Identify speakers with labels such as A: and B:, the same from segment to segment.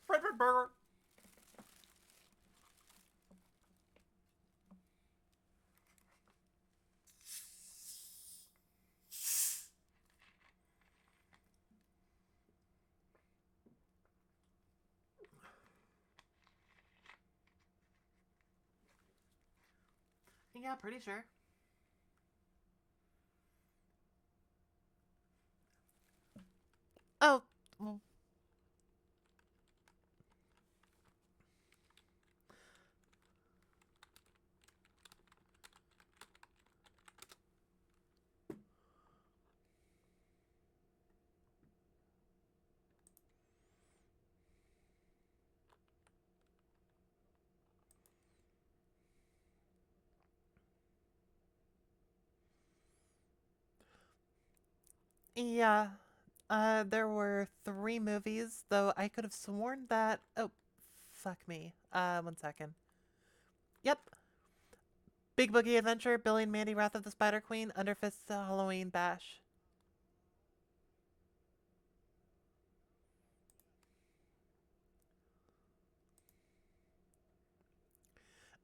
A: Frederick Burger. Yeah, pretty sure. Oh, well, yeah. There were 3 movies, though I could have sworn that. Oh, fuck me. 1 second. Yep. Big Boogie Adventure, Billy and Mandy, Wrath of the Spider Queen, Underfist Halloween Bash.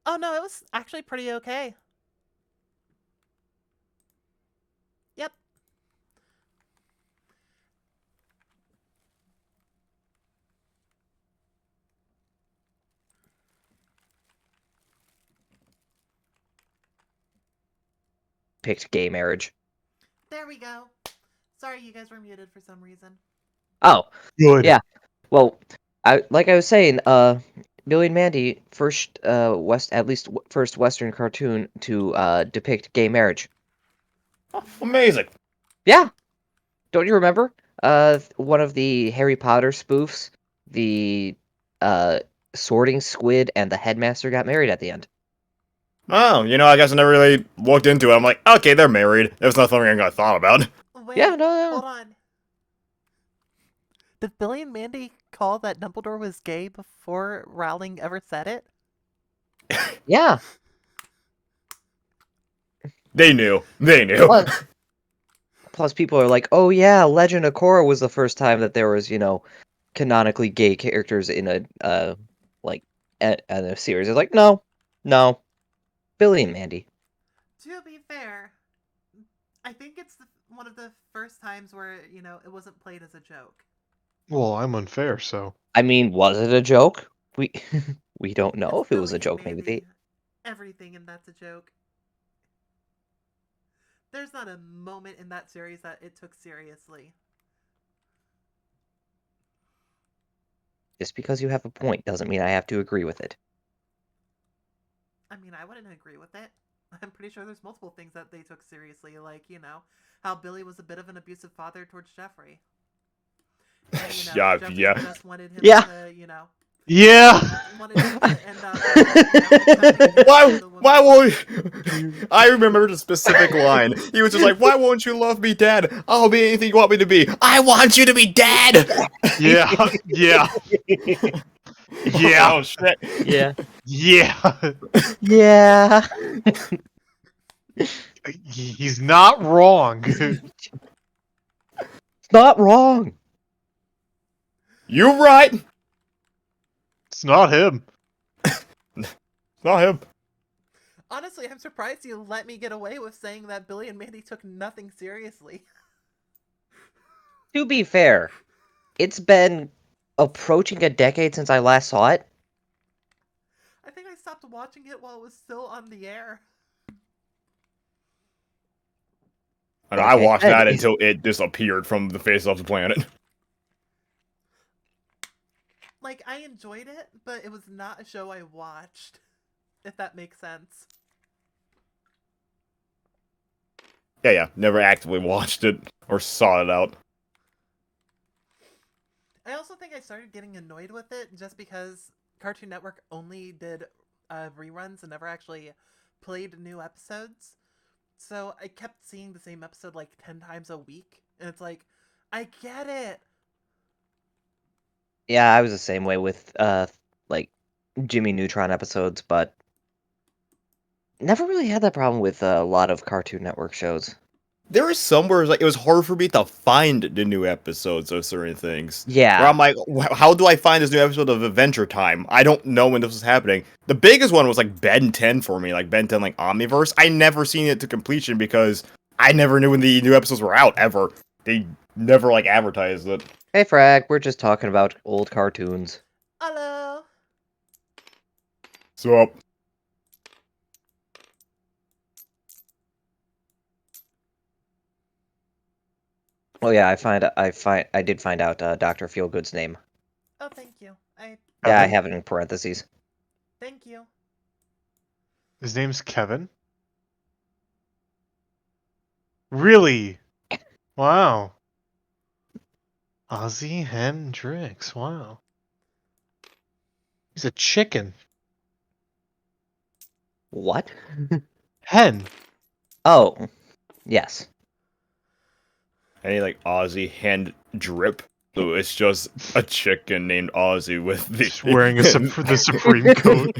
A: Oh no, it was actually pretty okay. Yep.
B: Picked gay marriage.
A: There we go. Sorry, you guys were muted for some reason.
B: Oh,
C: Good.
B: yeah. Well, like I was saying, Billy and Mandy, first first Western cartoon to depict gay marriage.
D: Oh, amazing.
B: Yeah. Don't you remember? One of the Harry Potter spoofs, the uh sorting squid and the headmaster got married at the end.
D: Oh, I guess I never really looked into it. I'm like, okay, they're married. There's not something I thought about.
A: Wait,
B: Yeah, no.
A: hold on. Did Billy and Mandy call that Dumbledore was gay before Rowling ever said it?
B: Yeah.
D: They knew. They knew.
B: Plus, people are like, "Oh yeah, Legend of Korra was the first time that there was, canonically gay characters in a series." It's like, no, Billy and Mandy.
A: To be fair, I think it's one of the first times where, it wasn't played as a joke.
C: Well, I'm unfair, so.
B: I mean, was it a joke? We we don't know
A: It's
B: if it was
A: Billy
B: a
A: and
B: joke. Maybe
A: Mandy.
B: they.
A: Everything and that's a joke. There's not a moment in that series that it took seriously.
B: Just because you have a point doesn't mean I have to agree with it.
A: I mean, I wouldn't agree with it. I'm pretty sure there's multiple things that they took seriously, like, how Billy was a bit of an abusive father towards Jeffrey. And,
D: Yeah,
A: Jeffrey
D: yeah.
A: just wanted him
B: Yeah.
A: to,
C: Yeah!
A: wanted him to end up, becoming
D: Why?
A: the woman.
D: Why won't? I remember the specific line. He was just like, "Why won't you love me, Dad? I'll be anything you want me to be. I want you to be Dad."
C: Yeah! Yeah! Yeah!
D: Oh shit.
B: Yeah.
C: Yeah!
B: Yeah.
C: He's not wrong.
B: It's not wrong.
D: You right.
C: It's not him.
D: Not him.
A: Honestly, I'm surprised you let me get away with saying that Billy and Mandy took nothing seriously.
B: To be fair, it's been approaching a decade since I last saw it.
A: I think I stopped watching it while it was still on the air.
D: And
B: Like
D: I
B: I
D: watched
B: said,
D: that until it disappeared from the face of the planet.
A: Like, I enjoyed it, but it was not a show I watched, if that makes sense.
D: Yeah. Never actively watched it or sought it out.
A: I also think I started getting annoyed with it just because Cartoon Network only did reruns and never actually played new episodes. So I kept seeing the same episode like 10 times a week. And it's like, I get it.
B: Yeah, I was the same way with like Jimmy Neutron episodes, but never really had that problem with a lot of Cartoon Network shows.
D: there is somewhere like it was hard for me to find the new episodes of certain things. Where
B: Yeah.
D: I'm like, how do I find this new episode of Adventure Time? I don't know when this was happening. The biggest one was like Ben 10 for me, like Ben 10 like Omniverse. I never seen it to completion because I never knew when the new episodes were out ever. They never like advertised it.
B: Hey, Frag, we're just talking about old cartoons.
A: Hello.
D: So
B: Oh yeah, I did find out Dr. Feelgood's name.
A: Oh, thank you.
B: Yeah, I
C: Kevin?
B: have it in parentheses.
A: Thank you.
C: His name's Kevin? Really? Wow. Ozzy Hendrix. Wow. He's a chicken.
B: What?
C: Hen.
B: Oh, yes.
D: any like Aussie hand drip. So it's just a chicken named Ozzy with the
C: Just wearing the Supreme coat.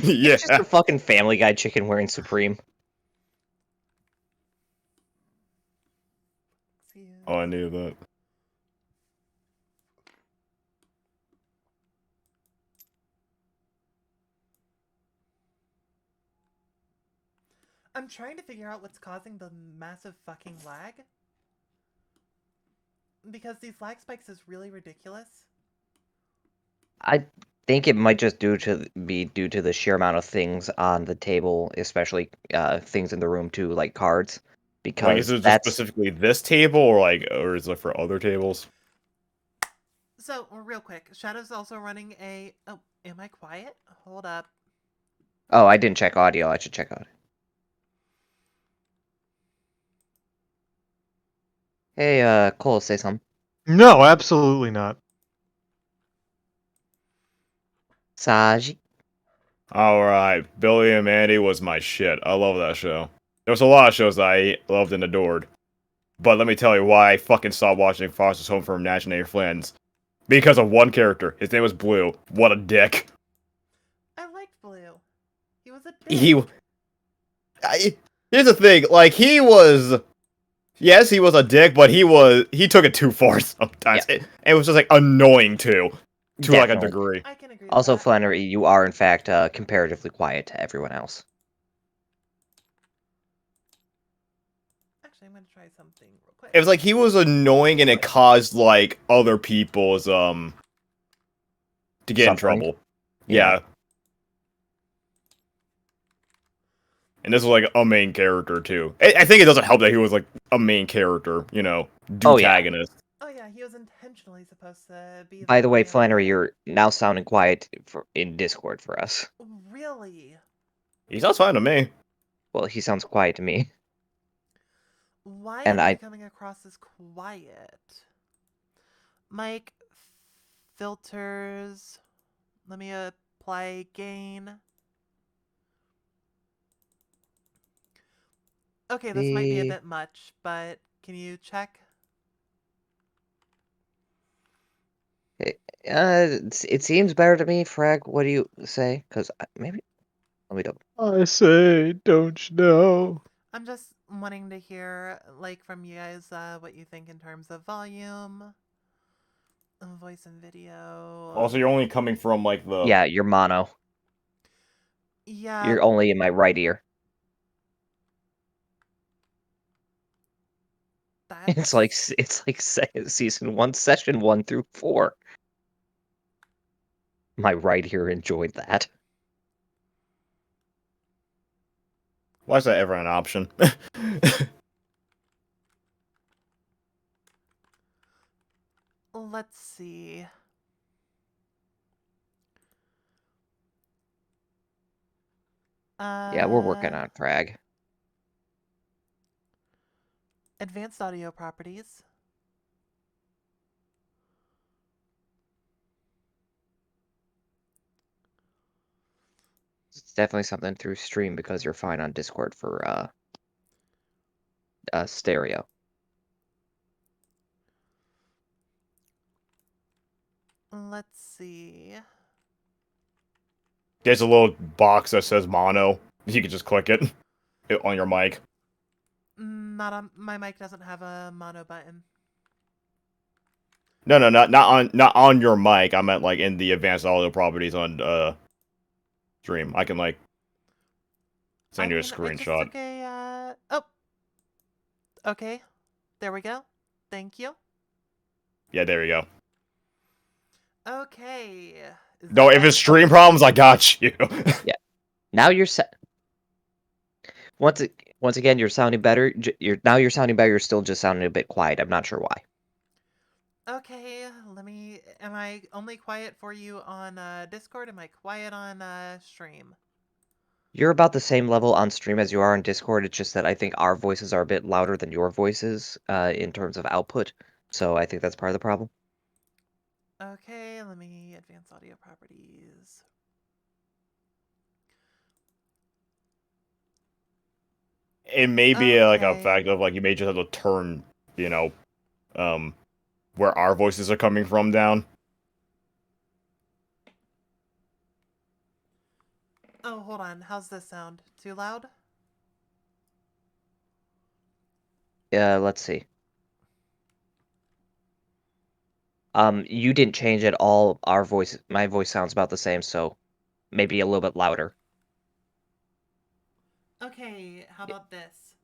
D: Yeah.
B: It's just a fucking Family Guy chicken wearing Supreme.
A: See you.
D: Oh, I knew that.
A: I'm trying to figure out what's causing the massive fucking lag. Because these lag spikes is really ridiculous.
B: I think it might just be due to the sheer amount of things on the table, especially things in the room too, like cards.
D: Like,
B: Because
D: is it just
B: that's
D: specifically this table, or is it for other tables?
A: So, real quick, Shadow's also running a... Oh, am I quiet? Hold up.
B: oh, I didn't check audio. I should check audio. Hey, Cole, say something.
C: No, absolutely not.
B: Saji.
D: Alright, Billy and Mandy was my shit. I love that show. There was a lot of shows that I loved and adored. But let me tell you why I fucking stopped watching Foster's Home for Imaginary Friends. Because of one character. His name was Blue. What a dick.
A: I liked Blue. He was a dick.
D: Here's the thing, like, he was... Yes, he was a dick, but he took it too far sometimes.
B: Yeah.
D: It was just, like, annoying, too. To, like, a
B: Definitely.
D: degree.
A: I can agree
B: Also,
A: with that.
B: Flannery, you are in fact comparatively quiet to everyone else.
A: Actually, I'm gonna try something real quick.
D: It was like he was annoying and it caused, like, other people's, to get in
B: Suffering.
D: trouble.
B: Yeah.
D: Yeah. And this was, like, a main character, too. I think it doesn't help that he was, like, a main character, you know,
B: Oh, yeah.
D: dudeagonist.
A: Oh yeah, he was intentionally supposed to be
B: By the way,
A: main
B: Flannery,
A: antagonist.
B: you're now sounding quiet in Discord for us.
A: Really?
D: He sounds fine to me.
B: Well, he sounds quiet to me.
A: Why
B: And
A: am I
B: I-
A: coming across as quiet? Mic filters. Let me apply gain. Okay, this might be a
B: The-
A: bit much, but can you check?
B: It seems better to me, Frag. What do you say? Because maybe... Let me double...
C: I say, don't you know?
A: I'm just wanting to hear, like, from you guys, what you think in terms of volume, voice and video.
D: Also, you're only coming from, like, the...
B: Yeah, you're mono.
A: Yeah,
B: You're only in my right ear.
A: that's...
B: It's like season 1, session 1 through 4. My right ear enjoyed that.
D: Why is that ever an option?
A: Let's see.
B: Yeah, we're working on Frag.
A: Advanced audio properties.
B: It's definitely something through stream because you're fine on Discord for stereo.
A: Let's see.
D: There's a little box that says mono. You can just click it on your mic.
A: not on my mic doesn't have a mono button.
D: No, not on your mic. I meant like in the advanced audio properties on stream. I can like send you a
A: I just
D: screenshot.
A: took a oh. Okay. There we go. Thank you.
D: Yeah, there you go.
A: Okay. Is
D: No,
A: that
D: if it's
A: better?
D: stream problems, I got you.
B: Now you're set. Once again, you're sounding better. You're sounding better. You're still just sounding a bit quiet. I'm not sure why.
A: Okay, am I only quiet for you on Discord? Am I quiet on stream?
B: You're about the same level on stream as you are on Discord. It's just that I think our voices are a bit louder than your voices in terms of output. So I think that's part of the problem.
A: Okay, let me advance audio properties.
D: It may be like a
A: Okay.
D: fact of like you may just have to turn, where our voices are coming from down.
A: Oh, hold on. How's this sound? Too loud?
B: Let's see. You didn't change at all. My voice sounds about the same, so maybe a little bit louder.
A: Okay, how about this?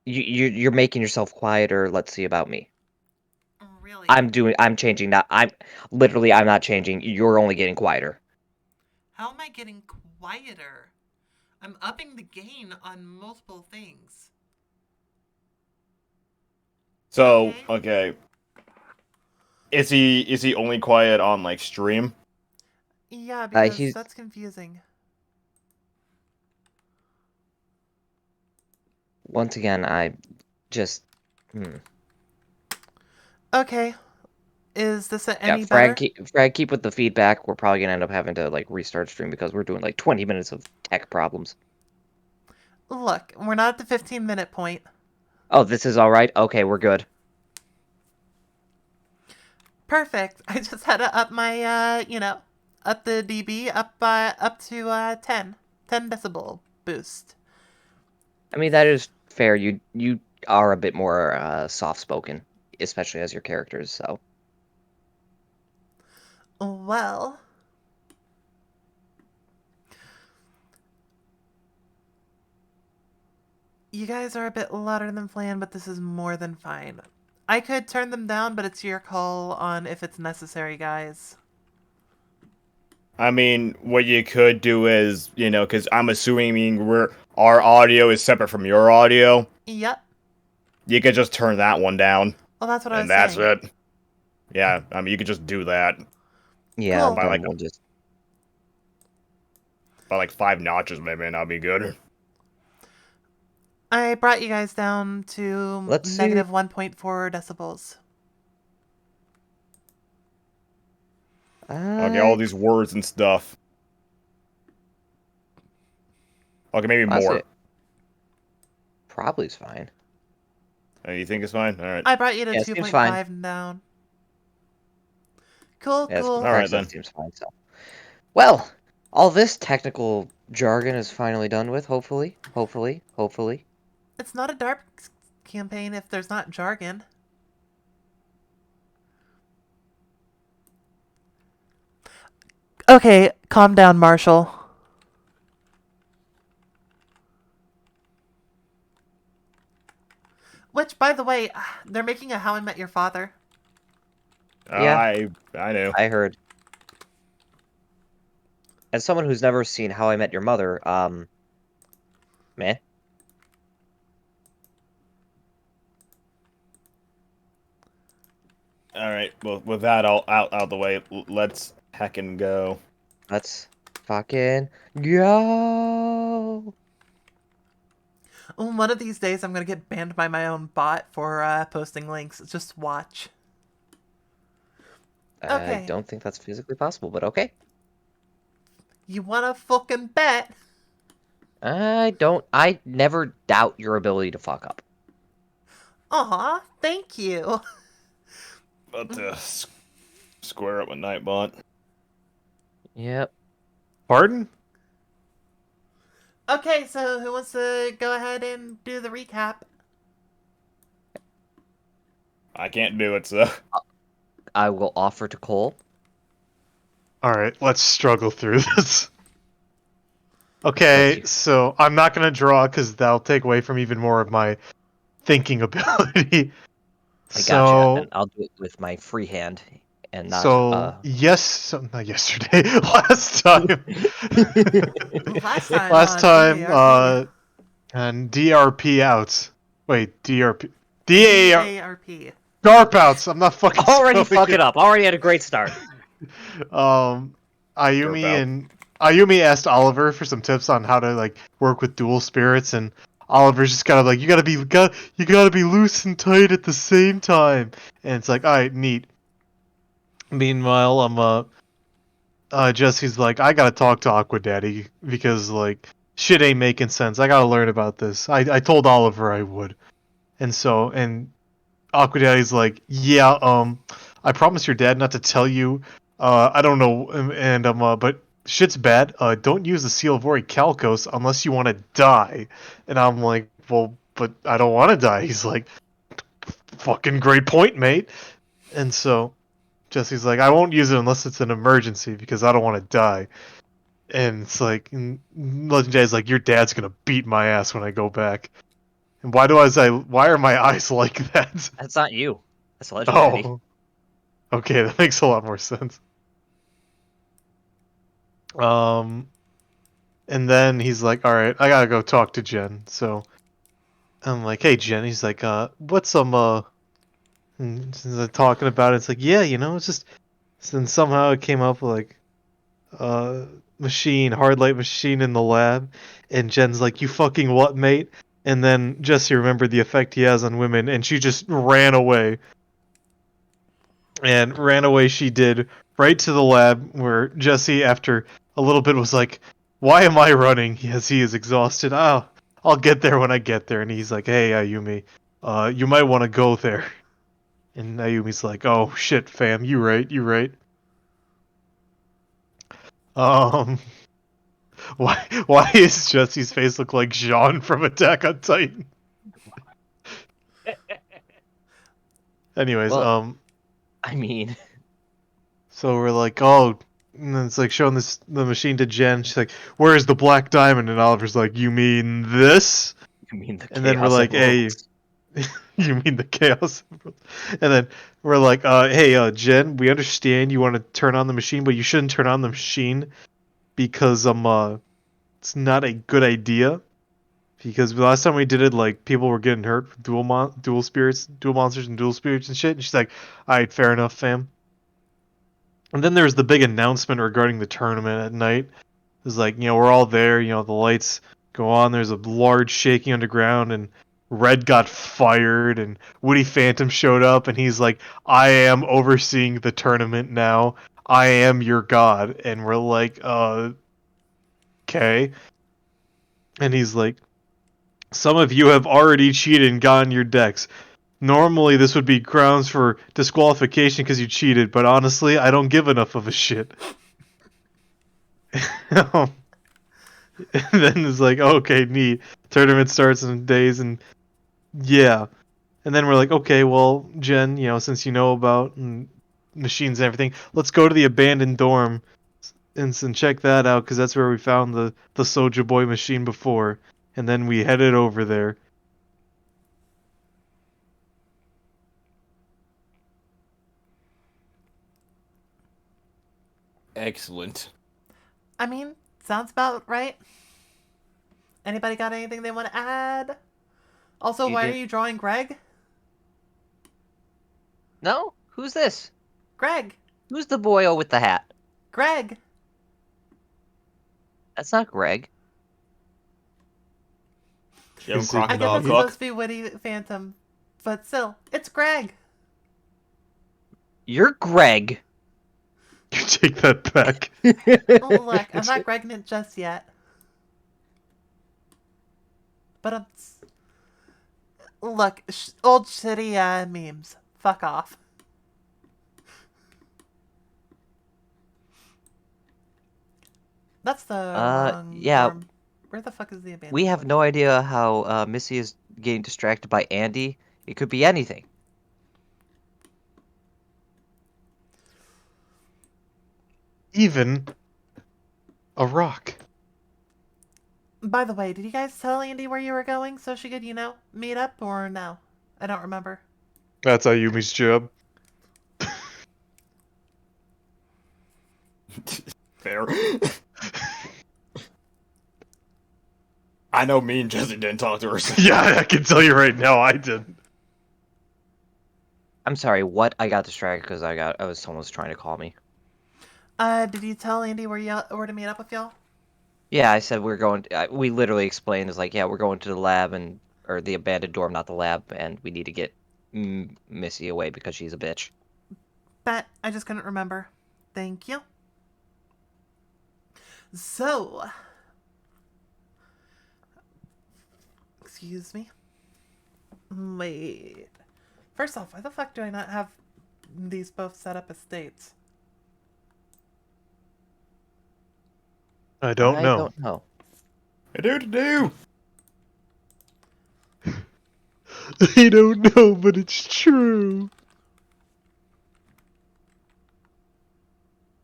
B: You're making yourself quieter. Let's see about me.
A: Really?
B: I'm changing that. I'm not changing. You're only getting quieter.
A: How am I getting quieter? I'm upping the gain on multiple things.
D: So,
A: Okay.
D: okay. Is he only quiet on like stream?
A: Yeah, because
B: He's
A: that's confusing.
B: once again. I just
A: Okay. Is this
B: yeah.
A: any better?
B: Frag, keep with the feedback. We're probably gonna end up having to like restart stream because we're doing like 20 minutes of tech problems.
A: Look, we're not at the 15-minute point.
B: Oh, this is all right. Okay, we're good.
A: Perfect. I just had to up my, up the dB up to 10 decibel boost.
B: I mean that is fair. You are a bit more soft spoken, especially as your characters. So
A: Well, you guys are a bit louder than planned, but this is more than fine. I could turn them down, but it's your call on if it's necessary, guys.
D: I mean, what you could do is, because I'm assuming our audio is separate from your audio.
A: Yep.
D: You could just turn that one down,
A: Well, that's what I
D: and
A: was
D: that's
A: saying.
D: it. Yeah, I mean, you could just do that
B: yeah,
A: Cool.
D: by
B: then
D: like
B: we'll just.
D: 5 notches, maybe, and that'll be good.
A: I brought you guys down to
B: Let's see.
A: negative 1.4 decibels.
D: Okay, all these words and stuff. Okay, maybe
B: Honestly,
D: more.
B: probably is fine.
D: You think it's fine? All right.
A: I brought you to
B: Yeah, it seems fine.
A: 2.5 down. Cool,
B: Yeah,
A: cool.
D: All right,
B: that
D: then.
B: seems fine. So, well, all this technical jargon is finally done with. Hopefully.
A: It's not a DARP campaign if there's not jargon. Okay, calm down, Marshall. Which, by the way, they're making a How I Met Your Father.
B: Yeah.
D: I know.
B: I heard. As someone who's never seen How I Met Your Mother, man.
D: All right. Well, with that all out the way, let's heckin' go.
B: Let's fucking go.
A: One of these days, I'm gonna get banned by my own bot for posting links. Just watch.
B: I
A: Okay.
B: don't think that's physically possible, but okay.
A: You wanna fucking bet?
B: I never doubt your ability to fuck up.
A: Aw, thank you.
D: About to square up with Nightbot.
B: Yep.
C: Pardon?
A: Okay, so who wants to go ahead and do the recap?
D: I can't do it, so.
B: I will offer to Cole.
C: Alright, let's struggle through this.
B: Thank
C: Okay,
B: you.
C: so I'm not gonna draw because that'll take away from even more of my thinking ability.
B: I gotcha,
C: So,
B: and I'll do it with my free hand and not
C: not yesterday, last time.
A: Last time
C: Last
A: on
C: time,
A: DARP.
C: and DRP outs. Wait, DRP. DAR.
A: DARP.
C: DARPouts! I'm not fucking
B: already
C: spelling
B: fucking up. Already had a great start.
C: Um,
D: Derp out.
C: Ayumi asked Oliver for some tips on how to like work with dual spirits, and Oliver's just kind of like, you gotta be loose and tight at the same time, and it's like, all right, neat. Meanwhile, Jesse's like, I gotta talk to Aqua Daddy because like shit ain't making sense. I gotta learn about this. I told Oliver I would, and Aqua Daddy's like, yeah, I promised your dad not to tell you. I don't know, but shit's bad. Don't use the Seal of Ori Calcos unless you want to die. And I'm like, well, but I don't want to die. He's like, fucking great point, mate. And so Jesse's like, I won't use it unless it's an emergency because I don't want to die. And it's like, and Legend Daddy's like, your dad's gonna beat my ass when I go back. And why are my eyes like that?
B: That's not you. That's legendary.
C: Oh. Okay, that makes a lot more sense. Um, and then he's like, "All right, I gotta go talk to Jen." So I'm like, "Hey, Jen." He's like, what's some and since they're talking about it, it's like, yeah, it's just." Then somehow it came up with like, hard light machine in the lab, and Jen's like, "You fucking what, mate?" And then Jesse remembered the effect he has on women, and she just ran away. And ran away she did, right to the lab where Jesse, after a little bit, was like, "Why am I running?" As he is exhausted. "Oh, I'll get there when I get there." And he's like, "Hey, Ayumi, you might want to go there." And Ayumi's like, "Oh shit, fam, you right." Um, why is Jesse's face look like Jean from Attack on Titan? Anyways,
B: Well, I mean,
C: so we're like, oh, and then it's like showing the machine to Jen. She's like, "Where's the black diamond?" And Oliver's like, "You mean this?"
B: you mean the
C: And then we're
B: chaos
C: like, "Hey,
B: emeralds.
C: you mean the chaos?" And then we're like, "Hey, Jen, we understand you want to turn on the machine, but you shouldn't turn on the machine because it's not a good idea." Because the last time we did it, like people were getting hurt with dual spirits, dual monsters, and dual spirits and shit. And she's like, "All right, fair enough, fam." And then there's the big announcement regarding the tournament at night. It's like, we're all there, the lights go on, there's a large shaking underground, and Red got fired, and Woody Phantom showed up, and he's like, "I am overseeing the tournament now. I am your god." And we're like, okay. And he's like, "Some of you have already cheated and gotten your decks. Normally, this would be grounds for disqualification because you cheated, but honestly, I don't give enough of a shit." And then it's like, okay, neat. Tournament starts in days, and yeah. And then we're like, okay, well, Jen, since you know about machines and everything, let's go to the abandoned dorm and check that out because that's where we found the Soja Boy machine before. And then we headed over there.
D: Excellent.
A: I mean, sounds about right. Anybody got anything they want to add? Also,
B: You
A: why are
B: did
A: you drawing Greg?
B: no? Who's this?
A: Greg!
B: Who's the boyo with the hat?
A: Greg!
B: That's not Greg.
D: Young
C: Is it-
A: I get
D: crocodile
A: that's supposed
D: cook.
A: to be Woody Phantom, but still, it's Greg!
B: You're Greg.
C: You take that back.
A: Look, I'm not pregnant just yet. But look, old shitty memes. Fuck off. That's the wrong
B: Yeah.
A: dorm. Where the fuck is the abandoned
B: We have
A: dorm?
B: no idea how Missy is getting distracted by Andy. It could be anything.
C: Even a rock.
A: By the way, did you guys tell Andy where you were going so she could, meet up, or no? I don't remember.
C: That's Ayumi's job.
D: Fair. I know me and Jesse didn't talk to her. So.
C: Yeah, I can tell you right now, I didn't.
B: I'm sorry, what? I got distracted because someone was trying to call me.
A: Did you tell Andy where to meet up with y'all?
B: Yeah, I said we're going. We literally explained, it's like, yeah, we're going to the lab or the abandoned dorm, not the lab, and we need to get Missy away because she's a bitch.
A: Bet I just couldn't remember. Thank you. So, excuse me. Wait. First off, why the fuck do I not have these both set up as states?
C: I don't know.
B: Don't know.
D: I do.
C: I don't know, but it's true.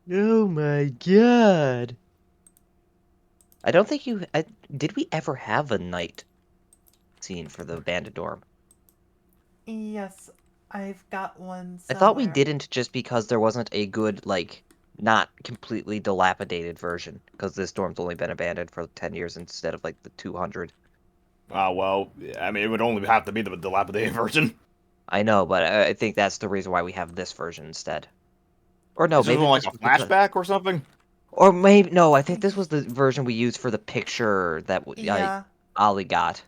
B: Oh my god. I don't think did we ever have a night scene for the abandoned dorm?
A: Yes, I've got one
B: I
A: somewhere.
B: thought we didn't just because there wasn't a good, like, not completely dilapidated version, because this dorm's only been abandoned for 10 years instead of, like, the 200.
D: Well, I mean, it would only have to be the dilapidated version.
B: I know, but I think that's the reason why we have this version instead. Or no,
D: Is this
B: maybe
D: one like
B: this
D: a
B: was because...
D: flashback or something?
B: Or maybe, no, I think this was the version we used for the picture that
A: Yeah,
B: Ollie got.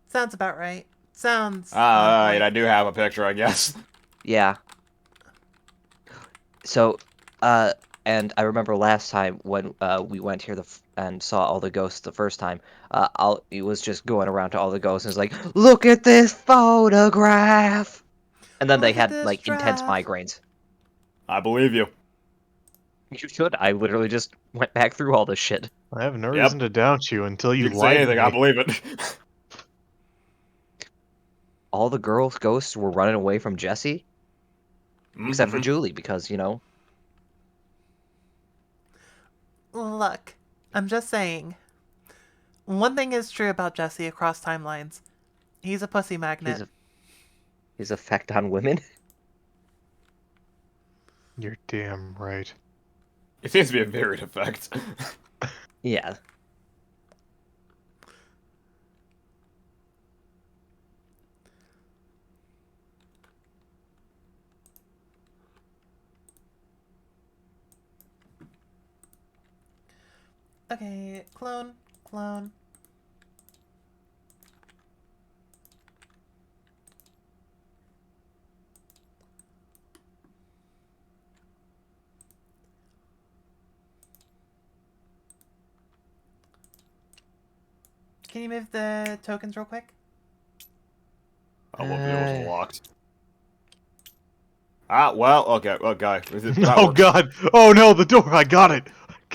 A: sounds about right. Sounds
D: Alright,
A: like...
D: I do have a picture, I guess.
B: Yeah. So, and I remember last time when we went here and saw all the ghosts the first time, he was just going around to all the ghosts and was like, "Look at this photograph!" And then they
A: Look at
B: had,
A: this
B: like, intense
A: draft.
B: migraines.
D: I believe you.
B: You should. I literally just went back through all this shit.
C: I have no
D: Yep.
C: reason to doubt you until you
D: You can
C: lie
D: say
C: to
D: anything, I
C: me.
D: believe it.
B: All the ghosts were running away from Jesse, except for
D: Mhm.
B: Julie, because,
A: Look, I'm just saying. One thing is true about Jesse across timelines. He's a pussy magnet.
B: his effect on women.
C: You're damn right.
D: It seems to be a varied effect.
B: Yeah.
A: Okay, clone, clone. Can you move the tokens real quick?
D: Oh, what doors are locked? Well, okay, that
C: Oh
D: works.
C: god! Oh no, the door! I got it!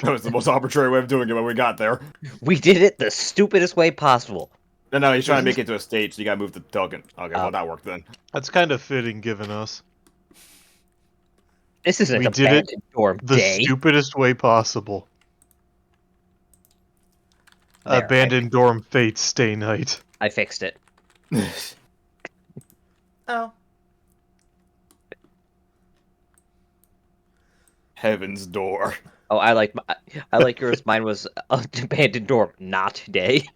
D: That was the most arbitrary way of doing it when we got there.
B: We did it the stupidest way possible.
D: No, he's trying to make it to a stage, so you gotta move the token. Okay, well,
B: Oh.
D: that worked then.
C: That's kind of fitting given us.
B: This is an
C: We did it
B: abandoned dorm
C: the
B: day.
C: stupidest way possible.
B: There,
C: Abandoned dorm fate stay night.
B: I fixed it.
A: Oh,
D: Heaven's door.
B: Oh, I like yours. Mine was abandoned dorm, not day.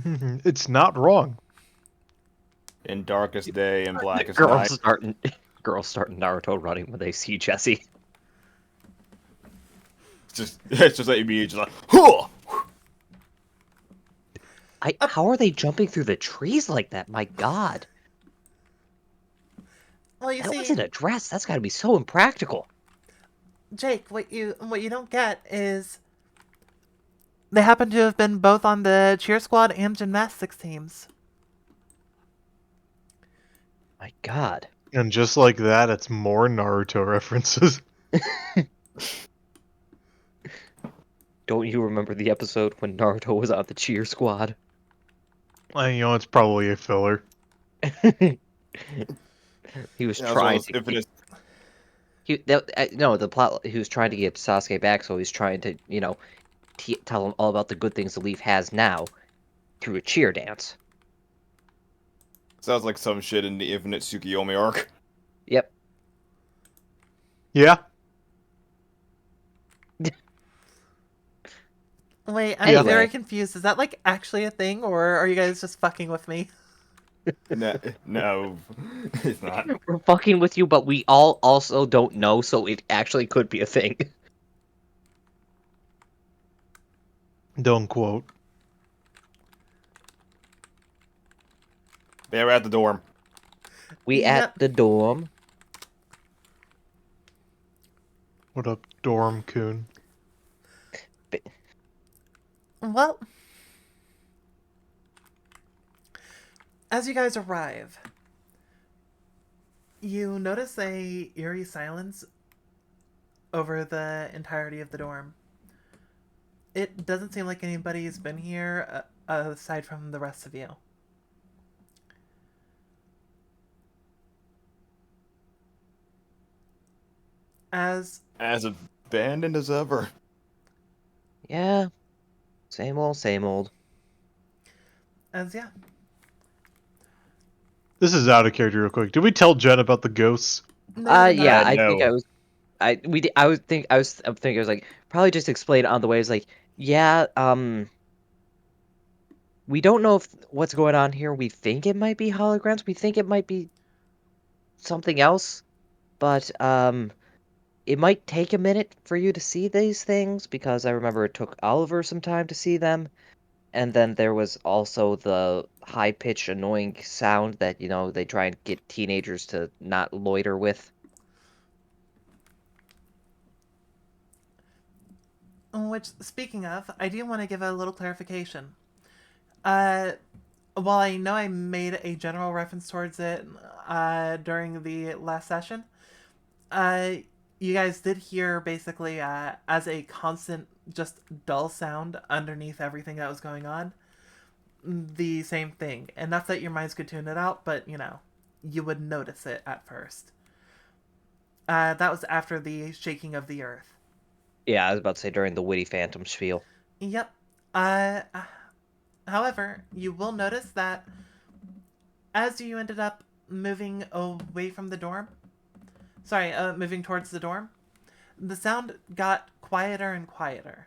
C: It's not wrong.
D: In darkest day and blackest
B: Girls
D: night.
B: starting Naruto running when they see Jesse.
D: It's just like you be just like, huh!
B: How are they jumping through the trees like that? My God,
A: well, you
B: that
A: see,
B: wasn't a dress. That's got to be so impractical.
A: Jake, what you don't get is they happen to have been both on the cheer squad and gymnastics teams.
B: My God.
C: And just like that, it's more Naruto references.
B: Don't you remember the episode when Naruto was on the cheer squad?
C: It's probably a filler.
B: He was
D: Yeah, it's one of
B: trying
D: those
B: to get
D: infinite.
B: no, the plot. He was trying to get Sasuke back, so he's trying to, tell him all about the good things the Leaf has now through a cheer dance.
D: Sounds like some shit in the infinite Tsukiyomi arc.
B: Yep.
C: Yeah,
A: Wait, I'm
C: yeah.
A: very
B: Anyway,
A: confused. Is that like actually a thing, or are you guys just fucking with me?
D: No, no, it's not.
B: we're fucking with you, but we all also don't know, so it actually could be a thing.
C: Don't quote.
D: They were at the dorm.
B: We at
A: Yep.
B: the dorm.
C: What up, Dorm Coon?
A: Well, as you guys arrive, you notice a eerie silence over the entirety of the dorm. It doesn't seem like anybody's been here aside from the rest of you. As
D: As abandoned as ever.
B: Yeah, same old, same old.
A: yeah.
C: This is out of character real quick. Did we tell Jen about the ghosts?
A: No, you did
B: Yeah,
A: not.
B: I think
D: No.
B: I was. I'm thinking I was like probably just explain it on the way. It's like, yeah, we don't know if what's going on here. We think it might be holograms. We think it might be something else, but it might take a minute for you to see these things because I remember it took Oliver some time to see them. And then there was also the high-pitched, annoying sound that, they try and get teenagers to not loiter with.
A: Which, speaking of, I do want to give a little clarification. Uh, while I know I made a general reference towards it during the last session, uh, you guys did hear basically as a constant, just dull sound underneath everything that was going on, the same thing. Enough that your minds could tune it out, but you would notice it at first. That was after the shaking of the earth.
B: Yeah, I was about to say during the witty phantom spiel.
A: Yep. However, you will notice that as you ended up moving away from the dorm, moving towards the dorm, the sound got quieter and quieter.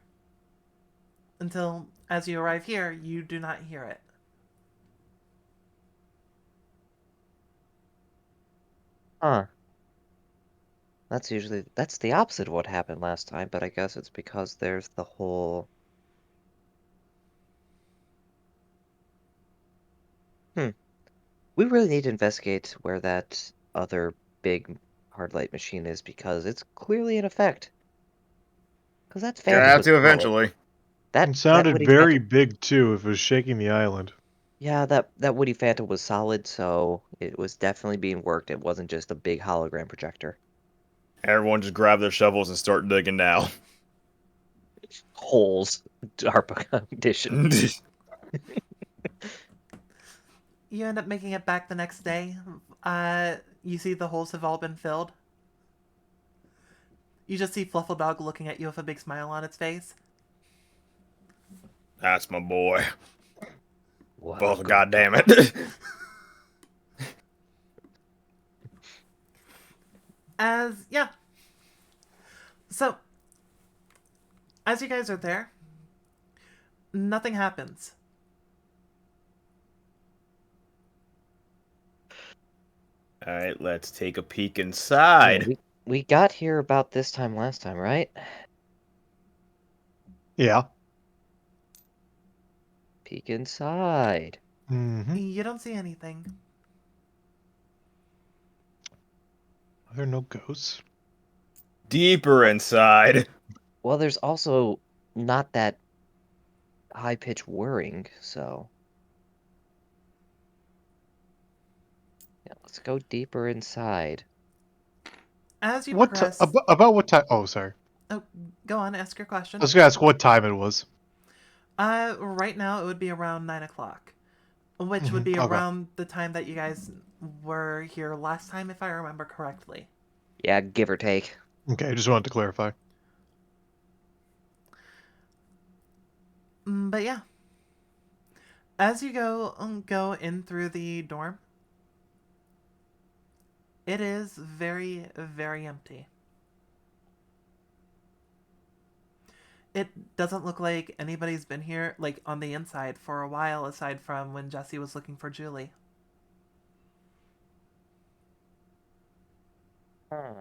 A: Until, as you arrive here, you do not hear it.
B: Huh. That's the opposite of what happened last time, but I guess it's because there's the whole... Hmm. We really need to investigate where that other big hard light machine is because it's clearly in effect. Because that
D: Gonna
B: phantom
D: have
B: was
D: to
B: solid.
D: eventually.
C: It
B: That
C: sounded
B: witty
C: very
B: phantom...
C: big too if it was shaking the island.
B: Yeah, that witty phantom was solid, so it was definitely being worked. It wasn't just a big hologram projector.
D: Everyone just grab their shovels and start digging now.
B: Holes. DARPA edition.
A: You end up making it back the next day. You see the holes have all been filled. You just see Fluffledog looking at you with a big smile on its face.
D: That's my boy. Both,
B: Welcome.
D: God damn it.
A: Yeah. So, as you guys are there, nothing happens.
D: Alright, let's take a peek
B: Yeah,
D: inside.
B: we got here about this time last time, right?
C: Yeah.
B: Peek inside.
C: Mm-hmm.
A: You don't see anything.
C: Are there no ghosts?
D: Deeper inside.
B: Well, there's also not that high-pitched whirring, so... Yeah, let's go deeper inside.
A: As you
C: What
A: progress,
C: about what time? Oh, sorry.
A: Oh, go on, ask your
C: I
A: question.
C: was gonna ask what time it was.
A: Right now it would be around 9 o'clock, which would be
C: Okay.
A: around the time that you guys were here last time, if I remember correctly.
B: Yeah, give or take.
C: Okay, I just wanted to clarify.
A: But yeah, as you go in through the dorm, it is very, very empty. It doesn't look like anybody's been here, like, on the inside for a while, aside from when Jesse was looking for Julie.
B: Huh.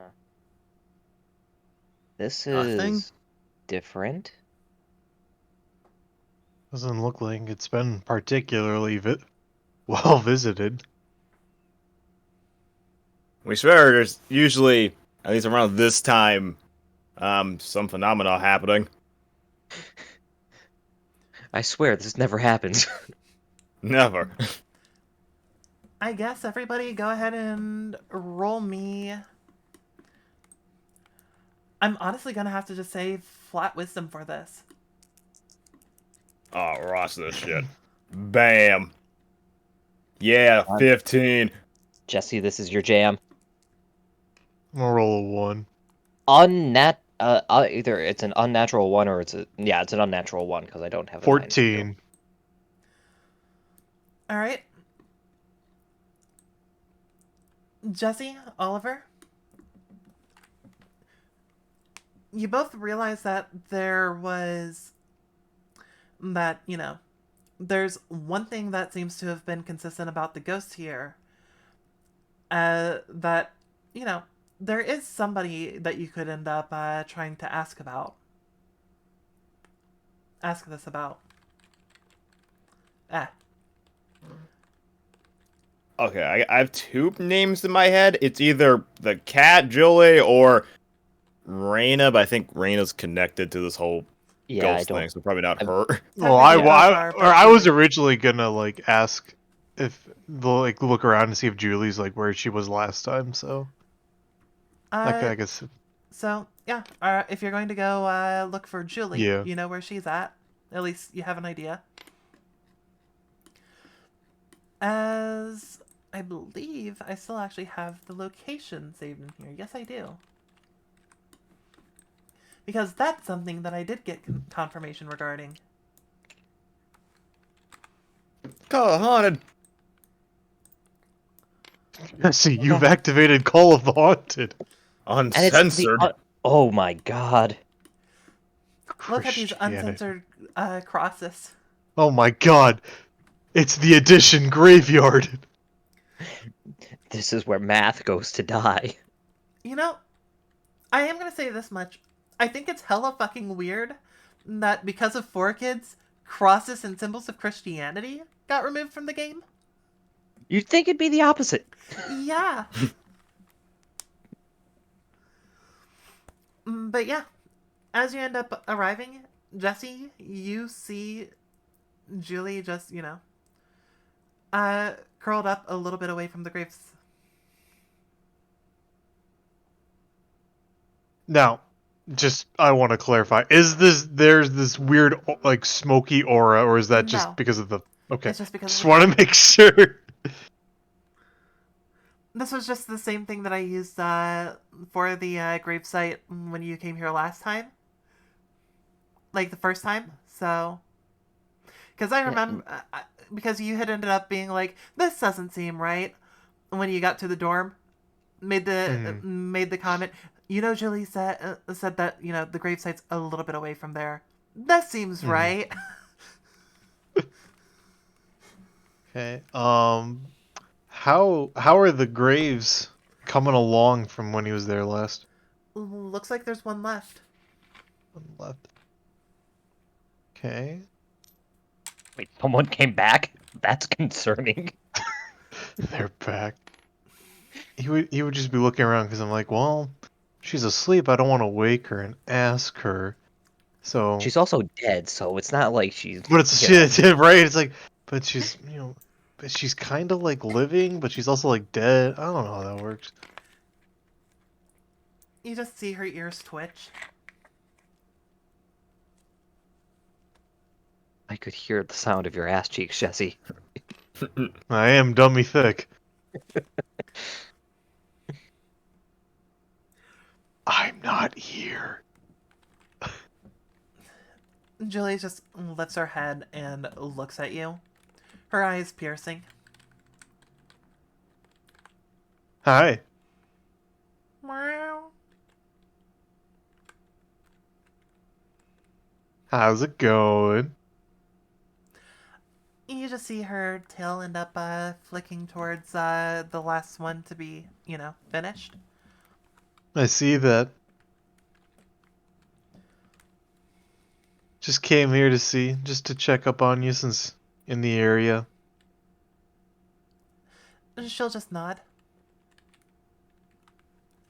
B: This
E: Nothing?
B: is different.
C: Doesn't look like it's been particularly well visited.
D: We swear there's usually, at least around this time, some phenomena happening.
B: I swear this never happens.
D: Never.
A: I guess everybody go ahead and roll me. I'm honestly gonna have to just say flat wisdom for this.
D: Oh, Ross, this shit. Bam. Yeah,
B: Come on.
D: 15.
B: Jesse, this is your jam.
C: I'm gonna roll a 1.
B: Either it's an unnatural one or it's an unnatural one because I don't have a 9 skill.
C: 14.
A: All right, Jesse, Oliver, you both realize that there's one thing that seems to have been consistent about the ghost here. That, there is somebody that you could end up trying to ask this about. Ah,
D: Okay, I have two names in my head. It's either the cat, Julie, or Raina, but I think Raina's connected to this whole
B: Yeah, I
D: ghost
B: don't.
D: thing, so probably not
B: I'm-
D: her.
C: Well,
A: technically both are, but
C: I was
A: Julie-
C: originally gonna like ask if look around and see if Julie's like where she was last time. So I guess
A: So yeah, if you're going to go look for Julie,
C: Yeah.
A: you know where she's at. At least you have an idea. As I believe I still actually have the location saved in here. Yes, I do. Because that's something that I did get confirmation regarding.
D: Call it haunted.
C: see you've activated Call of the Haunted.
B: And it's the
D: Uncensored.
B: oh my god.
A: Look at these
C: Christianity.
A: uncensored crosses.
C: Oh my god, it's the Addition Graveyard.
B: This is where math goes to die.
A: You know, I am gonna say this much. I think it's hella fucking weird that because of 4Kids, crosses and symbols of Christianity got removed from the game.
B: You'd think it'd be the opposite.
A: Yeah. But yeah, as you end up arriving, Jesse, you see Julie just, curled up a little bit away from the graves.
C: Now, just I want to clarify: there's this weird like smoky aura, or is that just
A: No.
C: because of the? Okay,
A: It's just because
C: just
A: of the
C: want to make sure.
A: This was just the same thing that I used for the gravesite when you came here last time. Like the first time. So. Because I remember. Because you had ended up being like, this doesn't seem right. When you got to the dorm. Made the comment. Julie said that, the gravesite's a little bit away from there. That seems right.
C: Okay. How are the graves coming along from when he was there last?
A: Looks like there's one left.
C: One left. Okay.
B: Wait, someone came back? That's concerning.
C: They're back. He would just be looking around because I'm like, well, she's asleep. I don't want to wake her and ask her. So.
B: She's also dead, so it's not like she's.
C: But it's shit, right? It's like, but she's but she's kind of like living, but she's also like dead. I don't know how that works.
A: You just see her ears twitch.
B: I could hear the sound of your ass cheeks, Jesse.
C: I am dummy thick. I'm not here.
A: Julie just lifts her head and looks at you, her eyes piercing.
C: Hi.
A: Meow.
C: How's it going?
A: You just see her tail end up flicking towards the last one to be, finished.
C: I see that. Just came here to see, just to check up on you since in the area.
A: She'll just nod.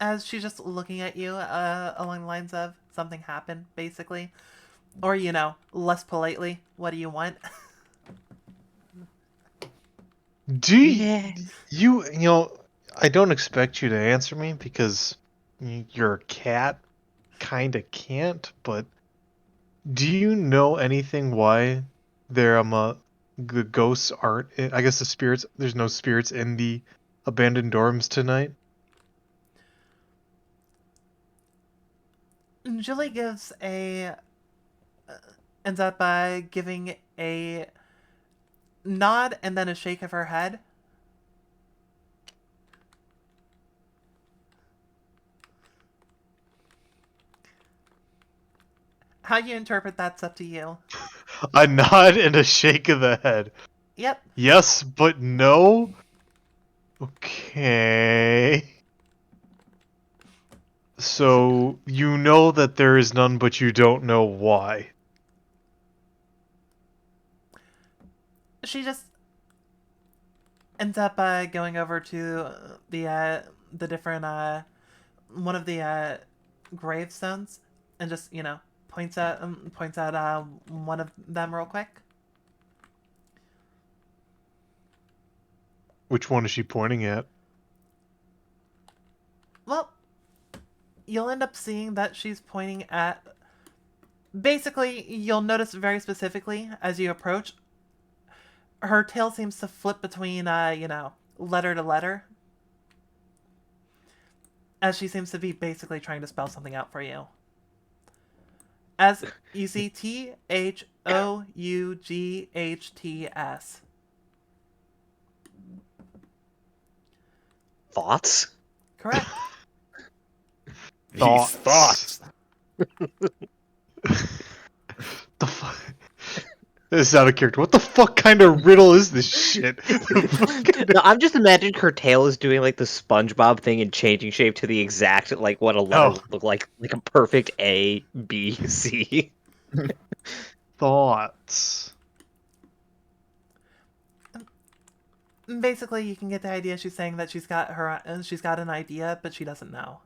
A: As she's just looking at you along the lines of something happened, basically. Or, less politely, what do you want?
C: Do you, I don't expect you to answer me because you're a cat. Kinda can't, but do you know anything why the ghosts aren't, I guess the spirits, there's no spirits in the abandoned dorms tonight?
A: Julie ends up giving a nod and then a shake of her head. How you interpret that's up to you.
C: A nod and a shake of the head.
A: Yep.
C: Yes, but no? Okay. So, you know that there is none, but you don't know why.
A: She just ends up going over to the different one of the gravestones and just points out one of them real quick.
C: Which one is she pointing at?
A: Well, you'll end up seeing that she's pointing at. Basically, you'll notice very specifically as you approach, her tail seems to flip between, letter to letter. As she seems to be basically trying to spell something out for you. As you see THOUGHTS.
B: Thoughts?
A: Correct.
D: These thoughts.
C: The fuck? This is out of character. What the fuck kind of riddle is this shit?
B: No, I'm just imagining her tail is doing like the SpongeBob thing and changing shape to the exact like what a letter would look like a perfect A, B, C.
C: Thoughts.
A: Basically, you can get the idea she's saying that she's got an idea, but she doesn't know.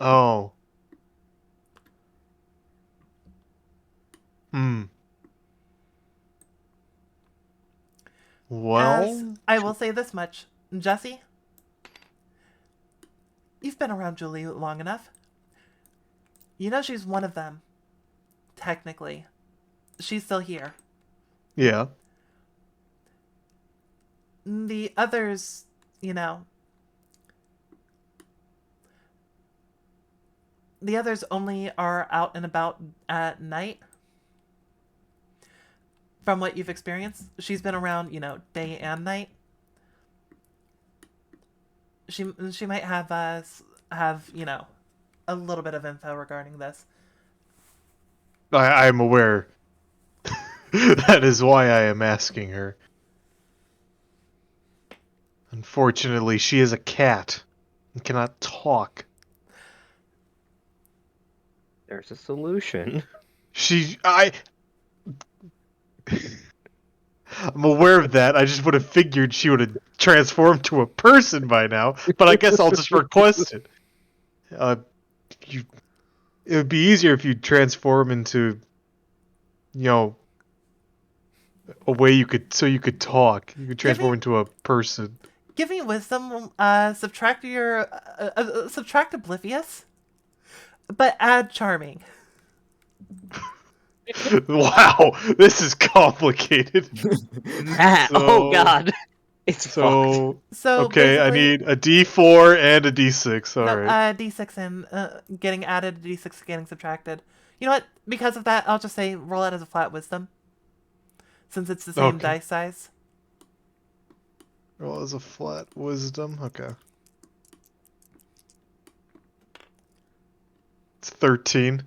C: Oh. Well,
A: As I will say this much, Jesse, you've been around Julie long enough. You know she's one of them. Technically. She's still here.
C: yeah.
A: The others, the others only are out and about at night. From what you've experienced, she's been around, day and night. She might have a little bit of info regarding this.
C: I'm aware. That is why I am asking her. Unfortunately, she is a cat and cannot talk.
B: There's a solution.
C: I'm aware of that. I just would have figured she would have transformed to a person by now, but I guess I'll just request it. It would be easier if you transform into, a way you could talk. You could transform into a person.
A: Give me wisdom, subtract oblivious, but add charming.
C: Wow, this is complicated.
B: Matt, oh
C: So,
B: god, it's fucked.
A: So
C: okay, I
A: basically,
C: need a D4 and a D6. All
A: no,
C: right.
A: D6 and getting added, D6 getting subtracted. You know what? Because of that, I'll just say roll it as a flat wisdom, since it's the same
C: Okay.
A: dice size.
C: Roll as a flat wisdom. Okay. It's 13.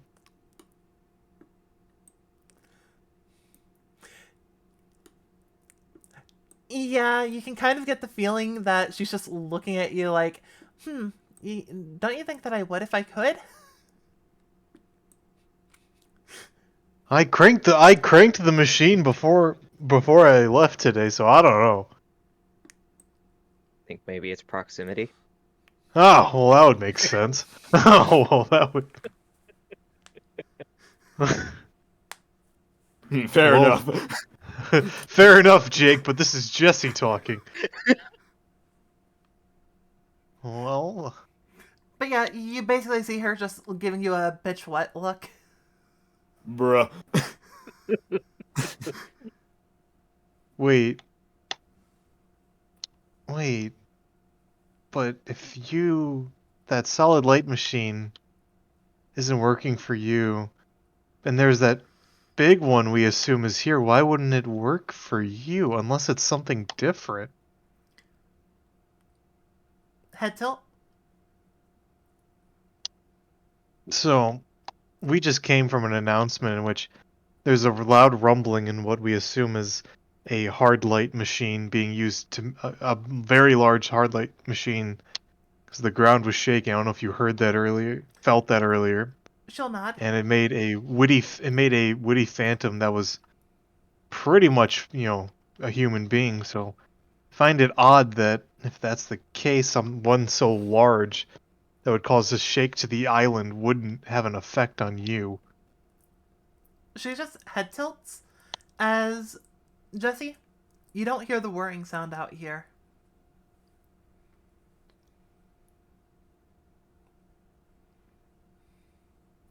A: Yeah, you can kind of get the feeling that she's just looking at you like, y- don't you think that I would if I could?
C: I cranked the machine before I left today, so I don't know.
B: Think maybe it's proximity.
C: Oh, well, that would make sense. Oh, well, that would.
D: Fair
C: Well,
D: enough.
C: fair enough, Jake, but this is Jesse talking. Well,
A: But yeah, you basically see her just giving you a bitch what look.
D: Bruh.
C: wait, wait, but if that solid light machine isn't working for you, and there's that big one we assume is here, why wouldn't it work for you unless it's something different?
A: Head tilt.
C: So, we just came from an announcement in which there's a loud rumbling in what we assume is a hard light machine being used to a very large hard light machine because the ground was shaking. I don't know if you heard that earlier, felt that earlier,
A: She'll nod.
C: and it made a witty phantom that was pretty much a human being. So I find it odd that if that's the case, one so large that would cause a shake to the island wouldn't have an effect on you.
A: She just head tilts as Jesse, you don't hear the whirring sound out here.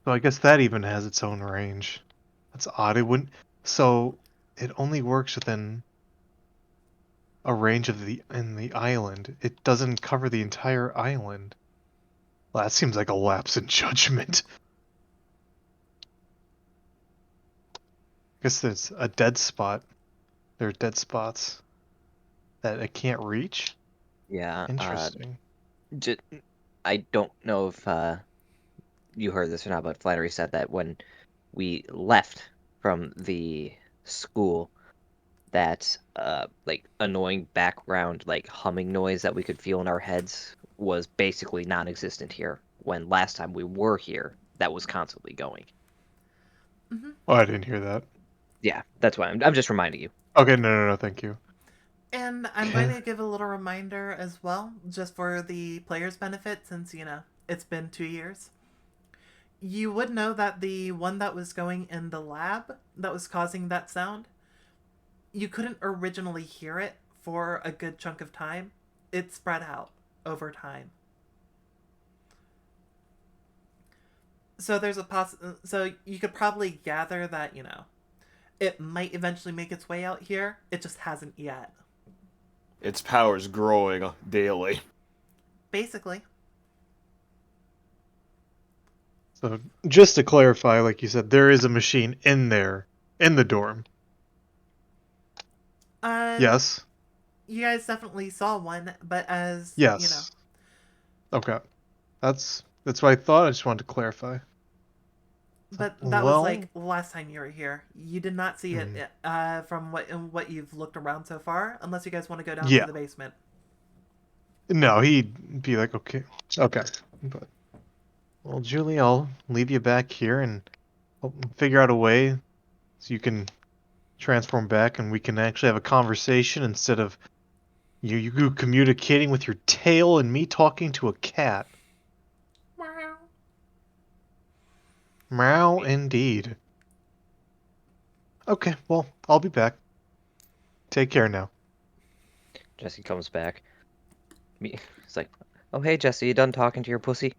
C: So I guess that even has its own range. That's odd. It wouldn't. So it only works within a range of the island. It doesn't cover the entire island. Well, that seems like a lapse in judgment. I guess there's a dead spot. There are dead spots that it can't reach.
B: Yeah,
C: Interesting.
B: j- I don't know if you heard this or not, but Flannery said that when we left from the school, that like annoying background like humming noise that we could feel in our heads was basically non-existent here. When last time we were here, that was constantly going.
C: Oh, I didn't hear that.
B: Yeah, that's why I'm just reminding you.
C: Okay, no, thank you.
A: And I'm going
C: Okay.
A: to give a little reminder as well, just for the player's benefit, since, it's been 2 years. You would know that the one that was going in the lab that was causing that sound, you couldn't originally hear it for a good chunk of time. It spread out over time. So there's so you could probably gather that, it might eventually make its way out here. It just hasn't yet.
D: Its power's growing daily.
A: Basically.
C: So just to clarify, like you said, there is a machine in there, in the dorm.
A: Uh,
C: Yes.
A: you guys definitely saw one, but
C: Yes. Okay. That's what I thought. I just wanted to clarify. So,
A: but that was
C: well,
A: like last time you were here. You did not see it from what you've looked around so far, unless you guys want to go down to
C: yeah.
A: the basement.
C: No, he'd be like, okay, but well, Julie, I'll leave you back here and figure out a way so you can transform back, and we can actually have a conversation instead of you communicating with your tail and me talking to a cat.
A: Meow.
C: Meow, indeed. Okay, well, I'll be back. Take care now.
B: Jesse comes back. It's like, oh hey Jesse, you done talking to your pussy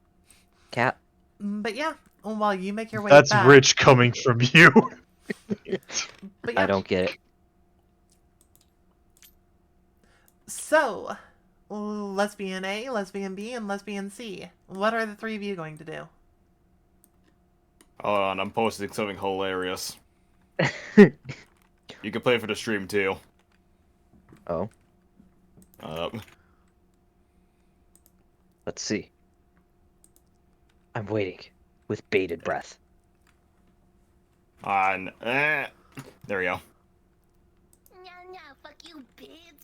B: cat?
A: But yeah, while you make your way
C: That's
A: back,
C: rich coming from you.
A: But
B: I
A: yeah.
B: don't get it.
A: So, lesbian A, lesbian B, and lesbian C. What are the three of you going to do?
D: Hold on, I'm posting something hilarious. You can play it for the stream too.
B: Oh,
D: Uh,
B: let's see. I'm waiting with bated breath.
D: on. There we go.
E: Nah, nah, fuck you, bitch.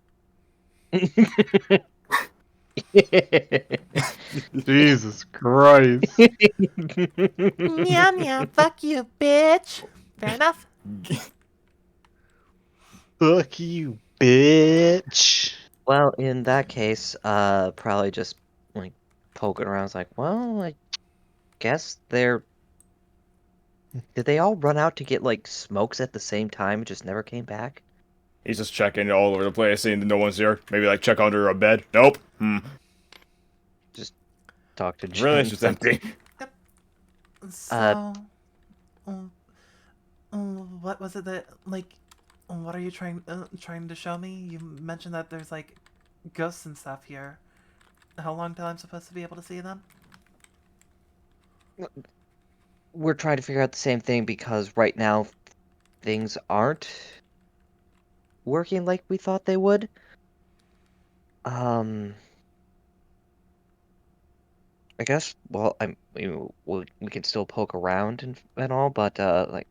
C: Jesus Christ.
A: Nya nya, fuck you, bitch. Fair enough.
C: Fuck you, bitch.
B: Well, in that case, probably just like poking around. It's like, well, I guess they're. Did they all run out to get like smokes at the same time and just never came back?
D: He's just checking all over the place, seeing that no one's here. Maybe like check under a bed. Nope.
B: Just talk to
D: Really, it's
B: Jen.
D: just empty.
A: So, um, what was it that like? What are you trying to show me? You mentioned that there's like ghosts and stuff here. How long till I'm supposed to be able to see them?
B: We're trying to figure out the same thing because right now things aren't working like we thought they would. Um, I guess. Well, we can still poke around and all, but like,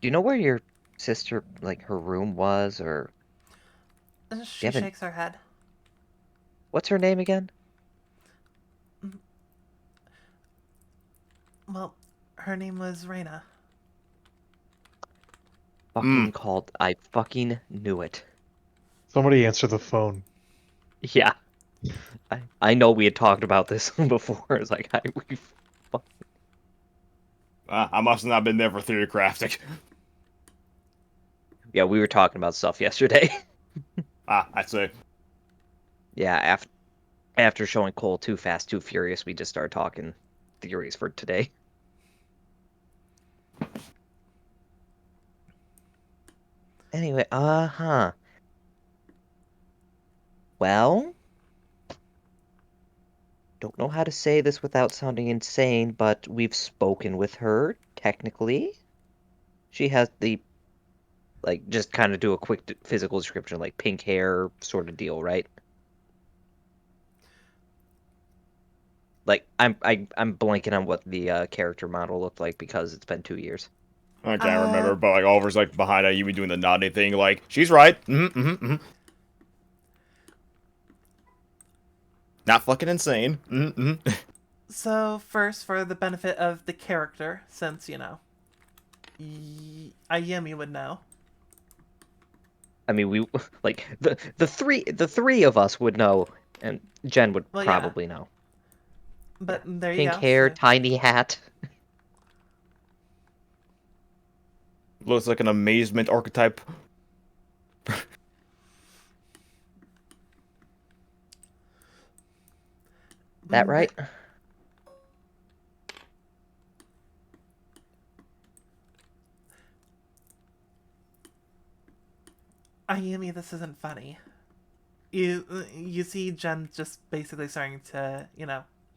B: do you know where your sister, like, her room was, or do you
A: She
B: have an?
A: shakes her head.
B: What's her name again?
A: Well, her name was Reina.
B: Fucking called. I fucking knew it.
C: Somebody answer the phone.
B: Yeah, I know we had talked about this before. It's like we fuck.
D: I must have not been there for theory crafting.
B: Yeah, we were talking about stuff yesterday.
D: I see.
B: Yeah, after showing Cole Too Fast, Too Furious, we just started talking theories for today. Anyway, uh-huh. Well, don't know how to say this without sounding insane, but we've spoken with her, technically. She has the, like, just kind of do a quick physical description, like pink hair sort of deal, right? Like, I'm blanking on what the character model looked like because it's been 2 years.
D: I can't
A: Uh,
D: remember, but like Oliver's like behind you, be doing the nodding thing, like she's right. Not fucking insane.
A: so first, for the benefit of the character, since Ayemi would know.
B: I mean, we like the three of us would know, and Jen would
A: Well, yeah,
B: probably know. Yeah,
A: but there you
B: pink
A: go.
B: hair,
A: So,
B: tiny hat.
D: Looks like an amazement archetype.
B: That right?
A: Ayemi, this isn't funny. You see Jen just basically starting to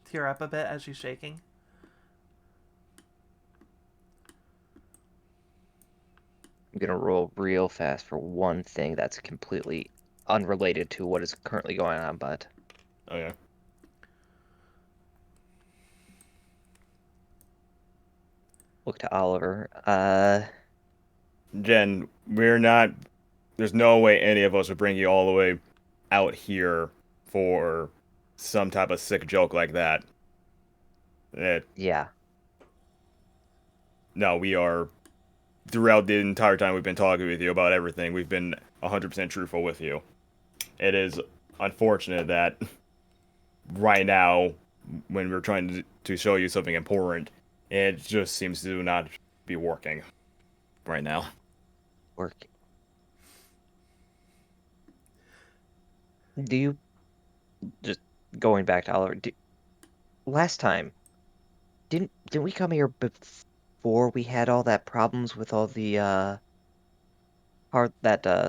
A: tear up a bit as she's shaking.
B: I'm gonna roll real fast for one thing that's completely unrelated to what is currently going on, but
D: Okay.
B: look to Oliver.
D: Jen, we're not. There's no way any of us would bring you all the way out here for some type of sick joke like that.
B: Yeah.
D: No, we are. Throughout the entire time we've been talking with you about everything, we've been 100% truthful with you. It is unfortunate that right now, when we're trying to show you something important, it just seems to not be working right now.
B: Work. Do you just going back to Oliver? Last time, didn't we come here before we had all that problems with all the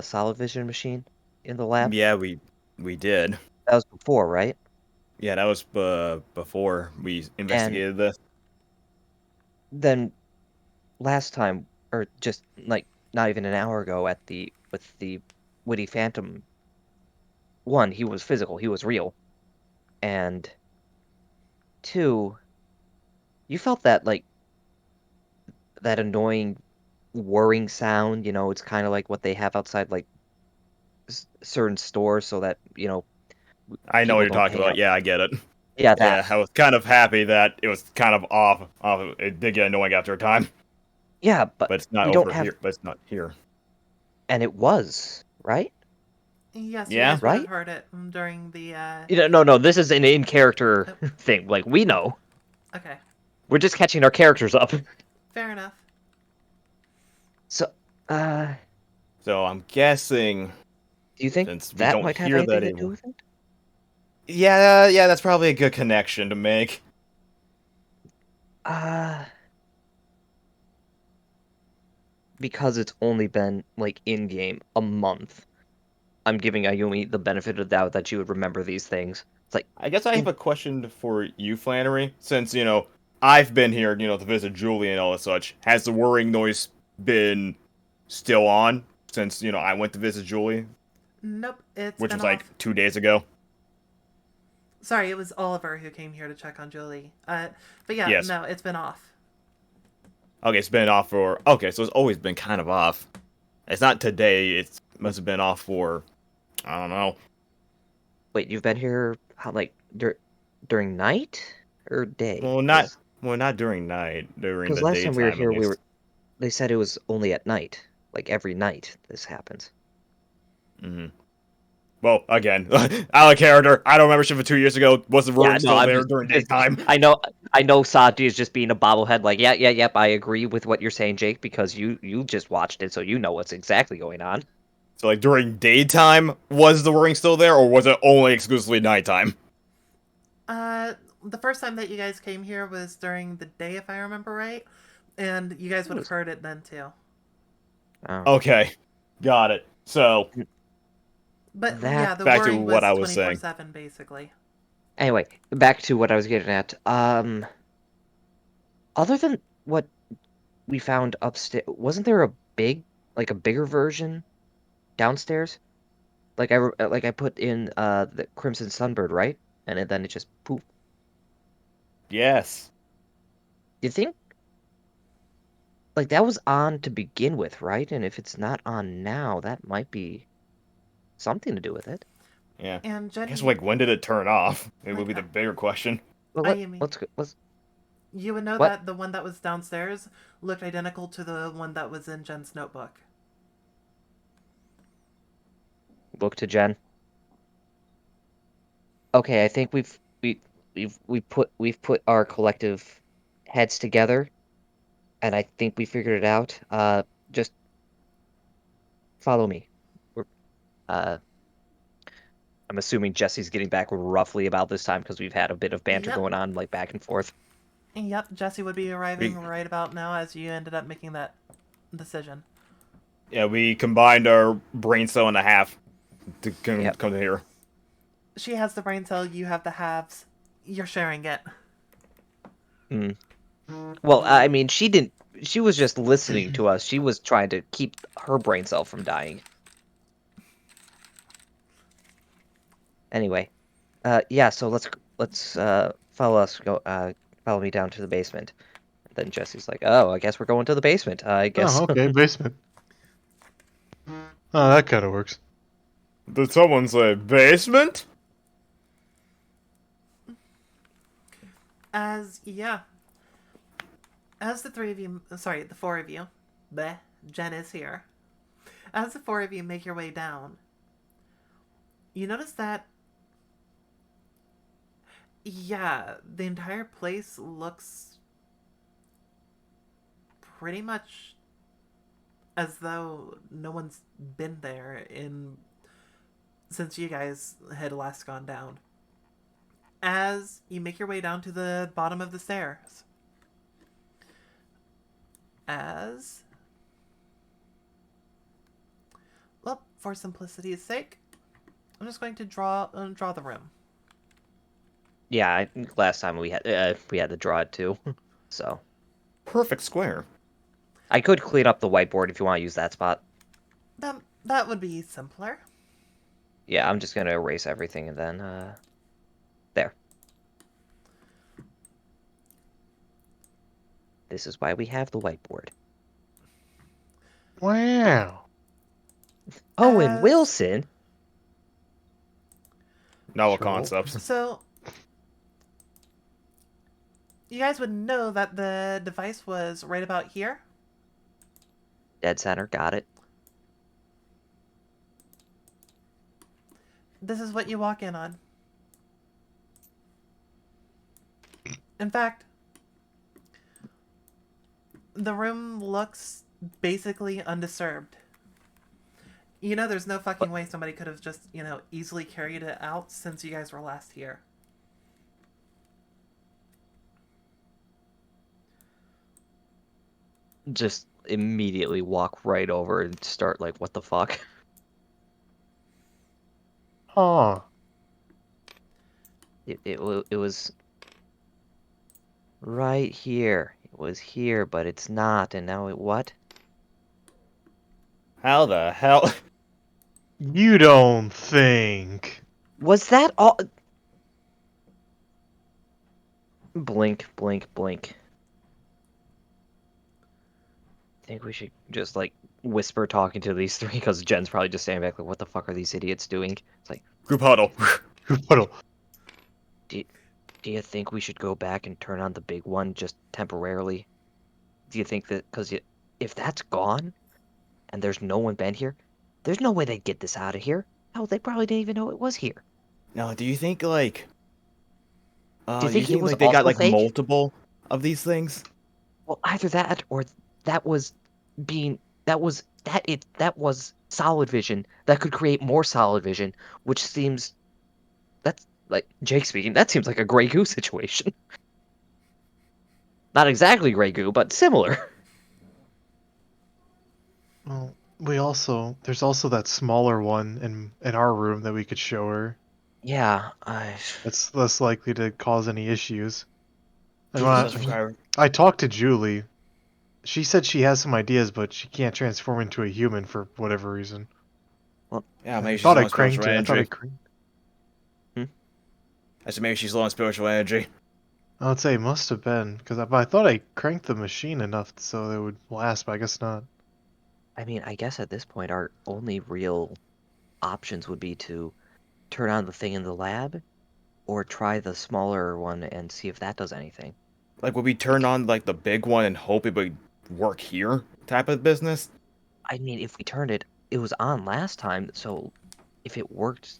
B: solid vision machine in the lab?
D: Yeah, we did.
B: That was before, right?
D: Yeah, that was before we
B: And
D: investigated this.
B: then last time, or just like not even an hour ago with the Witty Phantom one, he was physical, he was real. And two, you felt that like that annoying whirring sound, it's kind of like what they have outside like certain stores so that,
D: I know what
B: people
D: you're
B: don't
D: talking
B: hang
D: about.
B: out.
D: Yeah, I get it.
B: Yeah,
D: Yeah,
B: that.
D: I was kind of happy that it was kind of off. It did get annoying after a time,
B: Yeah, but
D: but it's not
B: we don't
D: over
B: have,
D: here. But it's not here.
B: and it was, right?
A: Yes, you
D: Yeah.
A: guys would have
B: Right?
A: heard it during the.
B: No, this is an in-character
A: Oh,
B: thing. Like, we know.
A: okay,
B: We're just catching our characters up.
A: fair enough.
B: So, uh,
D: So I'm guessing
B: do you think
D: since we
B: that
D: don't
B: might have
D: hear
B: anything
D: that
B: to do with it?
D: yeah, that's probably a good connection to make.
B: Uh, because it's only been, like, in-game a month. I'm giving Ayumi the benefit of the doubt that she would remember these things. It's like,
D: I guess I have
B: in,
D: a question for you, Flannery. Since I've been here, to visit Julie and all that such. Has the whirring noise been still on since I went to visit Julie,
A: Nope, it's
D: which
A: been
D: was like
A: off.
D: 2 days ago?
A: Sorry, it was Oliver who came here to check on Julie. But yeah,
D: Yes.
A: no, it's been off.
D: Okay, it's been off for. Okay, so it's always been kind of off. It's not today. It must have been off for. I don't know.
B: wait, you've been here, how, like, during night? Or day?
D: Well, not
B: Because
D: well, not during night. During the
B: last time we were
D: daytime, at
B: here,
D: least.
B: they said it was only at night. Like, every night this happens.
D: Hmm. Well, again, out of character. I don't remember shit from 2 years ago. Was the
B: Yeah,
D: room
B: no,
D: still
B: I'm
D: there during
B: just
D: daytime?
B: I know Sati is just being a bobblehead, like, yep, I agree with what you're saying, Jake, because you just watched it, so you know what's exactly going on.
D: So, like, during daytime, was the ring still there, or was it only exclusively nighttime?
A: Uh, the first time that you guys came here was during the day, if I remember right, and you guys
B: It
A: would have
B: was
A: heard it then too.
B: oh,
D: Okay, got it. So,
A: But
B: that
A: yeah, the
D: back to
A: whirring
D: what
A: was
D: I was
A: twenty four
D: saying.
A: seven basically.
B: anyway, back to what I was getting at. Other than what we found upstairs, wasn't there a bigger version downstairs? Like I put in the Crimson Sunbird, right? And then it just poof.
D: Yes.
B: You think like that was on to begin with, right? And if it's not on now, that might be something to do with it.
D: Yeah.
A: And
D: I guess,
A: Jenny,
D: like, when did it turn off? It would
A: like
D: be the bigger question.
B: Well,
A: Ayumi,
B: let's
A: you would know
B: what
A: that the one that was downstairs looked identical to the one that was in Jen's notebook.
B: look to Jen. Okay, I think we've put our collective heads together, and I think we figured it out. Just follow me. We're, uh, I'm assuming Jesse's getting back roughly about this time because we've had a bit of banter
A: Yep,
B: going on, like back and forth.
A: yep. Jesse would be arriving
D: We
A: right about now as you ended up making that decision.
D: Yeah, we combined our brain cell in a half to
B: Yep.
D: come to here.
A: She has the brain cell, you have the halves. You're sharing it.
B: Mm. Well, I mean, she didn't. She was just listening to us. She was trying to keep her brain cell from dying. Anyway, yeah. So let's follow us. Follow me down to the basement. Then Jesse's like, "Oh, I guess we're going to the basement. I
C: Oh,
B: guess."
C: okay, basement. Oh, that kind of works.
D: Did someone say basement?
A: Yeah, as the three of you, sorry, the four of you, bleh, Jen is here. As the four of you make your way down, you notice that, yeah, the entire place looks pretty much as though no one's been there in since you guys had last gone down. As you make your way down to the bottom of the stairs, as... Well, for simplicity's sake, I'm just going to draw the room.
B: Yeah, last time we had to draw it too. So
D: Perfect square.
B: I could clean up the whiteboard if you want to use that spot.
A: That would be simpler.
B: Yeah, I'm just gonna erase everything and then there. This is why we have the whiteboard.
C: Wow.
B: Owen
A: As-
B: Wilson.
D: Novel
C: Sure.
D: concepts.
A: So, you guys would know that the device was right about here.
B: Dead center, got it.
A: This is what you walk in on. In fact, the room looks basically undisturbed. You know, there's no fucking way somebody could have just, easily carried it out since you guys were last here.
B: Just immediately walk right over and start like, what the fuck?
C: Huh.
B: It was right here. It was here, but it's not. And now it what?
D: How the hell?
C: You don't think?
B: Was that all? Blink, blink, blink. I think we should just like whisper talking to these three because Jen's probably just standing back like, what the fuck are these idiots doing? It's like,
D: Group huddle.
B: do you think we should go back and turn on the big one just temporarily? Do you think that because if that's gone and there's no one been here, there's no way they'd get this out of here. Hell, they probably didn't even know it was here.
D: Now, do you think like?
B: Do you think it was
D: like they got
B: also
D: like
B: fake?
D: multiple of these things?
B: Well, either that or that was that was solid vision that could create more solid vision, which seems that's like Jake speaking. That seems like a Grey Goo situation. Not exactly Grey Goo, but similar.
C: Well, there's also that smaller one in our room that we could show her.
B: Yeah,
C: That's less likely to cause any issues. And
D: Do you
C: when
D: think that's required?
C: I talked to Julie. She said she has some ideas, but she can't transform into a human for whatever reason.
D: Yeah, maybe she's
C: thought
D: low
C: I
D: on spiritual
C: cranked it. I thought I
D: energy.
C: cranked.
D: I said maybe she's low on spiritual energy.
C: I would say it must have been because I thought I cranked the machine enough so it would last, but I guess not.
B: I mean, I guess at this point our only real options would be to turn on the thing in the lab or try the smaller one and see if that does anything.
D: Like, would we turn on like the big one and hope it would work here? Type of business.
B: I mean, if we turned it, it was on last time, so if it worked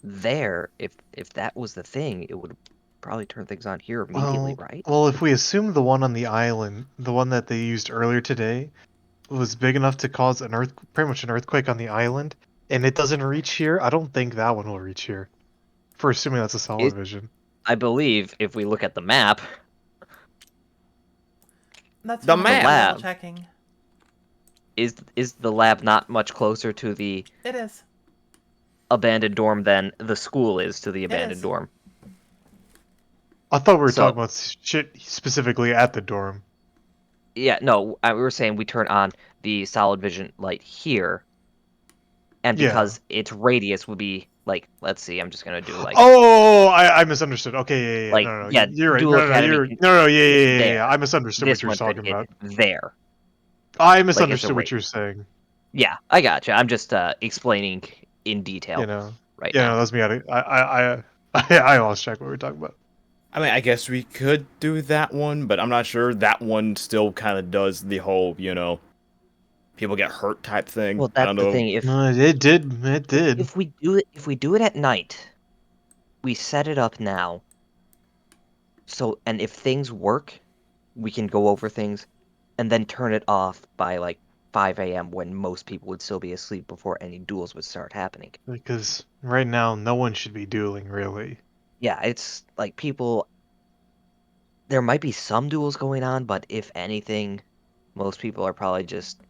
B: there, if that was the thing, it would probably turn things on here immediately, right?
C: Well, if we assume the one on the island, the one that they used earlier today, was big enough to cause pretty much an earthquake on the island, and it doesn't reach here, I don't think that one will reach here. For assuming that's a solid vision.
B: I believe if we look at the map,
A: That's
D: The
A: what I'm
D: map.
B: Lab.
A: double checking.
B: is the lab not much closer to the
A: It is.
B: abandoned dorm than the school is to the abandoned
A: is.
B: dorm?
C: I thought we were
B: So-
C: talking about shit specifically at the dorm.
B: Yeah, no, we were saying we turn on the solid vision light here, and
C: Yeah.
B: because its radius would be like, let's see, I'm just gonna do like,
C: Oh, I misunderstood. Okay, yeah.
B: Like,
C: No,
B: yeah,
C: you're right.
B: Dual
C: No,
B: Academy
C: yeah.
B: there.
C: I misunderstood
B: this
C: what you were
B: one could
C: talking
B: hit
C: about.
B: there.
C: I
B: a
C: misunderstood what
B: rate.
C: you're saying.
B: Yeah, I gotcha. I'm just explaining in detail
C: You know.
B: right
C: Yeah,
B: now.
C: no, that's me. I lost track of what we were talking about.
D: I mean, I guess we could do that one, but I'm not sure. That one still kind of does the whole, people get hurt type thing.
B: Well,
D: I
B: that's
D: don't
B: the
D: know.
B: thing. If
C: No, it did. It did.
B: if we do it at night, we set it up now. So, and if things work, we can go over things, and then turn it off by like 5 a.m. when most people would still be asleep before any duels would start happening.
C: Because right now, no one should be dueling, really.
B: Yeah, it's like people. There might be some duels going on, but if anything, most people are probably just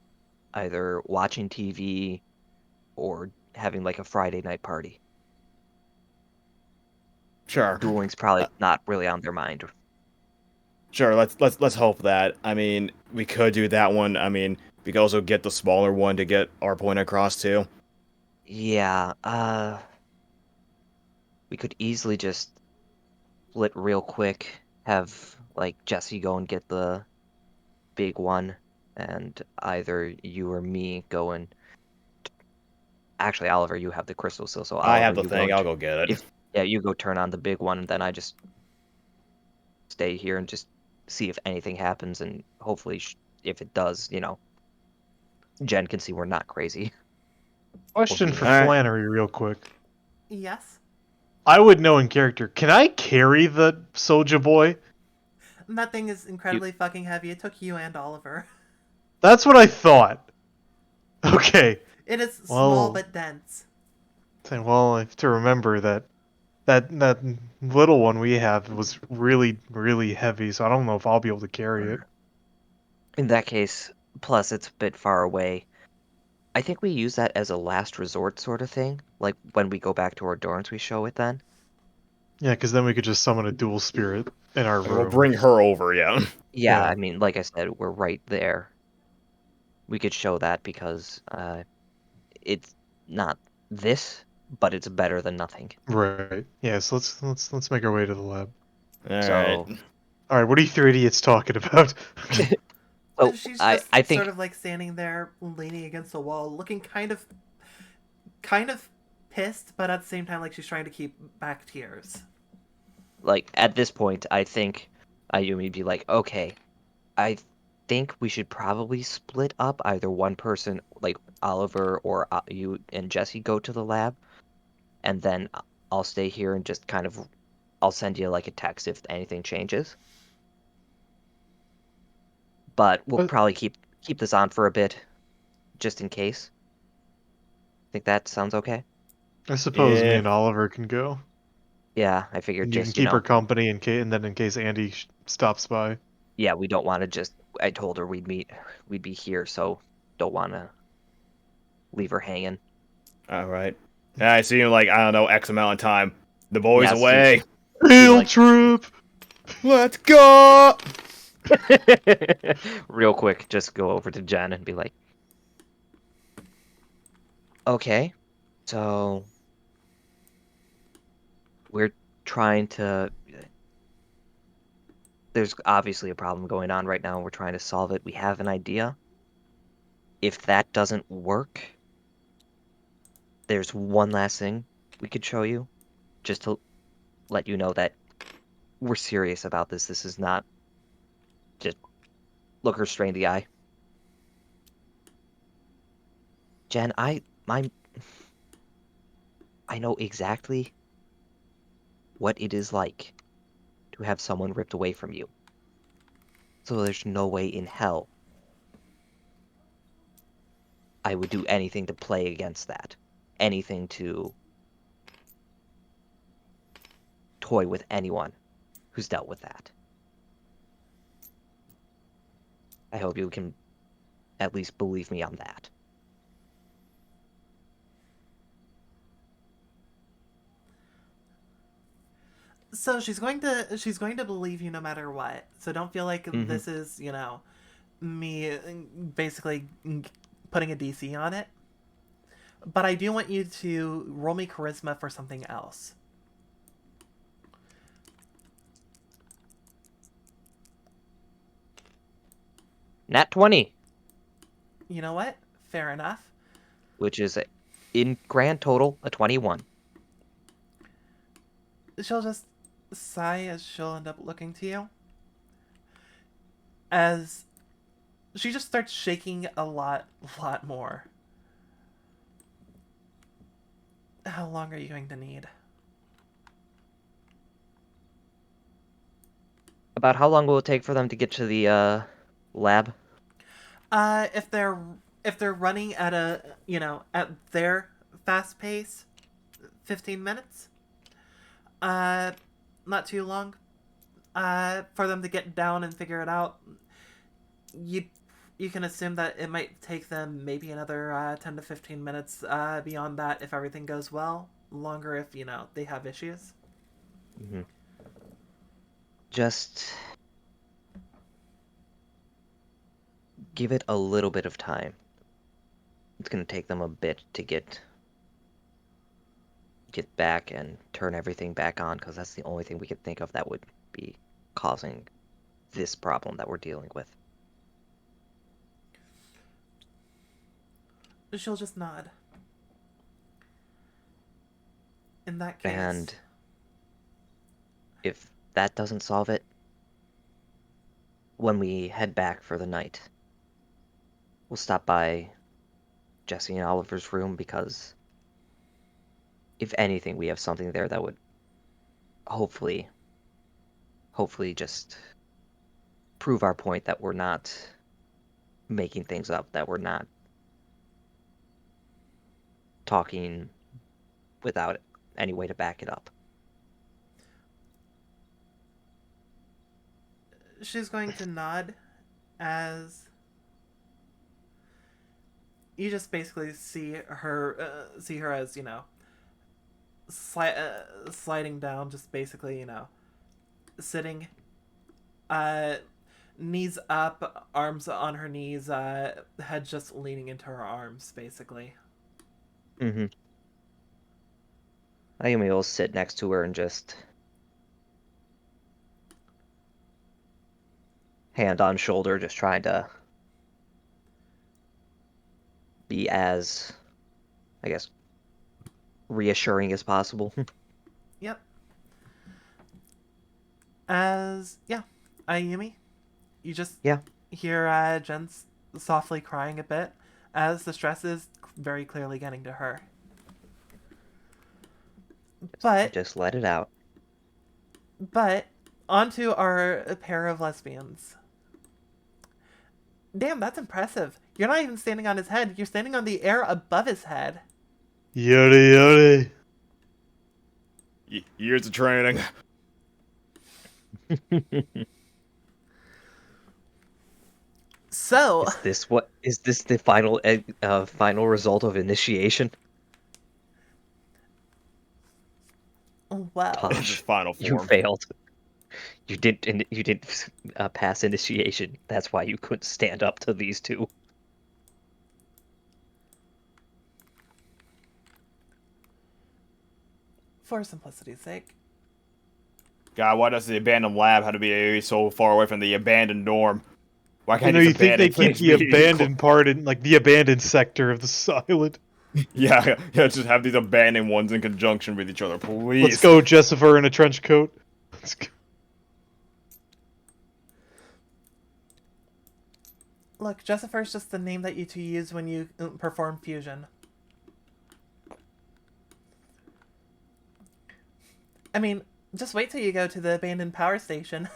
B: either watching TV or having like a Friday night party.
D: Sure.
B: Dueling's probably not really on their mind.
D: Sure, let's hope that. I mean, we could do that one. I mean, we could also get the smaller one to get our point across too.
B: Yeah, we could easily just split real quick, have like Jesse go and get the big one, and either you or me go and actually Oliver, you have the crystal still, so
D: I
B: Oliver,
D: have the
B: you go
D: thing.
B: and
D: I'll go get it.
B: if yeah, you go turn on the big one, and then I just stay here and just see if anything happens, and hopefully, if it does, Jen can see we're not crazy.
C: Question
B: be
C: for
B: able-
D: Alright.
C: Flannery, real quick.
A: Yes.
C: I would know in character. Can I carry the Soja Boy?
A: And that thing is incredibly fucking heavy. It took you and Oliver.
C: That's what I thought. Okay.
A: It is small
C: Well,
A: but dense.
C: then, well, I have to remember that little one we have was really, really heavy, so I don't know if I'll be able to carry it.
B: In that case, plus it's a bit far away. I think we use that as a last resort sort of thing. Like when we go back to our dorms, we show it then.
C: Yeah, because then we could just summon a dual spirit in our
D: And we'll
C: room.
D: bring her over, yeah.
B: Yeah,
C: Yeah.
B: I mean, like I said, we're right there. We could show that because it's not this, but it's better than nothing.
C: Right. Yeah, so let's make our way to the lab.
D: Alright.
B: So,
C: All right, what are you three idiots talking about?
B: so
A: She's
B: I
A: just
B: I think
A: sort of like standing there, leaning against the wall, looking kind of pissed, but at the same time, like she's trying to keep back tears.
B: like at this point, I think Ayumi be like, okay, I think we should probably split up. Either one person, like Oliver or you and Jesse, go to the lab, and then I'll stay here and just kind of I'll send you like a text if anything changes. But we'll
C: But
B: probably keep this on for a bit, just in case. Think that sounds okay?
C: I suppose me
D: Yeah.
C: and Oliver can go,
B: Yeah, I figured
C: and you can
B: just,
C: keep her company and then in case Andy stops by.
B: yeah, we don't want to just. I told her we'd be here, so don't want to leave her hanging.
D: Alright. Yeah, I see you like, I don't know, X amount of time. The boy's
B: Yeah,
D: away.
C: Field
B: like-
C: trip.
D: Let's go!
B: Real quick, just go over to Jen and be like, okay, so we're trying to. There's obviously a problem going on right now. We're trying to solve it. We have an idea. If that doesn't work, there's one last thing we could show you, just to let you know that we're serious about this. This is not just look her straight in the eye. Jen, I know exactly what it is like to have someone ripped away from you. So there's no way in hell I would do anything to play against that. Anything to toy with anyone who's dealt with that. I hope you can at least believe me on that.
A: So she's going to believe you no matter what. So don't feel like
B: Mhm.
A: this is me basically putting a DC on it. But I do want you to roll me charisma for something else.
B: Nat 20,
A: You know what? Fair enough.
B: which is in grand total a 21.
A: She'll just sigh as she'll end up looking to you. As she just starts shaking a lot more. How long are you going to need?
B: About how long will it take for them to get to the lab?
A: If they're running at at their fast pace, 15 minutes. Not too long. For them to get down and figure it out, you'd you can assume that it might take them maybe another 10 to 15 minutes beyond that if everything goes well. Longer if, they have issues.
B: Mhm. Just give it a little bit of time. It's gonna take them a bit to get back and turn everything back on, because that's the only thing we could think of that would be causing this problem that we're dealing with.
A: She'll just nod. In that case.
B: And if that doesn't solve it, when we head back for the night, we'll stop by Jesse and Oliver's room, because if anything, we have something there that would hopefully just prove our point that we're not making things up, that we're not talking without any way to back it up.
A: She's going to nod as you just basically see her as sliding down, just basically sitting, knees up, arms on her knees, head just leaning into her arms, basically.
B: Mm-hmm. Ayumi will sit next to her and just hand on shoulder, just trying to be as, I guess, reassuring as possible.
A: Yep. Ayumi, you just
B: Yeah.
A: hear Jen softly crying a bit as the stress is very clearly getting to her. But
B: Just let it out.
A: onto our pair of lesbians. Damn, that's impressive. You're not even standing on his head. You're standing on the air above his head.
C: Yori yori.
D: Years of training.
A: So,
B: Is this the final result of initiation?
A: well,
D: This is final
B: You
D: form.
B: failed. You didn't pass initiation. That's why you couldn't stand up to these two.
A: for simplicity's sake.
D: God, why does the abandoned lab have to be so far away from the abandoned dorm? Why can't
C: You
D: these
C: think they
D: abandoned
C: keep
D: things
C: the
D: be
C: abandoned part in, like, the abandoned sector of the island?
D: Yeah, just have these abandoned ones in conjunction with each other, please.
C: Let's go, Jessifer in a trench coat. Let's go.
A: Look, Jessifer's just the name that you two use when you perform fusion. I mean, just wait till you go to the abandoned power station.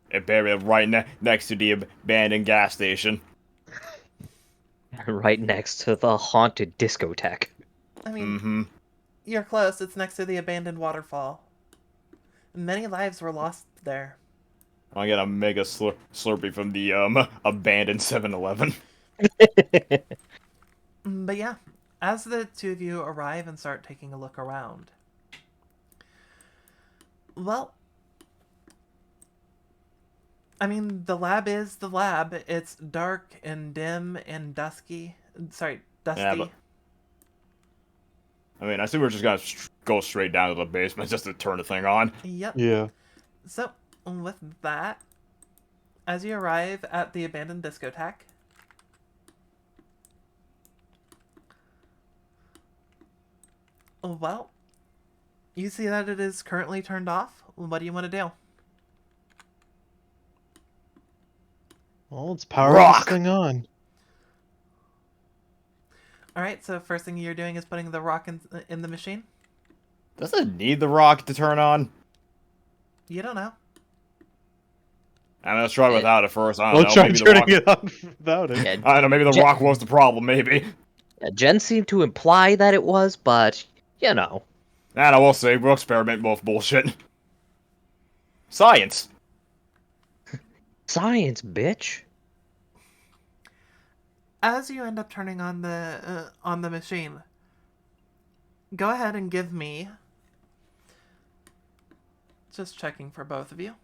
D: It buried right next to the abandoned gas station.
B: Right next to the haunted discotheque.
A: I mean,
D: Mm-hmm.
A: you're close. It's next to the abandoned waterfall. Many lives were lost there.
D: I get a mega slurpee from the abandoned 7-Eleven.
A: But yeah, as the two of you arrive and start taking a look around, well, I mean, the lab is the lab. It's dark and dim and dusky. Sorry, dusty.
D: Yeah, but I mean, I think we're just gonna go straight down to the basement just to turn the thing on.
A: Yep.
C: Yeah.
A: So, with that, as you arrive at the abandoned discotheque, well, you see that it is currently turned off. What do you want to do?
C: Well, let's power
D: Rock!
C: this thing on.
A: Alright, so first thing you're doing is putting the rock in the machine?
D: Does it need the rock to turn on?
A: You don't know.
D: I mean, let's try without it first. I don't
C: We'll
D: know.
C: try
D: Maybe the
C: turning
D: rock.
C: it on without it.
B: Yeah,
D: I don't know. Maybe the rock was the problem. Maybe.
B: Jen seemed to imply that it was, but you know.
D: I we'll see. We'll experiment with bullshit. Science.
B: Science, bitch.
A: As you end up turning on the machine, go ahead and give me. Just checking for both of you.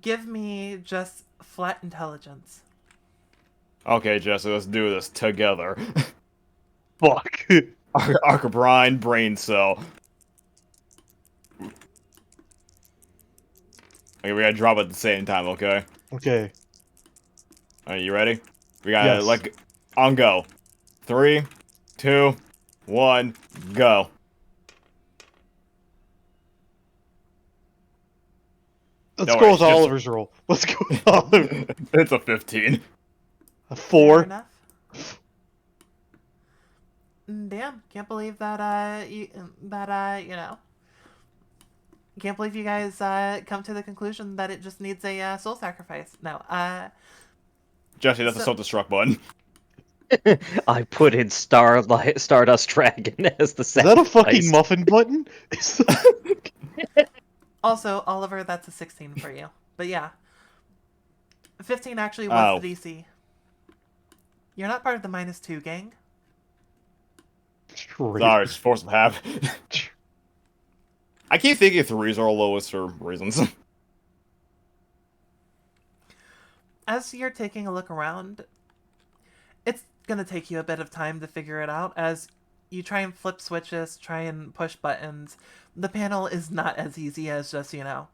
A: Give me just flat intelligence.
D: Okay, Jesse, let's do this together.
C: Fuck.
D: Arcabrine, brain cell. Okay, we gotta drop it at the same time, okay?
C: Okay.
D: Alright, you ready? We gotta,
C: Yes.
D: like, on go. 3, 2, 1, go.
C: Let's
D: No
C: go
D: worries,
C: with
D: just
C: Oliver's roll. Let's go with Oliver.
D: it's a 15.
C: A
A: Fair
C: 4.
A: enough. Damn, can't believe that you know. Can't believe you guys come to the conclusion that it just needs a soul sacrifice. No,
D: Jesse, that's a
A: so
D: self-destruct button.
B: I put in Stardust Dragon as the
C: Is that a fucking
B: sacrifice.
C: muffin button?
A: also Oliver, that's a 16 for you. But yeah, 15 actually was
D: Oh.
A: the DC. You're not part of the -2 gang.
D: Sorry, just force of habit. I keep thinking 3s are lowest for reasons.
A: As you're taking a look around, it's gonna take you a bit of time to figure it out as you try and flip switches, try and push buttons. The panel is not as easy as just, you know,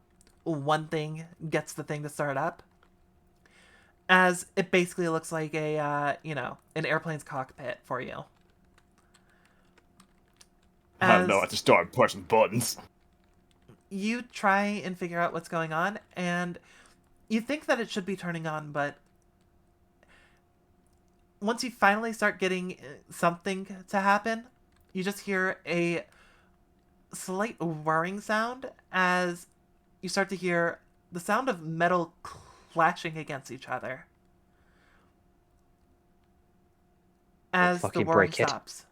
A: one thing gets the thing to start up. As it basically looks like a, you know, an airplane's cockpit for you.
D: I don't know, I just started pushing buttons.
A: You try and figure out what's going on, and you think that it should be turning on, but once you finally start getting something to happen, you just hear a slight whirring sound as you start to hear the sound of metal clashing against each other. As the
B: fucking
A: whirring
B: break it.
A: stops.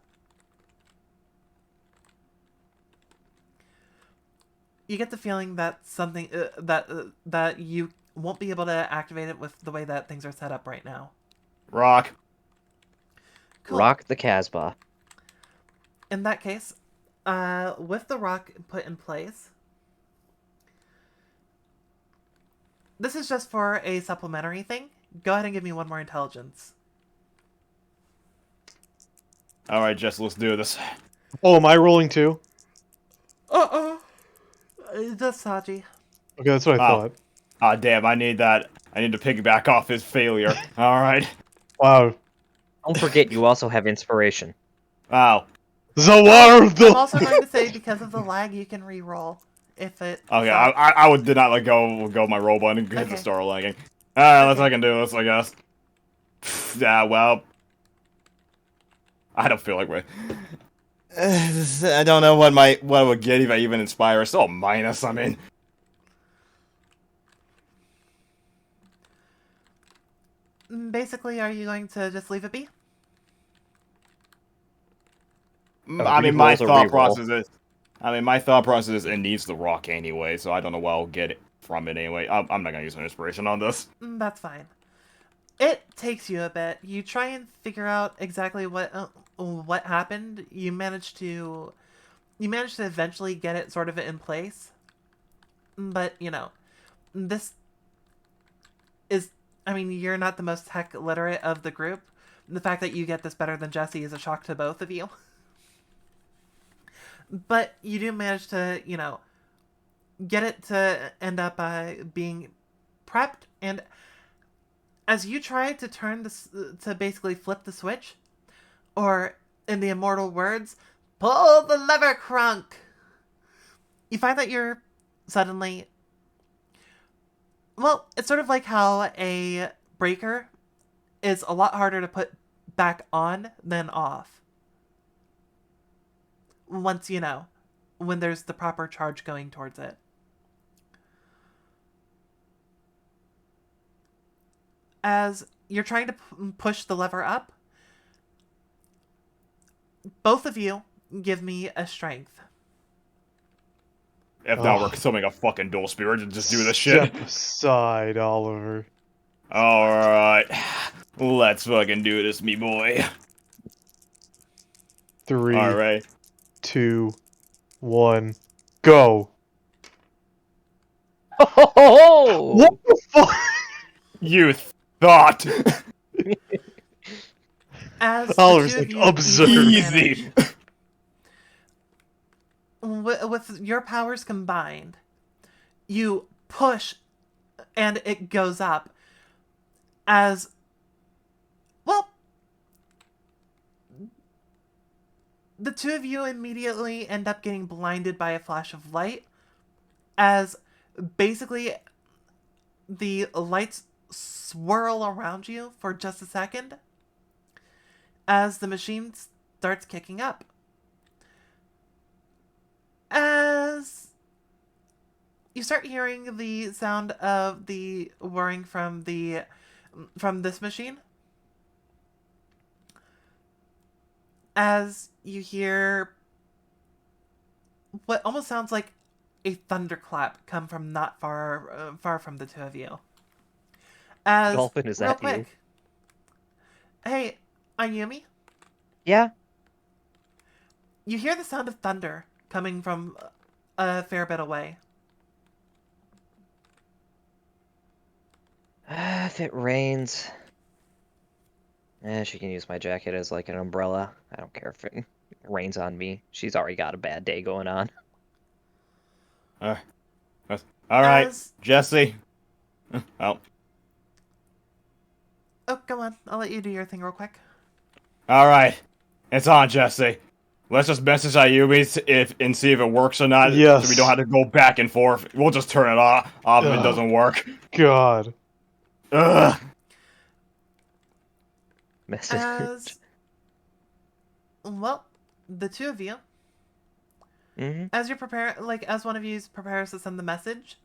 A: You get the feeling that something that you won't be able to activate it with the way that things are set up right now.
D: Rock.
A: Cool.
B: Rock the Casbah.
A: In that case, with the rock put in place, this is just for a supplementary thing. Go ahead and give me one more intelligence.
D: Alright, Jess, let's do this.
C: Oh, am I rolling too?
A: Just Saji.
C: Okay, that's what I
D: Oh.
C: thought.
D: Ah, damn, I need that. I need to piggyback off his failure. Alright.
C: Wow.
B: Don't forget, you also have inspiration.
D: Wow.
C: The water of the...
A: I'm also going to say because of the lag, you can re-roll if it.
D: Okay,
A: sucks.
D: I did not let go my roll button and hit the
A: Okay.
D: star lagging. Alright, let's
A: Okay.
D: I can do this, I guess. Yeah, well. I don't feel like we I don't know what I would get if I even inspire. It's still a minus, I mean.
A: Basically, are you going to just leave it be?
D: I mean, my
B: Reroll's a
D: thought
B: reroll.
D: process is. My thought process is it needs the rock anyway, so I don't know what I'll get from it anyway. I'm not gonna use an inspiration on this.
A: That's fine. It takes you a bit. You try and figure out exactly what happened. You manage to eventually get it sort of in place. But, you know, this is, I mean, you're not the most tech literate of the group. The fact that you get this better than Jesse is a shock to both of you. But you do manage to, you know, get it to end up being prepped. And as you try to turn this, to basically flip the switch, or in the immortal words, pull the lever, Crunk, you find that you're suddenly, well, it's sort of like how a breaker is a lot harder to put back on than off. Once, you know, when there's the proper charge going towards it. As you're trying to push the lever up, both of you give me a strength.
D: If not, we're
C: Oh,
D: consuming a fucking dual spirit to just do this shit.
C: step aside, Oliver.
D: Alright. Let's fucking do this, me boy.
C: 3,
D: Alright.
C: 2, 1, go. What
B: Oh!
C: the fuck?
D: You thought.
A: As the
C: Oliver's
A: two of
C: like,
A: you easily
C: observe.
A: manage,
D: Easy.
A: with your powers combined, you push and it goes up. As well, the two of you immediately end up getting blinded by a flash of light, as basically the lights swirl around you for just a second as the machine starts kicking up. As you start hearing the sound of the whirring from this machine, as you hear what almost sounds like a thunderclap come from not far from the two of you. As
B: Dolphin, is
A: real
B: that you?
A: quick, hey, Ayumi,
B: Yeah?
A: you hear the sound of thunder coming from a fair bit away.
B: If it rains... she can use my jacket as like an umbrella. I don't care if it rains on me. She's already got a bad day going on.
D: Alright,
A: As
D: Jesse. Oh.
A: oh, go on, I'll let you do your thing real quick.
D: Alright. It's on, Jesse. Let's just message Ayumi and see if it works or not, so we don't
C: Yes.
D: have to go back and forth. We'll just turn it off if it
C: Ugh.
D: doesn't work.
C: God.
D: Ugh.
B: Message.
A: As well, the two of you,
B: Mm-hmm.
A: as you prepare, like as one of you prepares to send the message,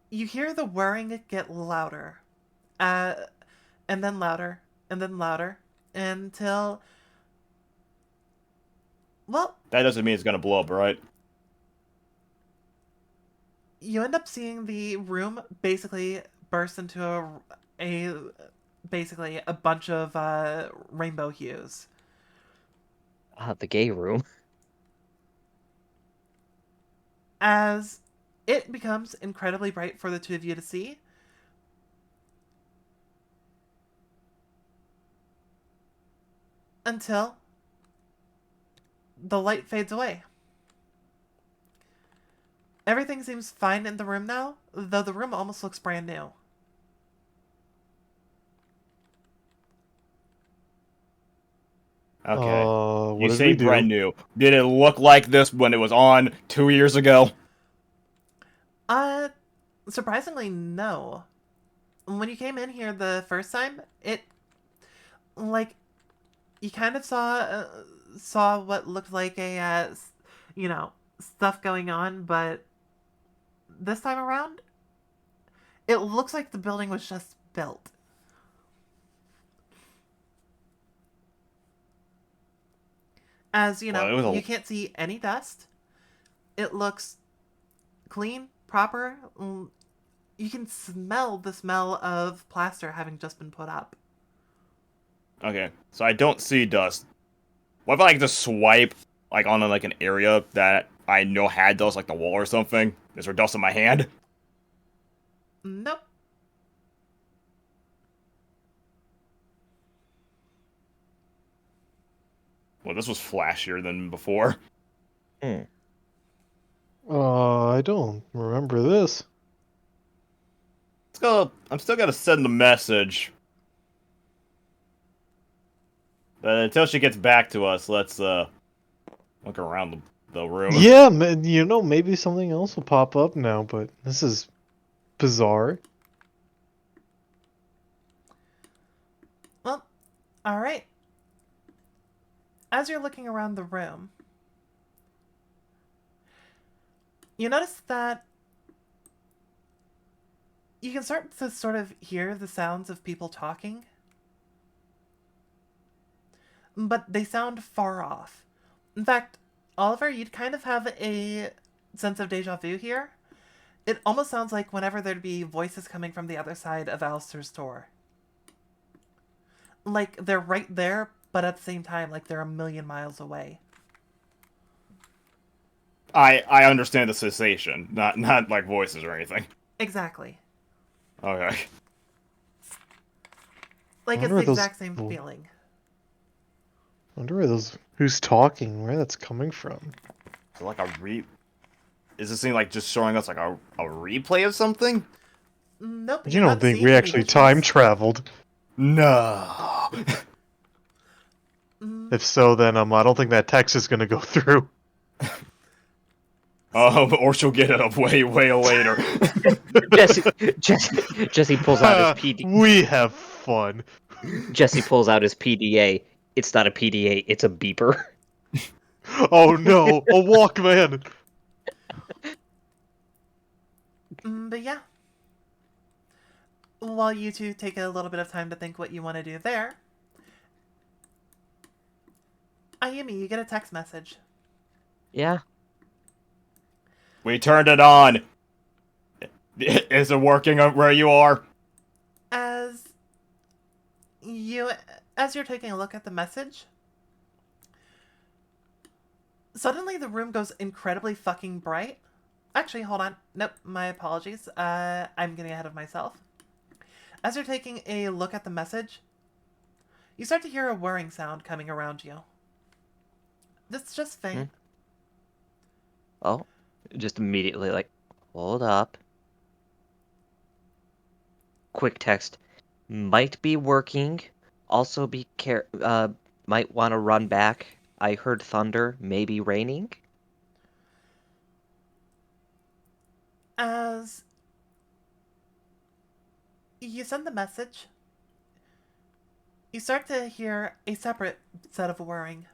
A: you hear the whirring get louder, uh, and then louder, and then louder, until, well,
D: That doesn't mean it's gonna blow up, right?
A: you end up seeing the room basically burst into a basically a bunch of rainbow hues.
B: The gay room.
A: As it becomes incredibly bright for the two of you to see, until the light fades away. Everything seems fine in the room now, though the room almost looks brand new.
D: Okay. You
C: What did
D: say
C: we do?
D: brand new. Did it look like this when it was on 2 years ago?
A: Uh, Surprisingly, no. When you came in here the first time, it, like, you kind of saw what looked like you know, stuff going on, but this time around, it looks like the building was just built. As,
D: Well, it was
A: you
D: a
A: can't see any dust. It looks clean, proper. You can smell the smell of plaster having just been put up.
D: okay. So I don't see dust. What if I just swipe like on like an area that I know had dust, like the wall or something? Is there dust in my hand?
A: Nope.
D: Well, this was flashier than before.
B: Hmm.
C: I don't remember this.
D: I'm still gonna send the message. But until she gets back to us, let's look around the room.
C: Yeah, maybe something else will pop up now, but this is bizarre.
A: Well, alright. As you're looking around the room, you notice that You can start to sort of hear the sounds of people talking, but they sound far off. In fact, Oliver, you'd kind of have a sense of deja vu here. It almost sounds like whenever there'd be voices coming from the other side of Alistair's door. Like they're right there, but at the same time, like they're a million miles away.
D: I understand the sensation, not like voices or anything.
A: Exactly.
D: Okay.
A: Like it's
C: wonder
A: the
C: where those.
A: exact same feeling.
C: Wonder where those. Who's talking? Where that's coming from?
D: So like is this thing like just showing us like a replay of something?
A: Nope,
C: You
A: you're
C: don't
A: not
C: think
A: seeing
C: we
A: any
C: actually time
A: visuals.
C: traveled?
D: No.
C: If so, then I don't think that text is gonna go through.
D: Or she'll get it up way later.
B: Jesse, Jesse pulls out his PD.
C: We have fun.
B: Jesse pulls out his PDA. It's not a PDA. It's a beeper.
C: Oh no, a Walkman.
A: But yeah. While you two take a little bit of time to think what you want to do there, Ayumi, you get a text message.
B: Yeah.
D: We turned it on. Is it working where you are?
A: As you as you're taking a look at the message, suddenly the room goes incredibly fucking bright. Actually, hold on. Nope, my apologies. I'm getting ahead of myself. As you're taking a look at the message, you start to hear a whirring sound coming around you. It's just faint.
B: Oh, just immediately like, hold up. Quick text. Might be working. Also might want to run back. I heard thunder, maybe raining.
A: As you send the message, you start to hear a separate set of whirring.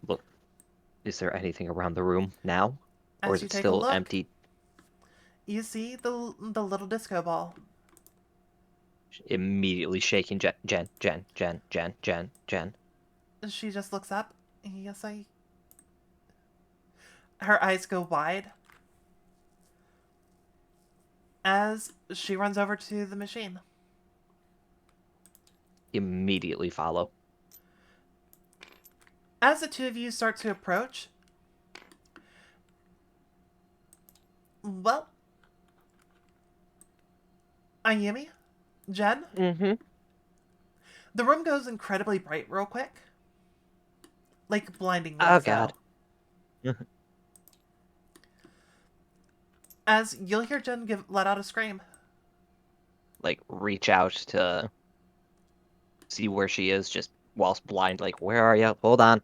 B: Look, is there anything around the room now? Or
A: As
B: is
A: you
B: it
A: take a
B: still
A: look,
B: empty?
A: you see the little disco ball.
B: Immediately shaking Jen.
A: She just looks up. Yes, I. Her eyes go wide as she runs over to the machine.
B: Immediately follow.
A: As the two of you start to approach, well, Ayumi, Jenn,
B: Mm-hmm.
A: the room goes incredibly bright real quick. Like blindingly
B: Oh,
A: so.
B: God.
A: As you'll hear Jenn let out a scream.
B: Like, reach out to see where she is, just whilst blind. Like, where are you? Hold on.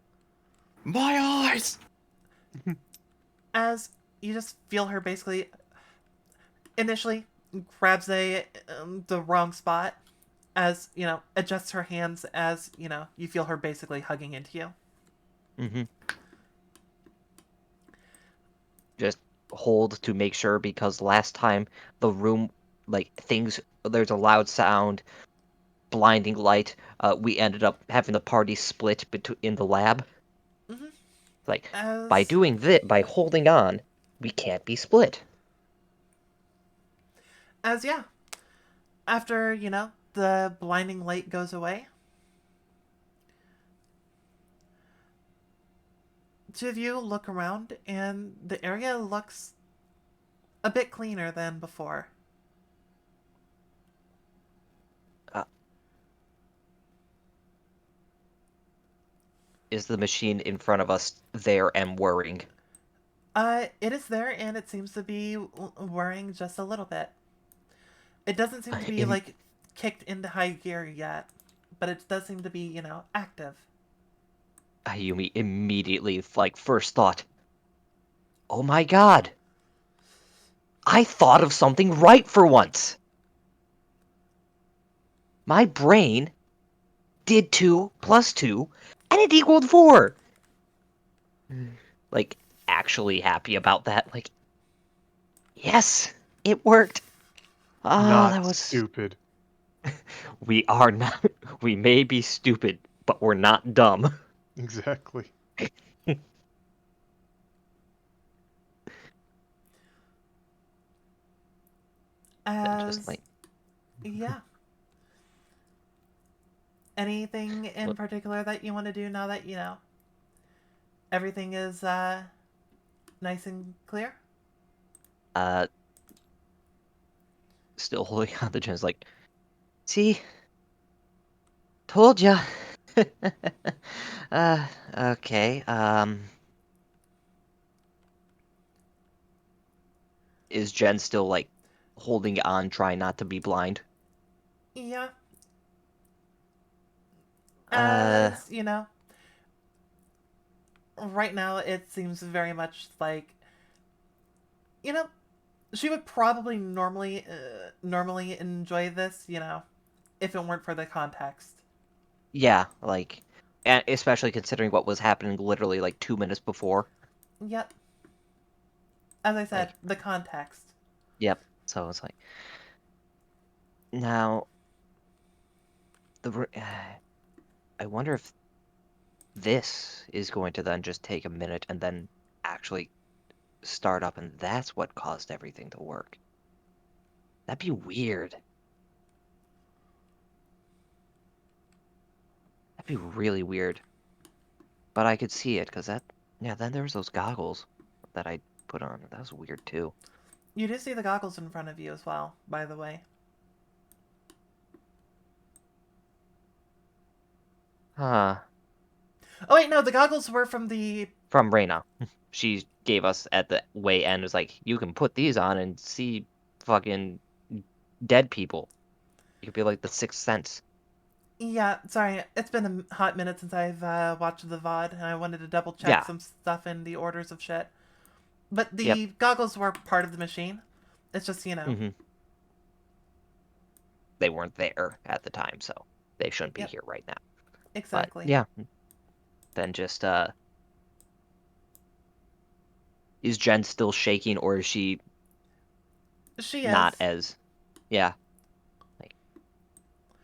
D: My eyes!
A: As you just feel her basically initially grabs the wrong spot, as adjusts her hands, as you feel her basically hugging into you.
B: Mm-hmm. Just hold to make sure, because last time the room, like, there's a loud sound, blinding light. We ended up having the party split in the lab.
A: Mm-hmm.
B: Like, by
A: As
B: doing this, by holding on, we can't be split.
A: yeah, after the blinding light goes away, two of you look around and the area looks a bit cleaner than before.
B: Is the machine in front of us there and whirring?
A: It is there, and it seems to be whirring just a little bit. It doesn't seem to be like kicked into high gear yet, but it does seem to be active.
B: Ayumi immediately, like, first thought, oh my god! I thought of something right for once! My brain did 2 plus 2, and it equaled 4! Like, actually happy about that. Like, Yes, it worked. Oh,
C: Not
B: that was.
C: stupid.
B: We are not. We may be stupid, but we're not dumb.
C: Exactly.
B: Then just
A: As
B: like,
A: yeah. Anything in
B: look,
A: particular that you want to do now that everything is nice and clear?
B: uh, still holding on the gems. Like, see, told ya. Okay. Is Jen still like holding on, trying not to be blind?
A: Yeah.
B: Uh,
A: As right now it seems very much like you know she would probably normally enjoy this, if it weren't for the context.
B: yeah, like, and especially considering what was happening literally like 2 minutes before.
A: Yep. As I said,
B: Like,
A: the context.
B: yep. So it's like now I wonder if this is going to then just take a minute and then actually start up, and that's what caused everything to work. That'd be weird. That'd be really weird. But I could see it because yeah. Then there was those goggles that I put on. That was weird too.
A: You do see the goggles in front of you as well, by the way.
B: Huh.
A: Oh wait, no, the goggles were from the.
B: From Reina. She gave us at the way end, was like, you can put these on and see fucking dead people. You could be like the Sixth Sense.
A: Yeah, sorry, it's been a hot minute since I've watched the VOD, and I wanted to double check
B: Yeah.
A: some stuff in the orders of shit. But
B: Yep.
A: the goggles were part of the machine. It's just,
B: Hmm. They weren't there at the time, so they shouldn't be
A: Yep,
B: here right now. But
A: exactly.
B: yeah, then just is Jen still shaking, or is she
A: She
B: not
A: is.
B: as, yeah, like,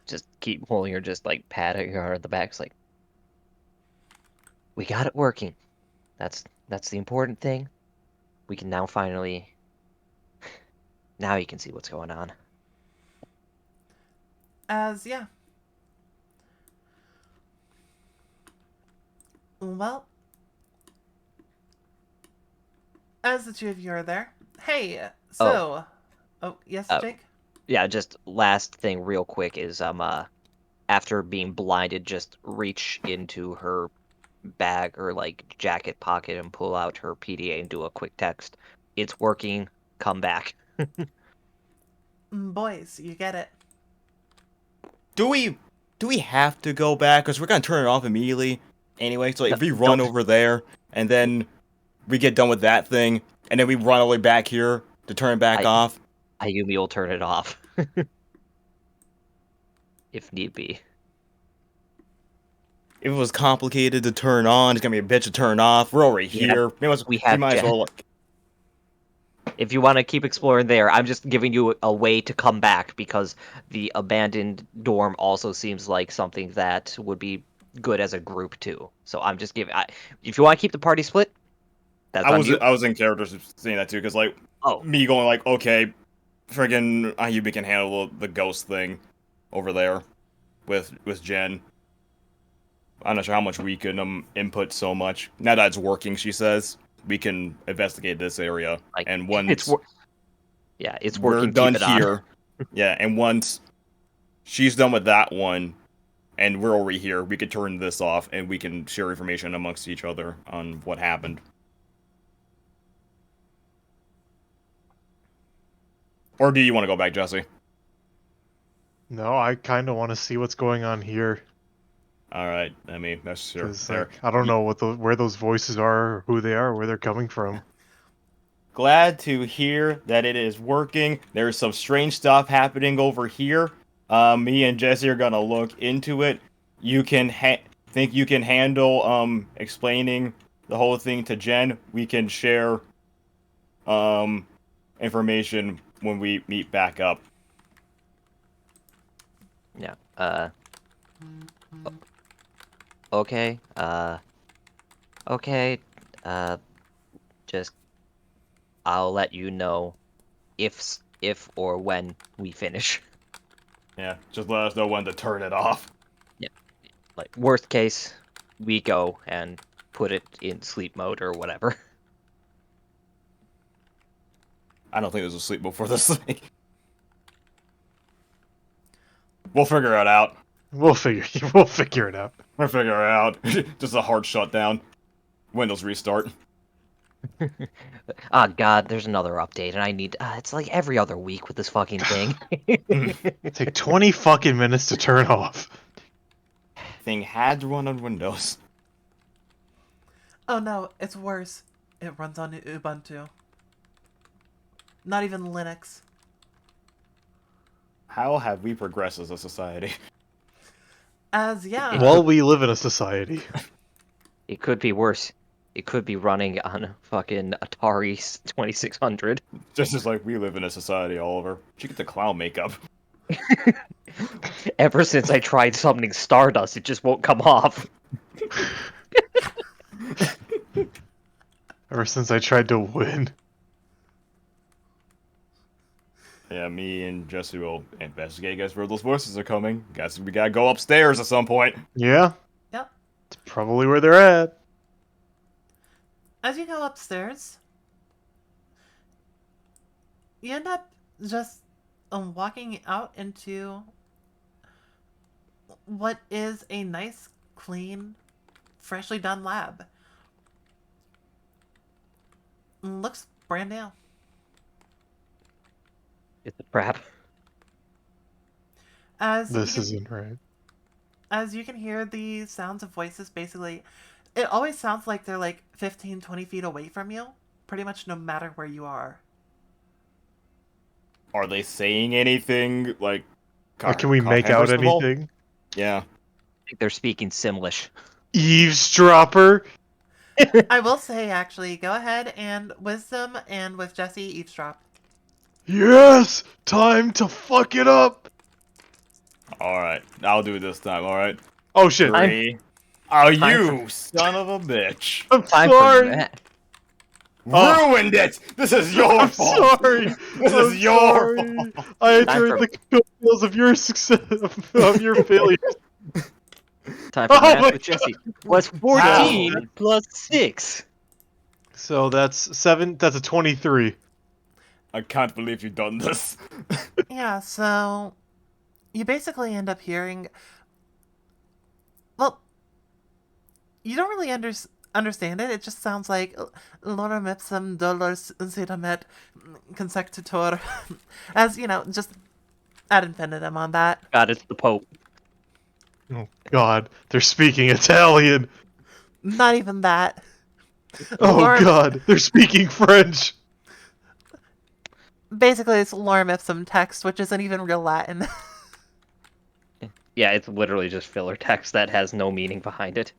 B: just keep holding her, just like patting her at the back. It's like, we got it working. That's the important thing. We can now finally, now you can see what's going on.
A: Yeah. Well, as the two of you are there. Hey,
B: Oh,
A: so. Oh, yes,
B: uh,
A: Jake?
B: yeah, just last thing real quick is after being blinded, just reach into her bag or like jacket pocket and pull out her PDA and do a quick text. It's working. Come back.
A: Boys, you get it.
D: Do we have to go back? Because we're gonna turn it off immediately anyway. So like,
B: No,
D: if we run
B: don't.
D: over there and then we get done with that thing, and then we run all the way back here to turn it back off.
B: Ayumi will turn it off if need be.
D: If it was complicated to turn on, it's gonna be a bitch to turn off. We're already
B: We have
D: here.
B: we
D: We
B: have
D: might as
B: Jen.
D: well.
B: If you want to keep exploring there, I'm just giving you a way to come back because the abandoned dorm also seems like something that would be good as a group too. So I'm just giving. If you want to keep the party split, that's on you.
D: I was in characters saying that too, because like
B: Oh,
D: me going like, okay, friggin' Ayubi can handle the ghost thing over there with Jen. I'm not sure how much we can input so much. Now that it's working, she says we can investigate this area,
B: like
D: and
B: it's
D: once
B: yeah, it's
D: we're
B: working. Keep
D: done
B: it on.
D: here, yeah, and once she's done with that one, and we're over here, we could turn this off, and we can share information amongst each other on what happened. Or do you want to go back, Jesse?
C: No, I kind of want to see what's going on here
D: All right, I mean that's sure
C: because,
D: there.
C: like, I don't know where those voices are, or who they are, or where they're coming from.
D: Glad to hear that it is working. There's some strange stuff happening over here. Me and Jesse are gonna look into it. You can think you can handle explaining the whole thing to Jen. We can share information when we meet back up.
B: Yeah. Okay. Okay. Just I'll let you know if or when we finish.
D: Yeah, just let us know when to turn it off.
B: Like worst case, we go and put it in sleep mode or whatever.
D: I don't think there's a sleep before this thing. We'll figure it out.
C: We'll figure it out.
D: We'll figure it out. Just a hard shutdown. Windows restart.
B: Ah, God, there's another update, and I need. It's like every other week with this fucking thing.
C: Take 20 fucking minutes to turn off.
D: Thing had to run on Windows.
A: Oh no, it's worse. It runs on Ubuntu. Not even Linux.
D: How have we progressed as a society?
A: Yeah.
C: Well, we live in a society.
B: It could be worse. It could be running on fucking Atari 2600.
D: Just as like we live in a society, Oliver. You get the clown makeup.
B: Ever since I tried summoning Stardust, it just won't come off.
C: Ever since I tried to win.
D: Yeah, me and Jesse will investigate. Guess where those voices are coming. Guess we gotta go upstairs at some point.
C: Yeah,
A: Yep.
C: it's probably where they're at.
A: As you go upstairs, you end up just walking out into what is a nice, clean, freshly done lab. Looks brand new.
B: It's a trap.
A: As
C: This
A: you can,
C: isn't right.
A: as you can hear the sounds of voices, basically, it always sounds like they're like 15, 20 feet away from you, pretty much no matter where you are.
D: Are they saying anything like?
C: Or can we make out
D: comprehensible?
C: anything?
D: Yeah.
B: I think they're speaking Simlish.
C: Eavesdropper?
A: I will say, actually, go ahead and wisdom and with Jesse, eavesdrop.
C: Yes! Time to fuck it up!
D: All right, I'll do it this time. All right.
C: Oh shit.
B: I'm-
D: 3. Oh,
B: Time
D: you son of a bitch!
C: I'm
B: Time
C: sorry!
B: for that.
C: Oh.
D: Ruined it. This is your
C: I'm
D: fault.
C: sorry!
D: This
C: I'm
D: is your
C: sorry.
D: fault.
C: I
B: Time
C: enjoyed
B: for-
C: the coattails of your success, of your failures.
B: Time for
C: Oh
B: math
C: my
B: with Jesse. What's 14 plus 6?
C: So that's 7, that's a 23.
D: I can't believe you've done this.
A: Yeah, so you basically end up hearing. Well, you don't really understand it. It just sounds like lorem ipsum dolors insidamet consectator. As, you know, just ad infinitum on that.
B: God, it's the Pope.
C: Oh god, they're speaking Italian!
A: Not even that.
C: Oh
A: Lorem-
C: god, they're speaking French!
A: Basically, it's lorem ipsum text, which isn't even real Latin.
B: Yeah, it's literally just filler text that has no meaning behind it.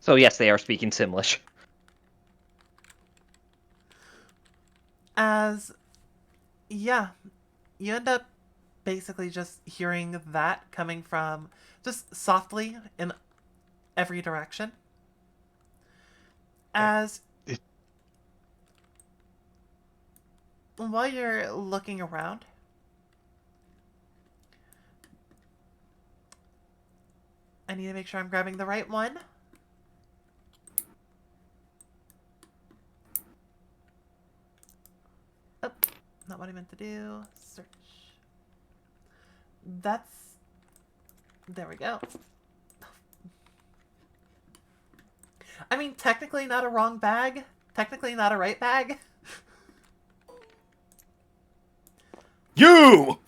B: So yes, they are speaking Simlish.
A: As, yeah, you end up basically just hearing that coming from just softly in every direction. As while you're looking around, I need to make sure I'm grabbing the right one. Oh, not what I meant to do. Search. That's... There we go. I mean, technically not a wrong bag. Technically not a right bag.
D: You.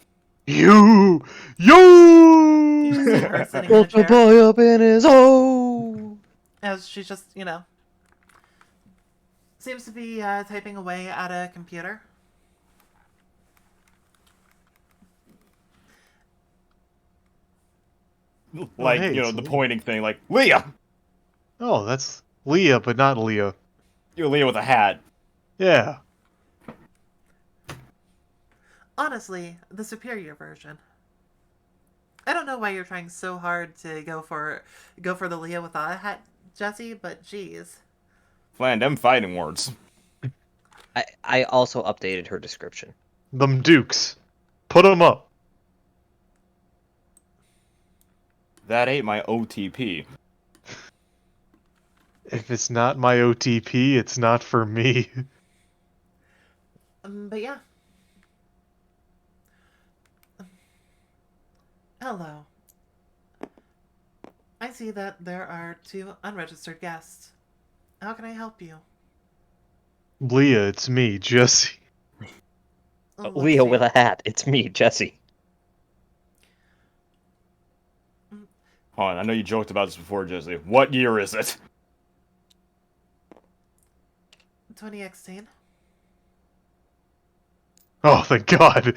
C: You!
A: You just see
C: You!
A: her sitting in a
B: Woke the
A: chair.
B: boy up in his hole.
A: As she's just, you know, seems to be typing away at a computer.
D: Like,
C: hey,
D: you know,
C: it's
D: the
C: Leah.
D: pointing thing, like, Leah!
C: Oh, that's Leah, but not Leah.
D: You're Leah with a hat.
C: Yeah.
A: Honestly, the superior version. I don't know why you're trying so hard to go for the Leah without a hat, Jesse, but geez.
D: Flan, them fighting words.
B: I also updated her description.
C: Them dukes. Put 'em up.
D: That ain't my OTP.
C: If it's not my OTP, it's not for me.
A: But yeah. Hello. I see that there are 2 unregistered guests. How can I help you?
C: Leah, it's me, Jesse.
A: Let's
B: Leo
A: see.
B: with a hat. It's me, Jesse.
D: Hold on, I know you joked about this before, Jesse. What year is it?
A: 2016.
C: Oh, thank God.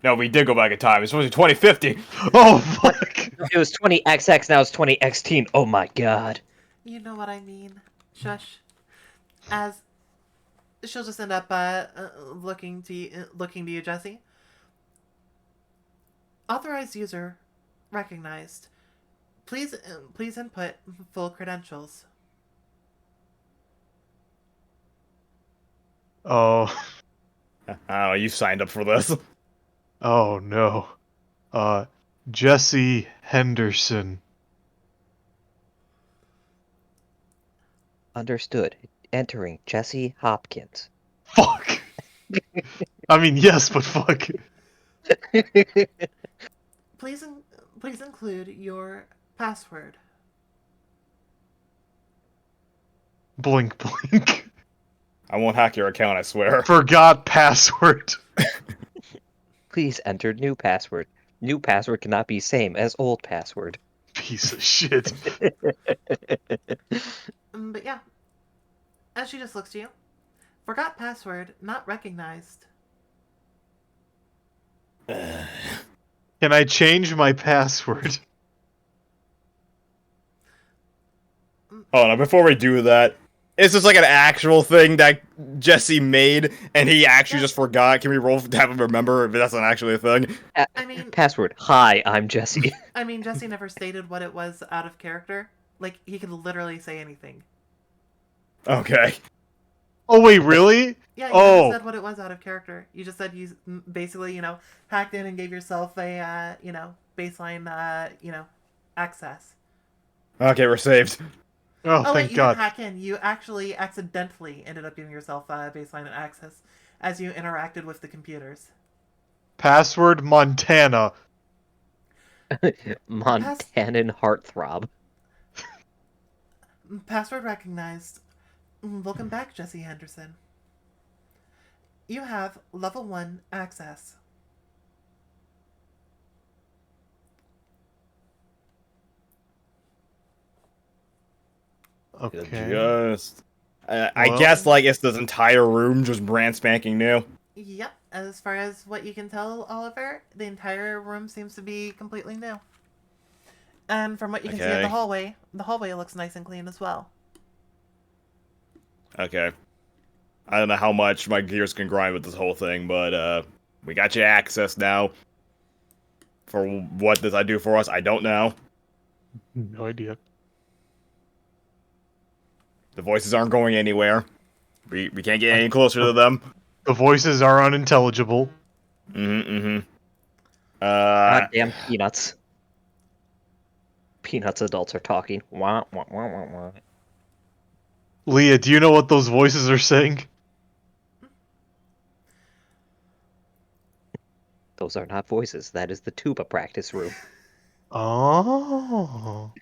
D: No, we did go back in time. It's supposed to be 2050.
C: Oh, fuck.
B: It was 20XX, now it's 2016. Oh my god.
A: You know what I mean. Shush. As she'll just end up looking to you, Jesse. Authorized user recognized. Please input full credentials.
C: Oh,
D: Oh, you signed up for this.
C: oh no. Jesse Henderson.
B: Understood. Entering Jesse Hopkins.
C: Fuck. I mean, yes, but fuck.
A: Please, please include your password.
C: Blink, blink.
D: I won't hack your account, I swear.
C: Forgot password.
B: Please enter new password. New password cannot be same as old password.
C: Piece of shit.
A: But yeah, as she just looks to you. Forgot password not recognized.
C: Can I change my password?
D: Oh, now before we do that, is this like an actual thing that Jesse made and he actually
A: Yeah.
D: just forgot? Can we roll to have him remember if that's not actually a thing?
A: I mean,
B: Password. Hi, I'm Jesse.
A: Jesse never stated what it was out of character. Like, he could literally say anything.
D: Okay.
C: Oh, wait, really?
A: Yeah, you
C: Oh.
A: never said what it was out of character. You just said you basically, hacked in and gave yourself a, baseline, access.
D: Okay, we're saved.
C: Oh,
A: Oh, wait,
C: thank
A: you
C: God.
A: didn't hack in. You actually accidentally ended up giving yourself baseline access as you interacted with the computers.
C: Password Montana.
B: Montanan heartthrob.
A: Password recognized. Welcome back, Jesse Henderson. You have level 1 access.
C: Okay.
D: Just. I
C: Well-
D: guess, like, it's this entire room just brand spanking new.
A: Yep, as far as what you can tell, Oliver, the entire room seems to be completely new. And from what you can see in
D: Okay.
A: the hallway looks nice and clean as well.
D: Okay. I don't know how much my gears can grind with this whole thing, but, we got you access now. For what does that do for us? I don't know.
C: No idea.
D: The voices aren't going anywhere. We can't get any closer to them.
C: The voices are unintelligible.
B: Goddamn peanuts. Peanuts adults are talking. Wah, wah, wah, wah, wah.
C: Leah, do you know what those voices are saying?
B: Those are not voices. That is the tuba practice room.
C: Oh.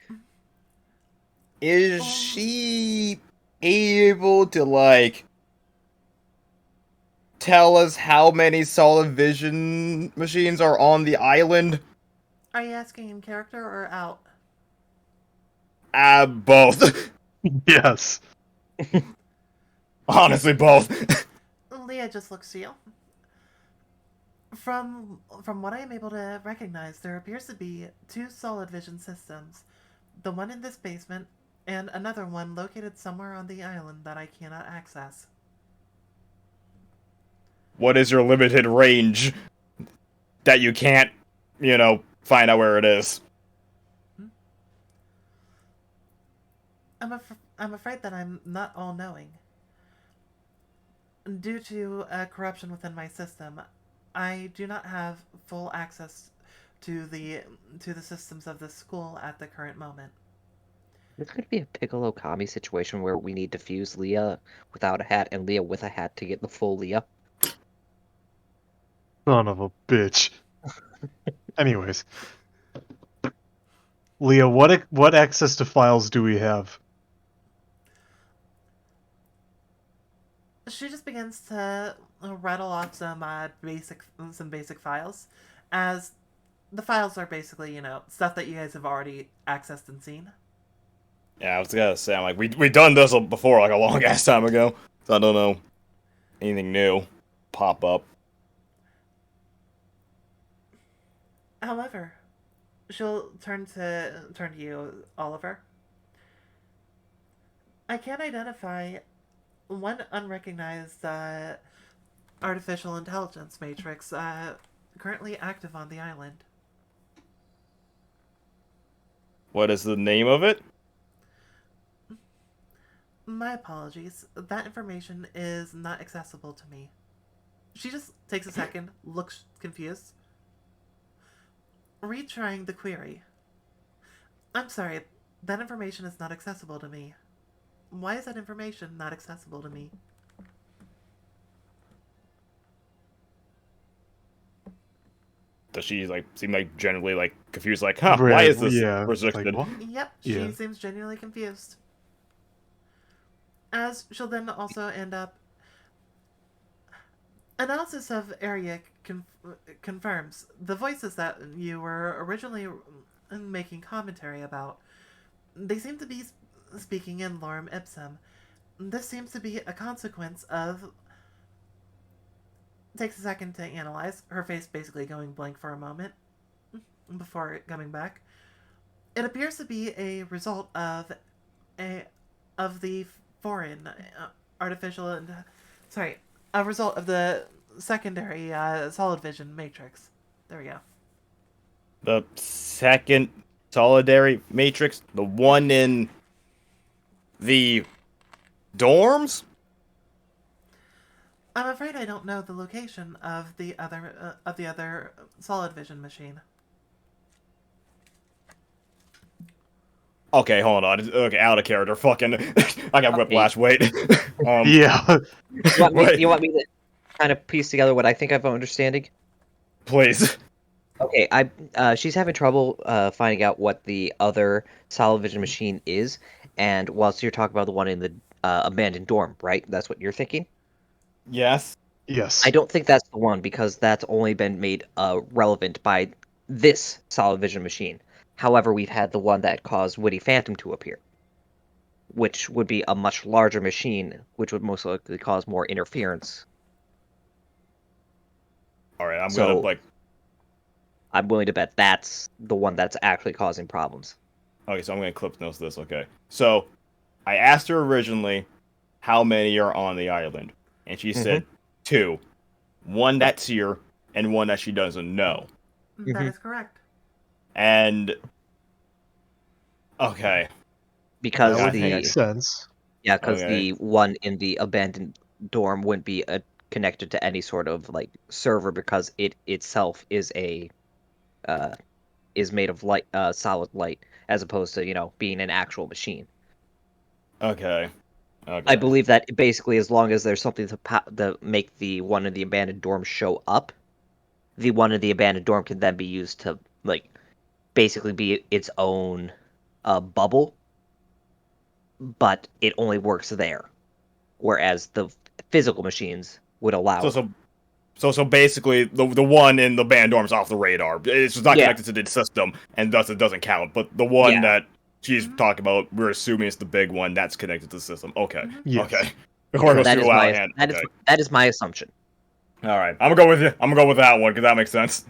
D: Is she able to, like, tell us how many solid vision machines are on the island?
A: Are you asking in character or out?
D: Both.
C: Yes.
D: Honestly, both.
A: Leah just looks to you. From what I am able to recognize, there appears to be 2 solid vision systems. The one in this basement, and another one located somewhere on the island that I cannot access.
D: what is your limited range that you can't, find out where it is?
A: I'm afraid that I'm not all-knowing. Due to corruption within my system, I do not have full access to the systems of the school at the current moment.
B: This could be a Piccolo Kami situation where we need to fuse Leah without a hat and Leah with a hat to get the full Leah.
C: Son of a bitch. Anyways, Leah, what access to files do we have?
A: She just begins to rattle off some basic files, as the files are basically stuff that you guys have already accessed and seen.
D: Yeah, I was gonna say, I'm like, we done this before, like a long ass time ago. So I don't know anything new pop up.
A: However, she'll turn to you, Oliver. I can identify one unrecognized artificial intelligence matrix currently active on the island.
D: What is the name of it?
A: My apologies. That information is not accessible to me. She just takes a second, looks confused. Retrying the query. I'm sorry, that information is not accessible to me. Why is that information not accessible to me?
D: Does she seem generally confused? Why is this restricted?
C: What?
A: Yep,
C: Yeah.
A: she seems genuinely confused. As she'll then also end up. Analysis of area confirms the voices that you were originally making commentary about. They seem to be speaking in lorem ipsum. This seems to be a consequence of. Takes a second to analyze, her face basically going blank for a moment before coming back. It appears to be a result of the foreign artificial and a result of the secondary solid vision matrix. There we go.
D: The second solidary matrix, the one in the dorms?
A: I'm afraid I don't know the location of the other solid vision machine.
D: Okay, hold on. Okay, out of character. Fucking, I got whiplash. Wait.
C: Yeah.
B: You want me to kind of piece together what I think I'm understanding?
D: Please.
B: Okay, she's having trouble finding out what the other solid vision machine is, and whilst you're talking about the one in the abandoned dorm, right? That's what you're thinking?
D: Yes.
C: Yes.
B: I don't think that's the one because that's only been made relevant by this solid vision machine. However, we've had the one that caused Witty Phantom to appear, which would be a much larger machine, which would most likely cause more interference.
D: All right,
B: So, I'm willing to bet that's the one that's actually causing problems.
D: Okay, so I'm gonna clip notes this. Okay, so I asked her originally how many are on the island, and she said 2. One that's here, and one that she doesn't know.
A: That is correct.
D: And okay,
B: Because
C: That would
B: the
C: make sense.
B: Yeah, because
D: Okay.
B: the one in the abandoned dorm wouldn't be connected to any sort of server because it itself is is made of light, solid light, as opposed to being an actual machine.
D: Okay.
B: I believe that basically, as long as there's something to make the one in the abandoned dorm show up, the one in the abandoned dorm can then be used to basically be its own bubble, but it only works there. Whereas the physical machines would allow it.
D: So basically, the one in the band dorm's off the radar. It's just not
B: Yeah.
D: connected to the system, and thus it doesn't count. But the one
B: Yeah.
D: that she's talking about, we're assuming it's the big one that's connected to the system. Okay.
C: Yes.
D: Okay. Before it goes
B: That is
D: too out
B: my
D: of hand. Okay.
B: that is my assumption.
D: All right. I'm gonna go with you. I'm gonna go with that one because that makes sense.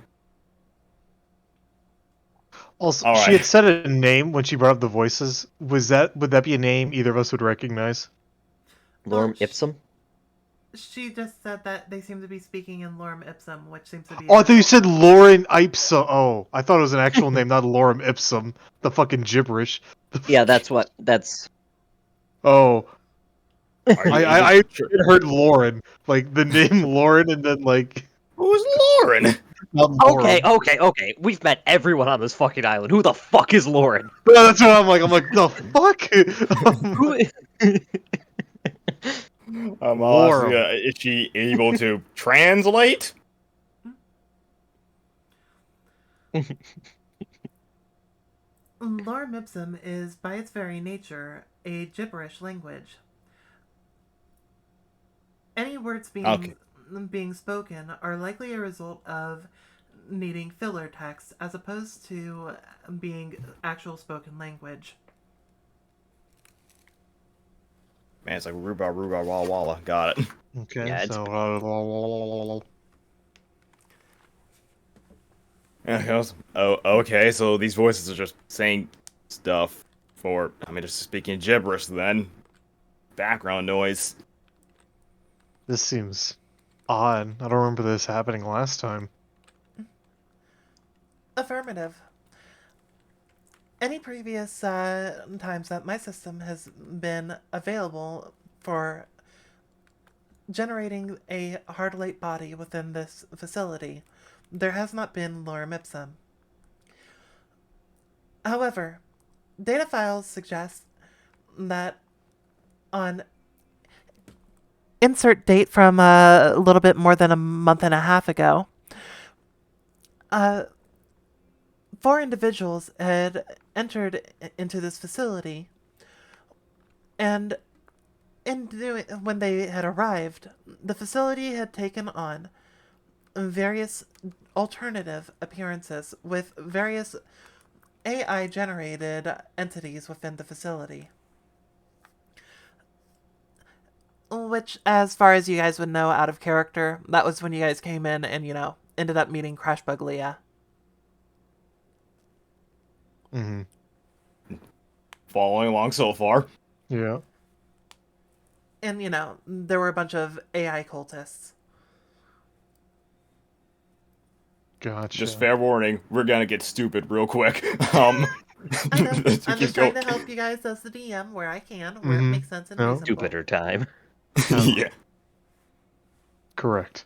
C: Also,
D: All
C: she
D: right.
C: had said a name when she brought up the voices. Would that be a name either of us would recognize?
B: Lorem ipsum.
A: She just said that they seem to be speaking in lorem ipsum, which seems to be
C: Oh,
A: a
C: I thought you
A: result
C: said
A: of...
C: Lauren Ipsa. Oh, I thought it was an actual name, not lorem ipsum. The fucking gibberish.
B: Yeah, that's
C: Oh,
D: Are you able
C: I
D: to?
C: heard Lauren, like the name Lauren, and then like
D: Who's Lauren?
C: not
B: okay,
C: Lauren.
B: okay. We've met everyone on this fucking island. Who the fuck is Lauren?
C: Yeah, that's what I'm like. I'm like, the fuck?
B: Who is...
D: I'm asking,
C: Lauren.
D: is she able to translate?
A: Lorem ipsum is, by its very nature, a gibberish language. Any words
D: Okay.
A: being spoken are likely a result of needing filler text as opposed to being actual spoken language.
D: Man, it's like Ruba Ruba Walla Walla. Got it.
C: Okay,
B: Yeah, it's
C: so
D: Yeah, oh, okay, so these voices are just saying stuff for, I mean, just speaking gibberish then. Background noise.
C: this seems odd. I don't remember this happening last time.
A: Affirmative. Any previous times that my system has been available for generating a hard-light body within this facility, there has not been lorem ipsum. However, data files suggest that on insert date from a little bit more than a month and a half ago, uh, 4 individuals had entered into this facility, and when they had arrived, the facility had taken on various alternative appearances with various AI generated entities within the facility. Which, as far as you guys would know out of character, that was when you guys came in and, ended up meeting Crashbug Leah.
C: Mm-hmm.
D: Following along so far.
C: Yeah.
A: And, there were a bunch of AI cultists.
C: Gotcha.
D: Just fair warning, we're gonna get stupid real quick.
A: I know.
D: To
A: I'm
D: keep
A: just trying
D: going.
A: to help you guys as the DM where I can, where it
C: Mm-hmm.
A: makes sense and
C: No.
A: reasonable.
B: stupider time.
D: Yeah.
C: Correct.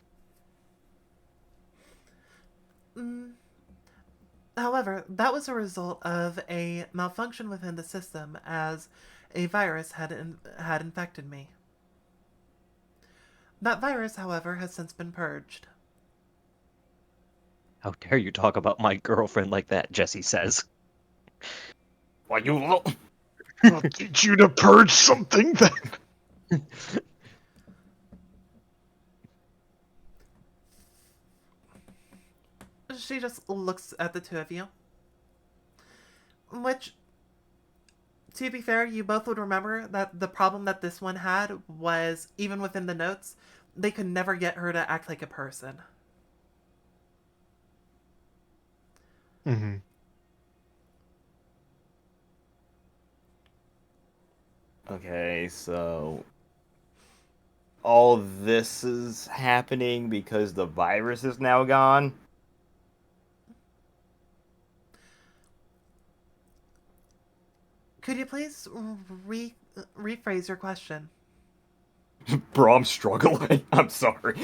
A: However, that was a result of a malfunction within the system as a virus had infected me. That virus, however, has since been purged.
B: How dare you talk about my girlfriend like that, Jesse says.
D: Why you lo-
C: I'll teach you to purge something then.
A: She just looks at the two of you. Which, to be fair, you both would remember that the problem that this one had was, even within the notes, they could never get her to act like a person.
C: Mm-hmm.
D: Okay, so all this is happening because the virus is now gone?
A: Could you please rephrase your question?
D: Bro, I'm struggling. I'm sorry.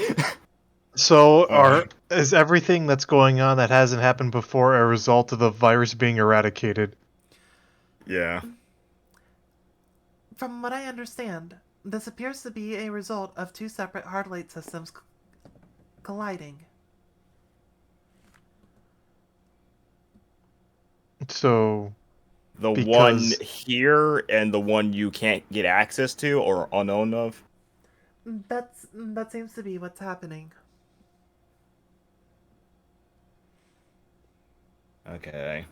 C: So,
D: Uh,
C: is everything that's going on that hasn't happened before a result of the virus being eradicated?
D: yeah.
A: From what I understand, this appears to be a result of 2 separate hard-light systems colliding.
C: So,
D: The one
C: because
D: here and the one you can't get access to or unknown of?
A: That seems to be what's happening.
D: Okay.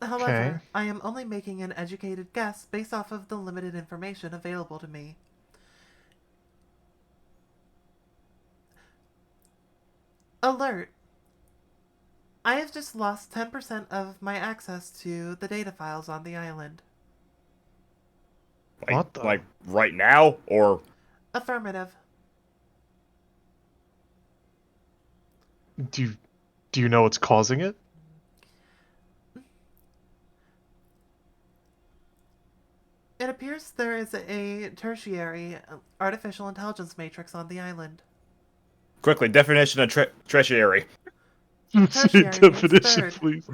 A: However, I am only making an educated guess based off of the limited information available to me. Alert! I have just lost 10% of my access to the data files on the island.
C: What the?
D: Like right now, or
A: Affirmative.
C: Do you know what's causing it?
A: It appears there is a tertiary artificial intelligence matrix on the island.
D: quickly definition of tertiary.
C: Say
A: Tertiary means
C: definition,
A: third.
C: please.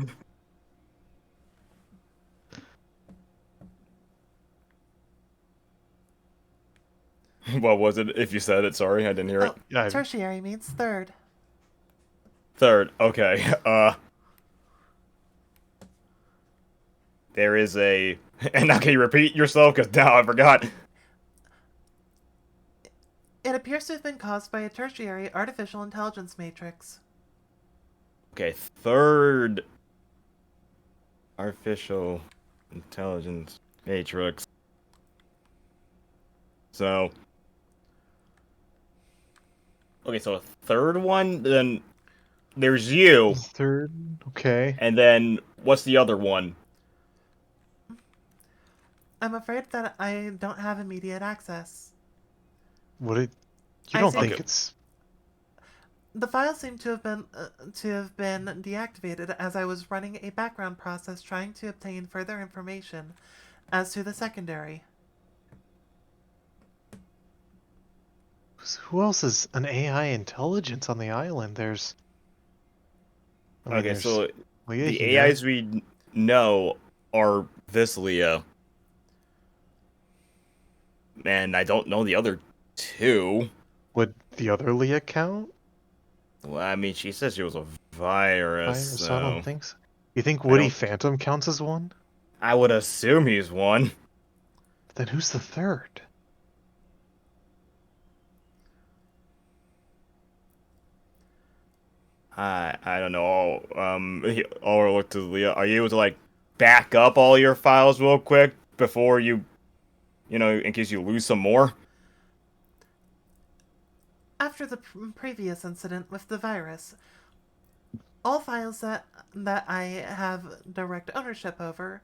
D: What was it? If you said it, sorry, I didn't hear it.
A: Oh,
C: Yeah,
A: tertiary means third.
D: Third, okay. There is a. And now can you repeat yourself? Because now I forgot.
A: It appears to have been caused by a tertiary artificial intelligence matrix.
D: Okay, third. Artificial intelligence matrix. So. Okay, so a third one, then there's you,
C: third. Okay.
D: and then what's the other one?
A: I'm afraid that I don't have immediate access.
C: Would it? You
A: I
C: don't
A: see.
C: think
D: Okay.
C: it's?
A: The files seem to have been deactivated as I was running a background process trying to obtain further information as to the secondary.
C: Who else is an AI intelligence on the island? There's. I mean,
D: Okay,
C: there's
D: so
C: Leah
D: the
C: here.
D: AIs we know are this Leah. And I don't know the other two.
C: Would the other Leah count?
D: Well, I mean, she said she was a virus,
C: So I don't
D: so
C: think so. You think
D: I
C: Woody
D: don't-
C: Phantom counts as one?
D: I would assume he's one.
C: Then who's the third?
D: I don't know. I'll look to Leah. Are you able to like back up all your files real quick before you know, in case you lose some more?
A: After the previous incident with the virus, all files that I have direct ownership over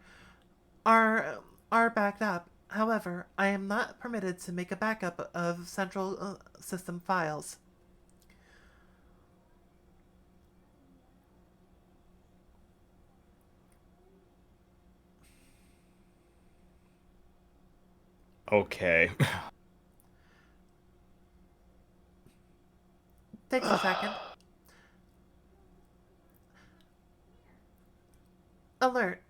A: are backed up. However, I am not permitted to make a backup of central system files.
D: Okay.
A: Takes a second. Alert.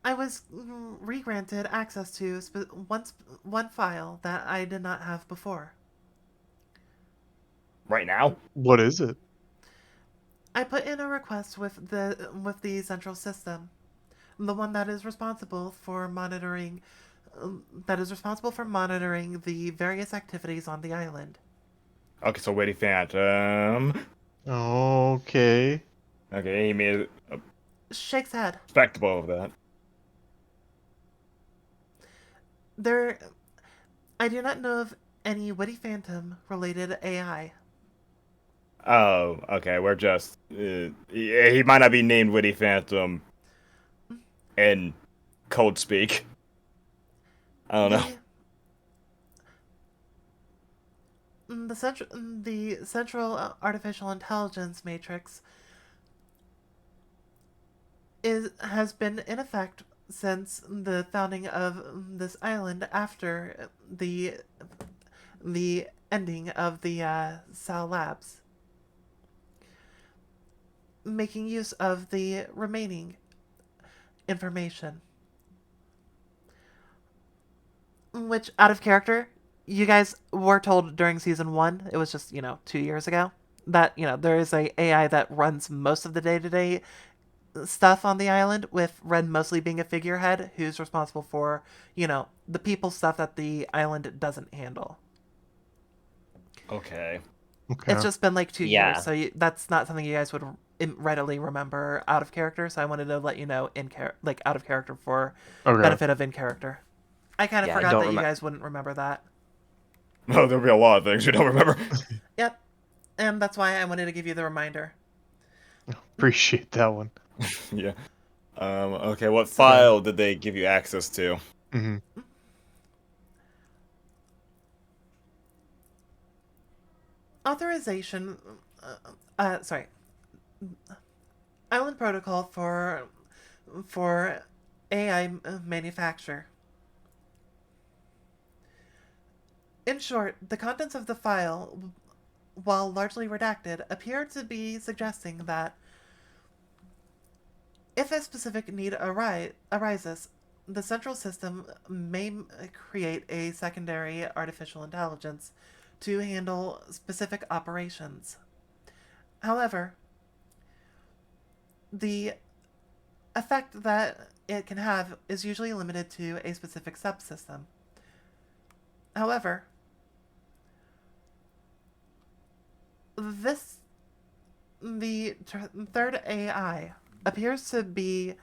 A: I was re-granted access to one file that I did not have before.
D: Right now?
C: What is it?
A: I put in a request with the central system, the one that is responsible for monitoring the various activities on the island.
D: Okay, so Witty Phantom.
C: Okay.
D: Okay, he made a
A: Shakes head.
D: spectacle of that.
A: There, I do not know of any Witty Phantom related AI.
D: Oh, okay, we're just. He might not be named Witty Phantom in code speak. I don't know.
A: The central artificial intelligence matrix has been in effect since the founding of this island after the ending of the Sal Labs, making use of the remaining information. Which, out of character, you guys were told during season 1, it was just, 2 years ago, that, there is a AI that runs most of the day-to-day stuff on the island, with Red mostly being a figurehead who's responsible for, the people stuff that the island doesn't handle.
D: Okay.
C: Okay.
A: It's just been like 2
B: Yeah.
A: years, so that's not something you guys would readily remember out of character, so I wanted to let you know out of character for
C: Okay.
A: benefit of in character. I kind of
B: Yeah, I
A: forgot
B: don't
A: that you
B: remem-
A: guys wouldn't remember that.
D: No, there'll be a lot of things you don't remember.
A: Yep. And that's why I wanted to give you the reminder.
C: Appreciate that one.
D: Yeah. Okay, what file did they give you access to?
C: Hmm.
A: Authorization. Sorry. Island protocol for AI manufacture. In short, the contents of the file, while largely redacted, appear to be suggesting that if a specific need arises, the central system may create a secondary artificial intelligence to handle specific operations. However, the effect that it can have is usually limited to a specific subsystem. However, this the third AI appears to be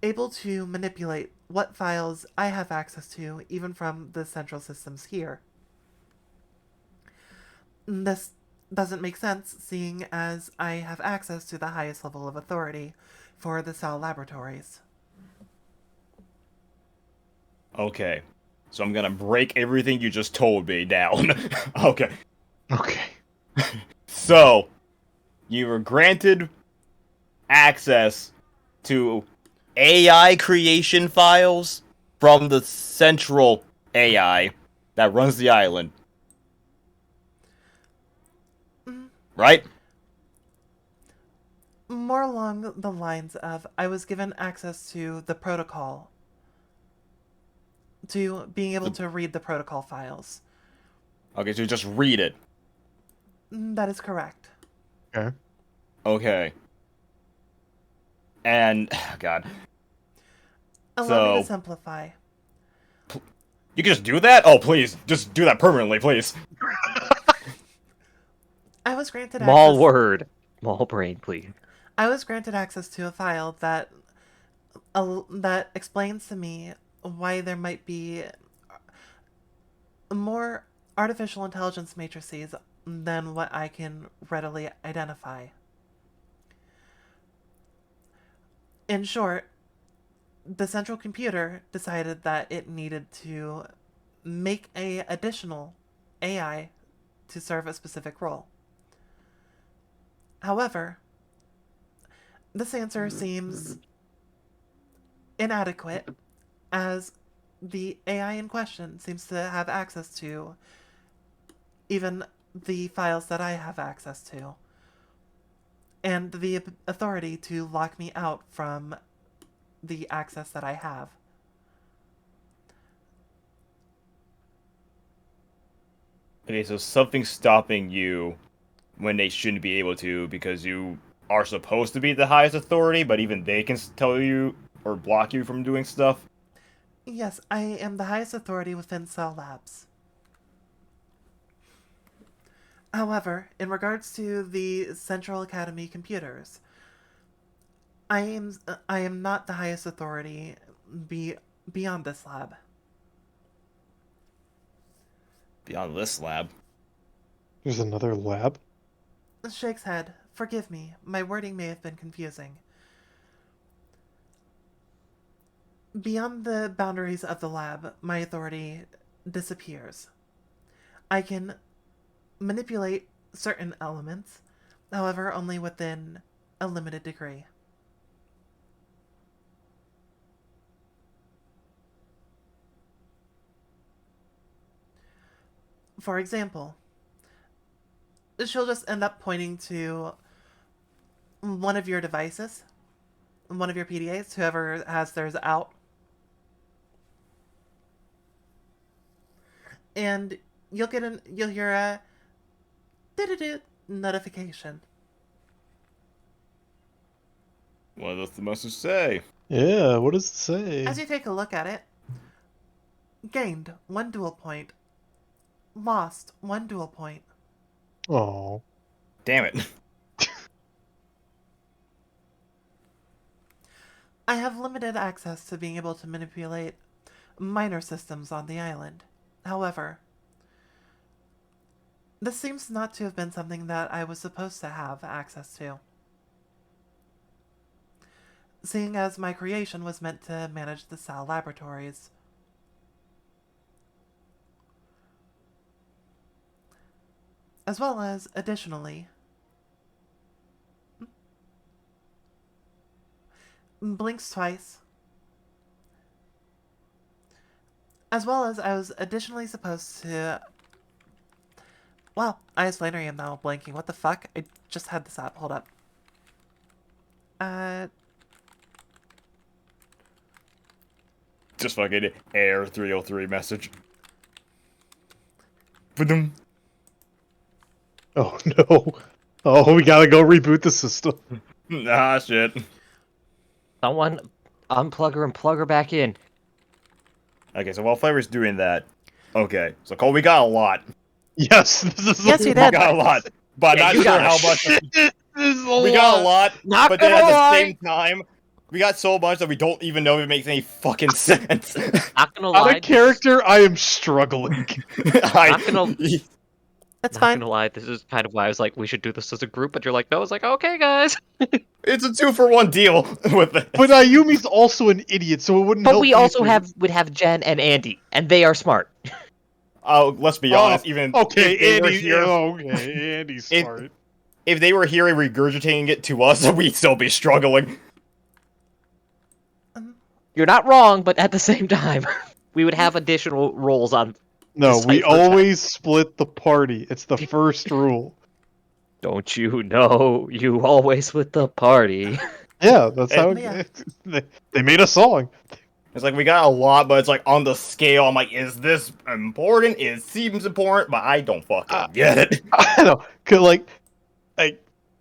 A: able to manipulate what files I have access to, even from the central systems here. This doesn't make sense, seeing as I have access to the highest level of authority for the cell laboratories.
D: Okay. So I'm gonna break everything you just told me down. Okay.
C: Okay.
D: So, you were granted access to AI creation files from the central AI that runs the island. Right?
A: More along the lines of I was given access to the protocol, to being able to read the protocol files.
D: Okay, so just read it.
A: That is correct.
C: Okay.
D: Okay. And, God.
A: Allow me to
D: So,
A: simplify.
D: you can just do that? Oh, please. Just do that permanently, please.
A: I was granted
B: Small
A: access.
B: word. Small brain, please.
A: I was granted access to a file that explains to me why there might be more artificial intelligence matrices than what I can readily identify. In short, the central computer decided that it needed to make a additional AI to serve a specific role. However, this answer seems inadequate, as the AI in question seems to have access to even the files that I have access to, and the authority to lock me out from the access that I have.
D: Okay, so something's stopping you when they shouldn't be able to because you are supposed to be the highest authority, but even they can tell you or block you from doing stuff.
A: Yes, I am the highest authority within Cell Labs. However, in regards to the Central Academy computers, I am not the highest authority beyond this lab.
D: Beyond this lab.
C: There's another lab?
A: Shakes head. Forgive me, my wording may have been confusing. Beyond the boundaries of the lab, my authority disappears. I can manipulate certain elements, however, only within a limited degree. For example, she'll just end up pointing to one of your devices, one of your PDAs, whoever has theirs out, and you'll hear a notification.
D: What does the message say?
C: Yeah, what does it say?
A: As you take a look at it, gained 1 dual point, lost 1 dual point.
C: Oh.
D: Damn it.
A: I have limited access to being able to manipulate minor systems on the island. However, this seems not to have been something that I was supposed to have access to. seeing as my creation was meant to manage the Sal laboratories. As well as, additionally, blinks twice. As well as I was additionally supposed to... Well, I finally am now blanking. What the fuck? I just had this up. Hold up.
D: Just fucking air 303 message. Ba-dum.
C: Oh no. Oh, we gotta go reboot the system.
D: Ah, shit.
B: Someone unplug her and plug her back in.
D: Okay, so while Flavor's doing that, okay, so Cole, we got a lot.
C: Yes, this is
A: Yes, you
D: We
A: did.
D: got a lot, but
B: Yeah,
D: not
B: you
D: sure
B: got
D: how
B: a
D: much.
C: This is a
D: We got a lot,
B: Not
D: but then
B: gonna
D: at the
B: lie.
D: same time, we got so much that we don't even know if it makes any fucking sense.
B: Not gonna
C: Out
B: lie.
C: of character, I am struggling.
B: Not gonna.
A: That's
B: Not
A: fine.
B: gonna lie. This is kind of why I was like, we should do this as a group. But you're like, no. I was like, okay, guys.
D: It's a 2-for-1 deal with it.
C: But Ayumi's also an idiot, so it wouldn't
B: But
C: help.
B: we also
C: either.
B: would have Jen and Andy, and they are smart.
D: Oh, let's be honest. Even
C: okay,
D: if they were
C: Andy.
D: here,
C: Okay, Andy's
D: If-
C: smart.
D: if they were here and regurgitating it to us, we'd still be struggling.
B: You're not wrong, but at the same time, we would have additional roles on.
C: No, we
B: Decipher
C: always split the party. It's the first rule.
B: Don't you know? You always with the party.
C: Yeah, that's how
A: Yeah.
C: they made a song.
D: It's like we got a lot, but it's like on the scale. I'm like, is this important? It seems important, but I don't fucking get it.
C: I know, cause like, this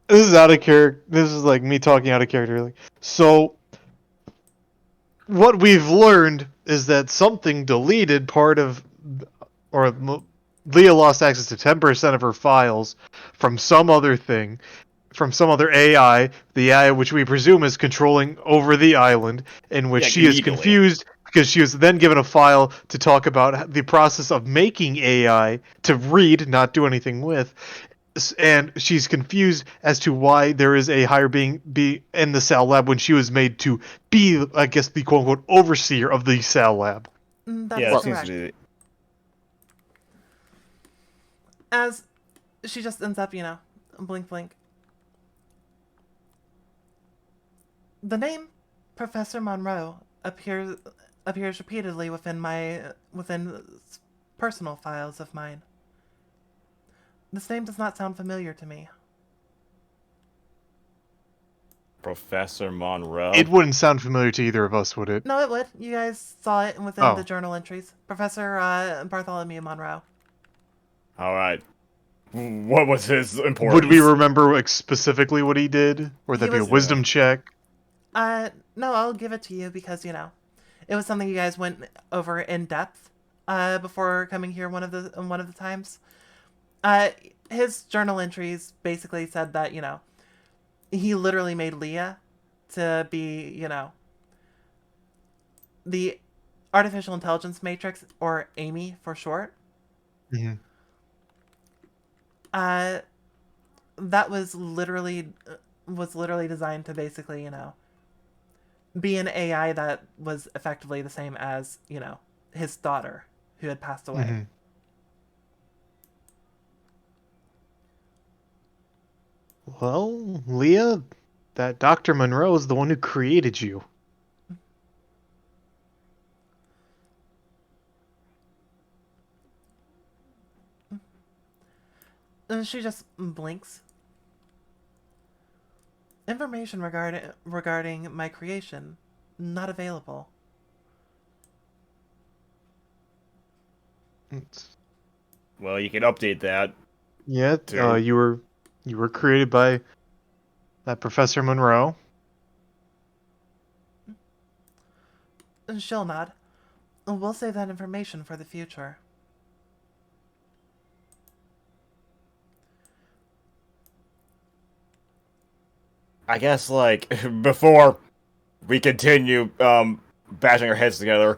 C: is out of character. This is like me talking out of character. Like, so what we've learned is that something deleted part of, Leah lost access to 10% of her files from some other thing, from some other AI, the AI which we presume is controlling over the island, in which
D: Yeah,
C: she is
D: legally.
C: confused because she was then given a file to talk about the process of making AI to read, not do anything with. And she's confused as to why there is a higher being be in the Sal lab when she was made to be, I guess, the quote unquote overseer of the Sal lab.
A: That
D: Yeah,
A: is
D: it seems
A: correct.
D: to be.
A: As she just ends up, blink blink. The name Professor Monroe appears repeatedly within personal files of mine. This name does not sound familiar to me.
D: Professor Monroe.
C: It wouldn't sound familiar to either of us, would it?
A: No, it would. You guys saw it within
C: Oh.
A: the journal entries. Professor Bartholomew Monroe.
D: All right. What was his importance?
C: Would we remember specifically what he did? Or would that
A: He
C: be a
A: was-
C: wisdom check?
A: No, I'll give it to you because, it was something you guys went over in depth before coming here one of the times. His journal entries basically said that, he literally made Leah to be, the artificial intelligence matrix, or Amy for short.
C: Mm-hmm.
A: That was literally designed to basically, be an AI that was effectively the same as, his daughter who had passed away.
C: Mm-hmm. Well, Leah, that Dr. Monroe is the one who created you.
A: And she just blinks. Information regarding my creation not available.
D: Well, you can update that.
C: Yeah,
D: Dude.
C: you were created by that Professor Monroe.
A: And she'll nod. We'll save that information for the future.
D: I guess, like, before we continue bashing our heads together,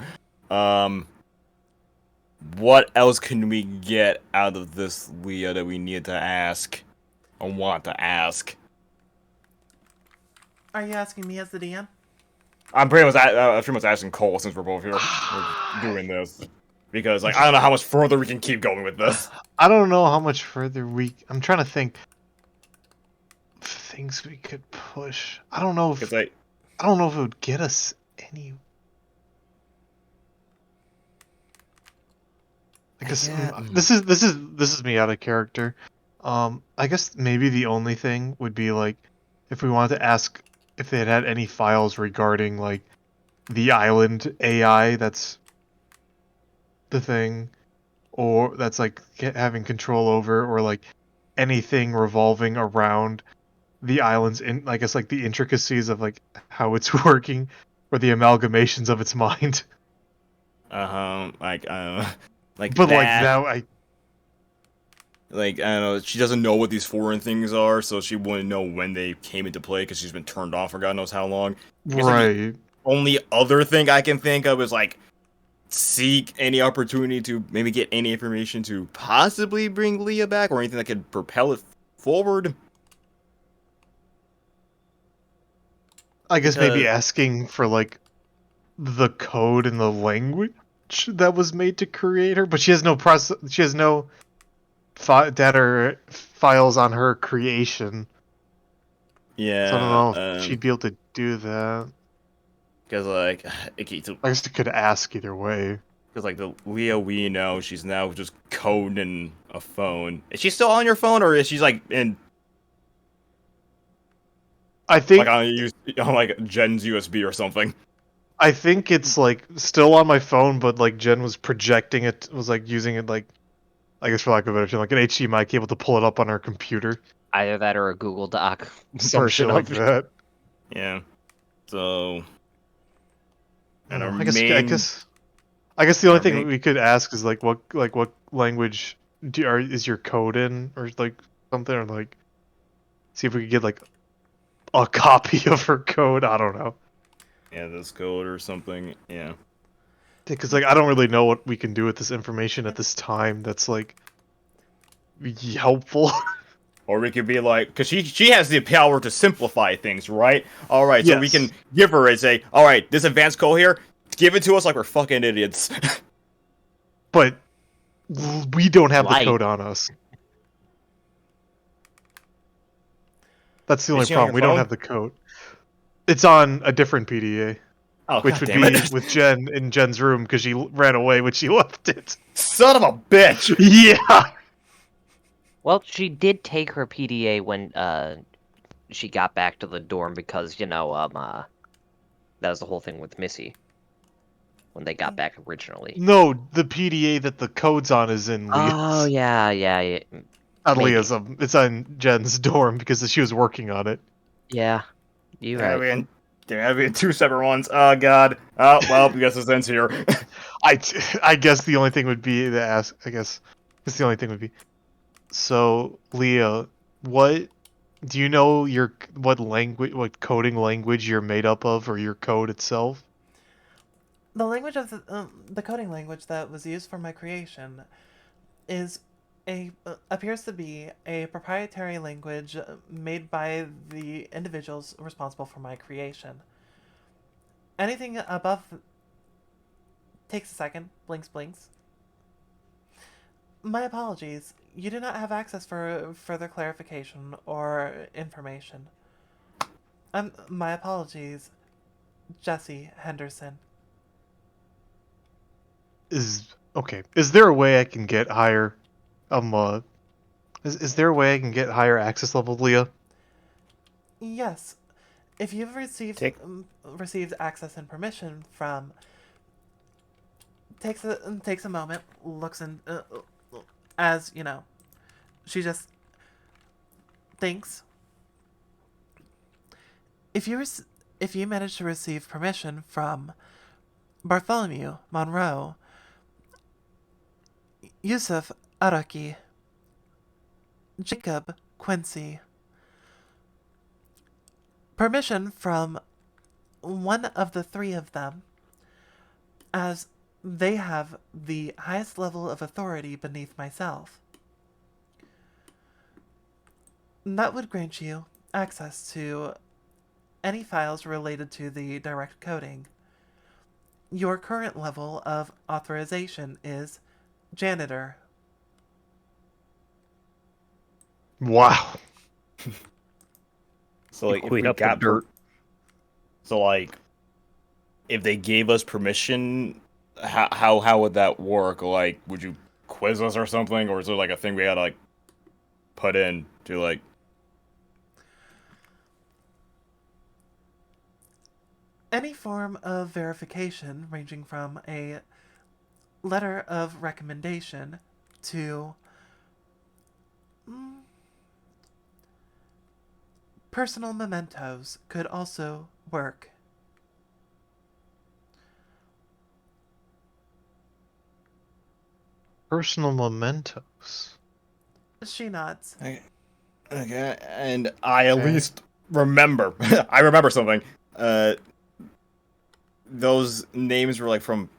D: what else can we get out of this Leah that we need to ask? Or want to ask?
A: Are you asking me as the DM?
D: I'm pretty much asking Cole since we're both here. We're doing this because like I don't know how much further we can keep going with this.
C: I don't know how much further I'm trying to think of things we could push. I don't know
D: Because
C: if
D: like
C: I don't know if it would get us any. I guess this is me out of character. I guess maybe the only thing would be like if we wanted to ask if they had any files regarding like the island AI that's the thing, or that's like having control over, or like anything revolving around the island's in, I guess like the intricacies of like how it's working, or the amalgamations of its mind.
D: like like
C: But like
D: that.
C: that, I
D: Like I don't know, she doesn't know what these foreign things are, so she wouldn't know when they came into play because she's been turned off for God knows how long. I guess like the
C: right.
D: only other thing I can think of is like seek any opportunity to maybe get any information to possibly bring Leah back or anything that could propel it forward.
C: I guess maybe
D: Because
C: asking for like the code and the language that was made to create her, but she has no she has no data or files on her creation. So I don't
D: yeah,
C: know if she'd be able to do that.
D: because like it keeps
C: I guess I could ask either way.
D: because like the Leah we know, she's now just coding a phone. Is she still on your phone or is she like in
C: I
D: like
C: think
D: on like Jen's USB or something?
C: I think it's like still on my phone, but like Jen was projecting it, was like using it like, I guess for lack of a better term, like an HDMI cable to pull it up on her computer.
B: Either that or a Google Doc
C: Some shit
B: version
C: like
B: of it.
C: that.
D: Yeah. So
C: I don't
D: and our
C: know.
D: main
C: I guess the
D: and
C: only
D: our
C: thing
D: main
C: we could ask is like what language is your code in, or like something, or like see if we could get like a copy of her code. I don't know.
D: yeah, this code or something. Yeah.
C: Because like I don't really know what we can do with this information at this time. That's like helpful.
D: Or we could be like, because she has the power to simplify things, right? All right, so we can
C: Yes,
D: give her and say, all right, this advanced code here, give it to us like we're fucking idiots.
C: but we don't have the
B: Light.
C: code on us. That's the
D: Is
C: only
D: she on
C: problem.
D: your
C: We don't
D: phone?
C: have the code. It's on a different PDA,
D: Oh
C: which
D: god
C: would
D: damn
C: be
D: it!
C: with Jen in Jen's room because she ran away when she left it.
D: Son of a bitch!
C: Yeah.
B: Well, she did take her PDA when she got back to the dorm because, that was the whole thing with Missy when they got back originally.
C: No, the PDA that the code's on is in
B: Oh,
C: Leah's.
B: yeah,
C: Not
B: maybe.
C: Leah's. It's on Jen's dorm because she was working on it.
B: Yeah, you're
D: There
B: right.
D: gotta be there gotta be two separate ones. Oh god. Oh well, I guess this ends here.
C: I guess the only thing would be to ask. I guess the only thing would be. So Leah, what do you know what coding language you're made up of, or your code itself?
A: The language of the coding language that was used for my creation is appears to be a proprietary language made by the individuals responsible for my creation. Anything above takes a second, blinks blinks. My apologies. You do not have access for further clarification or information. My apologies, Jesse Henderson.
C: Is okay. Is there a way I can get higher? Is there a way I can get higher access level, Leah?
A: Yes, if you've
D: Take
A: received access and permission from takes a moment, looks in as you know, she just thinks. If you manage to receive permission from Bartholomew Monroe, Yusuf Araki, Jacob Quincy, permission from one of the three of them, as they have the highest level of authority beneath myself. That would grant you access to any files related to the direct coding. Your current level of authorization is janitor.
C: Wow.
D: So
B: You
D: like if
B: clean
D: we
B: up the
D: got
B: dirt.
D: so like if they gave us permission, how would that work? Like, would you quiz us or something, or is there like a thing we gotta like put in to like?
A: Any form of verification ranging from a letter of recommendation to personal mementos could also work.
C: Personal mementos.
A: She nods.
D: Okay, and I at
C: Okay.
D: least remember. I remember something. Uh, those names were like from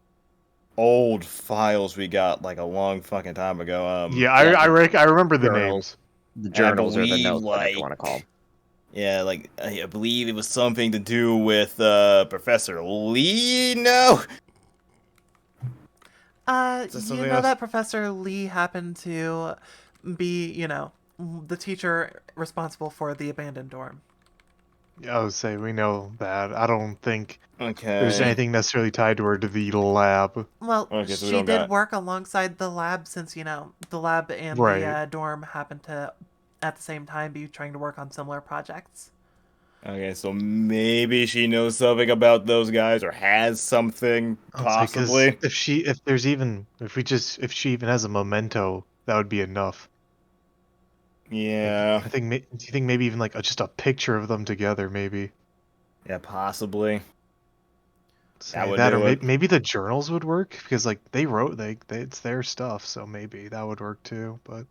D: old files we got like a long fucking time ago.
C: Yeah,
B: Yeah,
C: I remember the
B: journals.
C: names.
B: The
D: And I
B: journals or the
D: believe
B: notes, whatever you want to
D: like
B: call them.
D: yeah, like I believe it was something to do with Professor Lee. No, is that
A: You
D: something
A: know
D: else?
A: that Professor Lee happened to be, the teacher responsible for the abandoned dorm.
C: Yeah, I would say we know that. I don't think there's
D: Okay,
C: anything necessarily tied to her to the lab.
A: Well,
D: okay, so we
A: she
D: don't
A: did
D: got.
A: work alongside the lab since, the lab and the
C: Right.
A: dorm happened to, at the same time, be trying to work on similar projects.
D: Okay, so maybe she knows something about those guys or has something
C: I'll say because
D: possibly.
C: if she even has a memento, that would be enough. Like
D: Yeah,
C: I think, do you think maybe even like just a picture of them together, maybe?
D: yeah, possibly. That
C: Say
D: would
C: that, or
D: do it.
C: maybe the journals would work because like they wrote it's their stuff, so maybe that would work too. But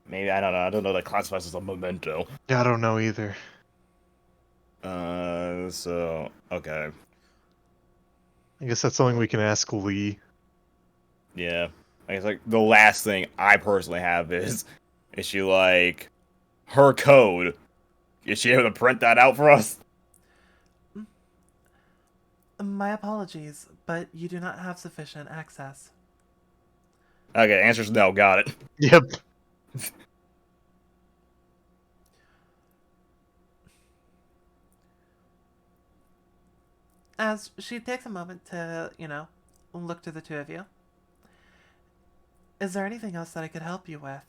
D: Maybe I don't know. I don't know that classifies as a memento.
C: yeah, I don't know either.
D: So okay,
C: I guess that's something we can ask Lee.
D: yeah. I guess like the last thing I personally have is she like her code? Is she able to print that out for us?
A: My apologies, but you do not have sufficient access.
D: Okay, answer's no. Got it.
C: Yep.
A: As she takes a moment to, look to the two of you. Is there anything else that I could help you with?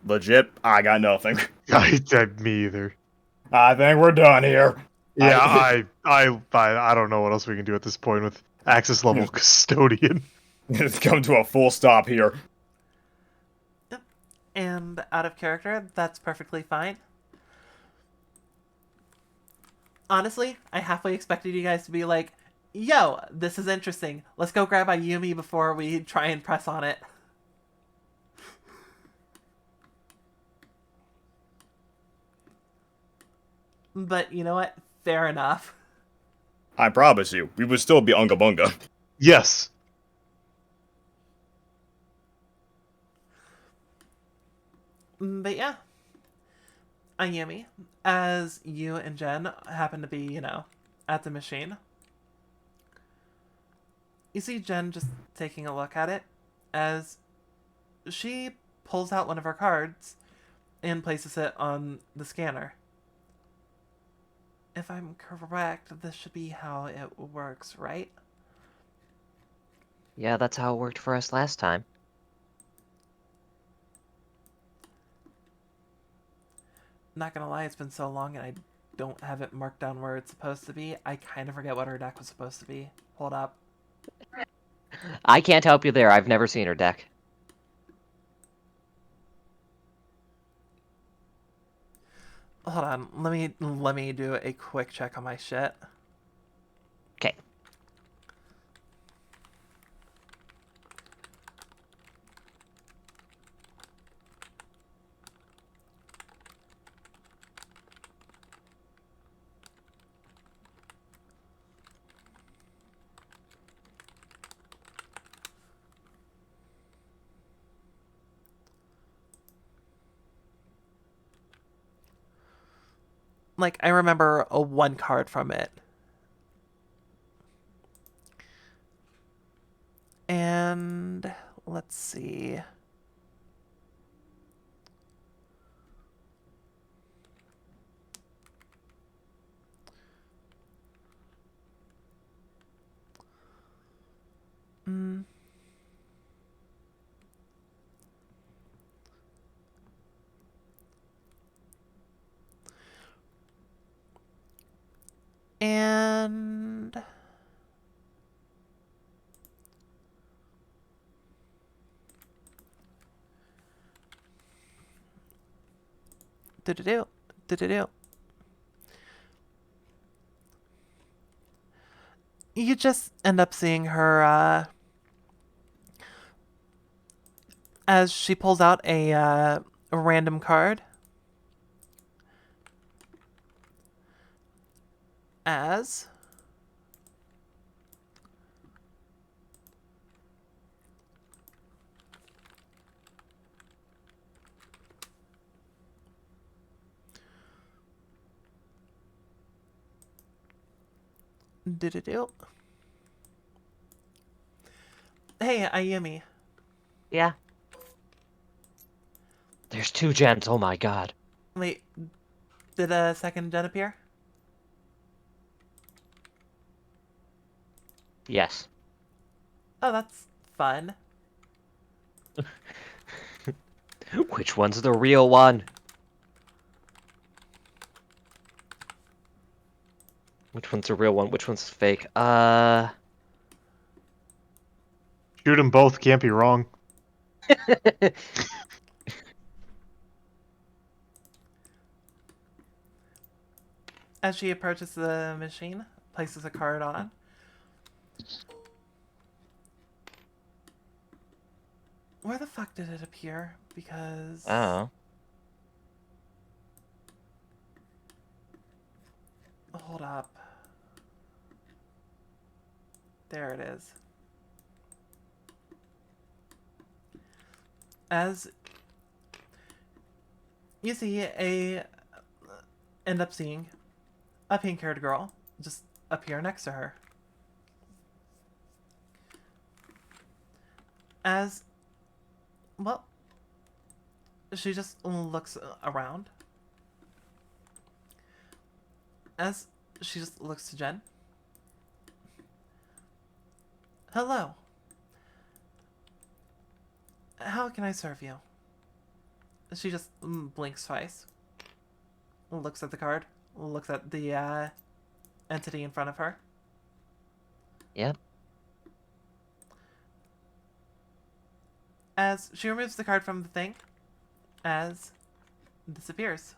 D: Legit, I got nothing.
C: Me either.
D: I think we're done here.
C: Yeah, I don't know what else we can do at this point with access level custodian.
D: It's come to a full stop here.
A: Yep. And out of character, that's perfectly fine. Honestly, I halfway expected you guys to be like, yo, this is interesting. Let's go grab a Yumi before we try and press on it. But you know what? Fair enough.
D: I promise you, we would still be unga bunga.
C: Yes.
A: But yeah. Ayumi, as you and Jen happen to be, at the machine, you see Jen just taking a look at it as she pulls out one of her cards and places it on the scanner. If I'm correct, this should be how it works, right?
B: Yeah, that's how it worked for us last time.
A: Not gonna lie, it's been so long and I don't have it marked down where it's supposed to be. I kind of forget what her deck was supposed to be. Hold up.
B: I can't help you there. I've never seen her deck.
A: Hold on. Let me do a quick check on my shit.
B: Okay.
A: Like, I remember a one card from it. And let's see. Mm. And do-do-do, do-do-do. You just end up seeing her as she pulls out a random card. As do-do-do. Hey, Ayumi.
B: Yeah. There's 2 gens. Oh my god.
A: Wait, did a second gen appear?
B: Yes.
A: Oh, that's fun.
B: Which one's the real one? Which one's the real one? Which one's fake?
C: Shoot them both. Can't be wrong.
A: As she approaches the machine, places a card on. Where the fuck did it appear? Because...
B: Oh.
A: Hold up. There it is. As you see end up seeing a pink-haired girl just appear next to her. As, well, she just looks around. As she just looks to Jenn. Hello. How can I serve you? She just blinks twice. Looks at the card. Looks at the entity in front of her.
B: Yep.
A: As she removes the card from the thing. As disappears.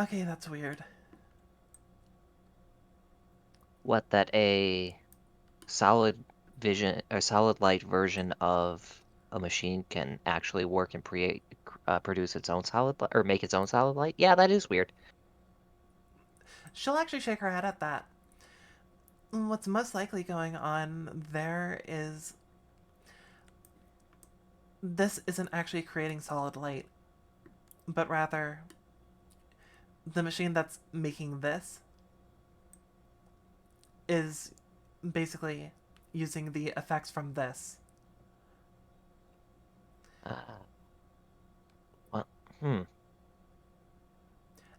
A: Okay, that's weird.
B: What, that a solid vision or solid light version of a machine can actually work and produce its own solid light or make its own solid light? Yeah, that is weird.
A: She'll actually shake her head at that. What's most likely going on there is this isn't actually creating solid light, but rather the machine that's making this is basically using the effects from this.
B: Uh, well, hmm.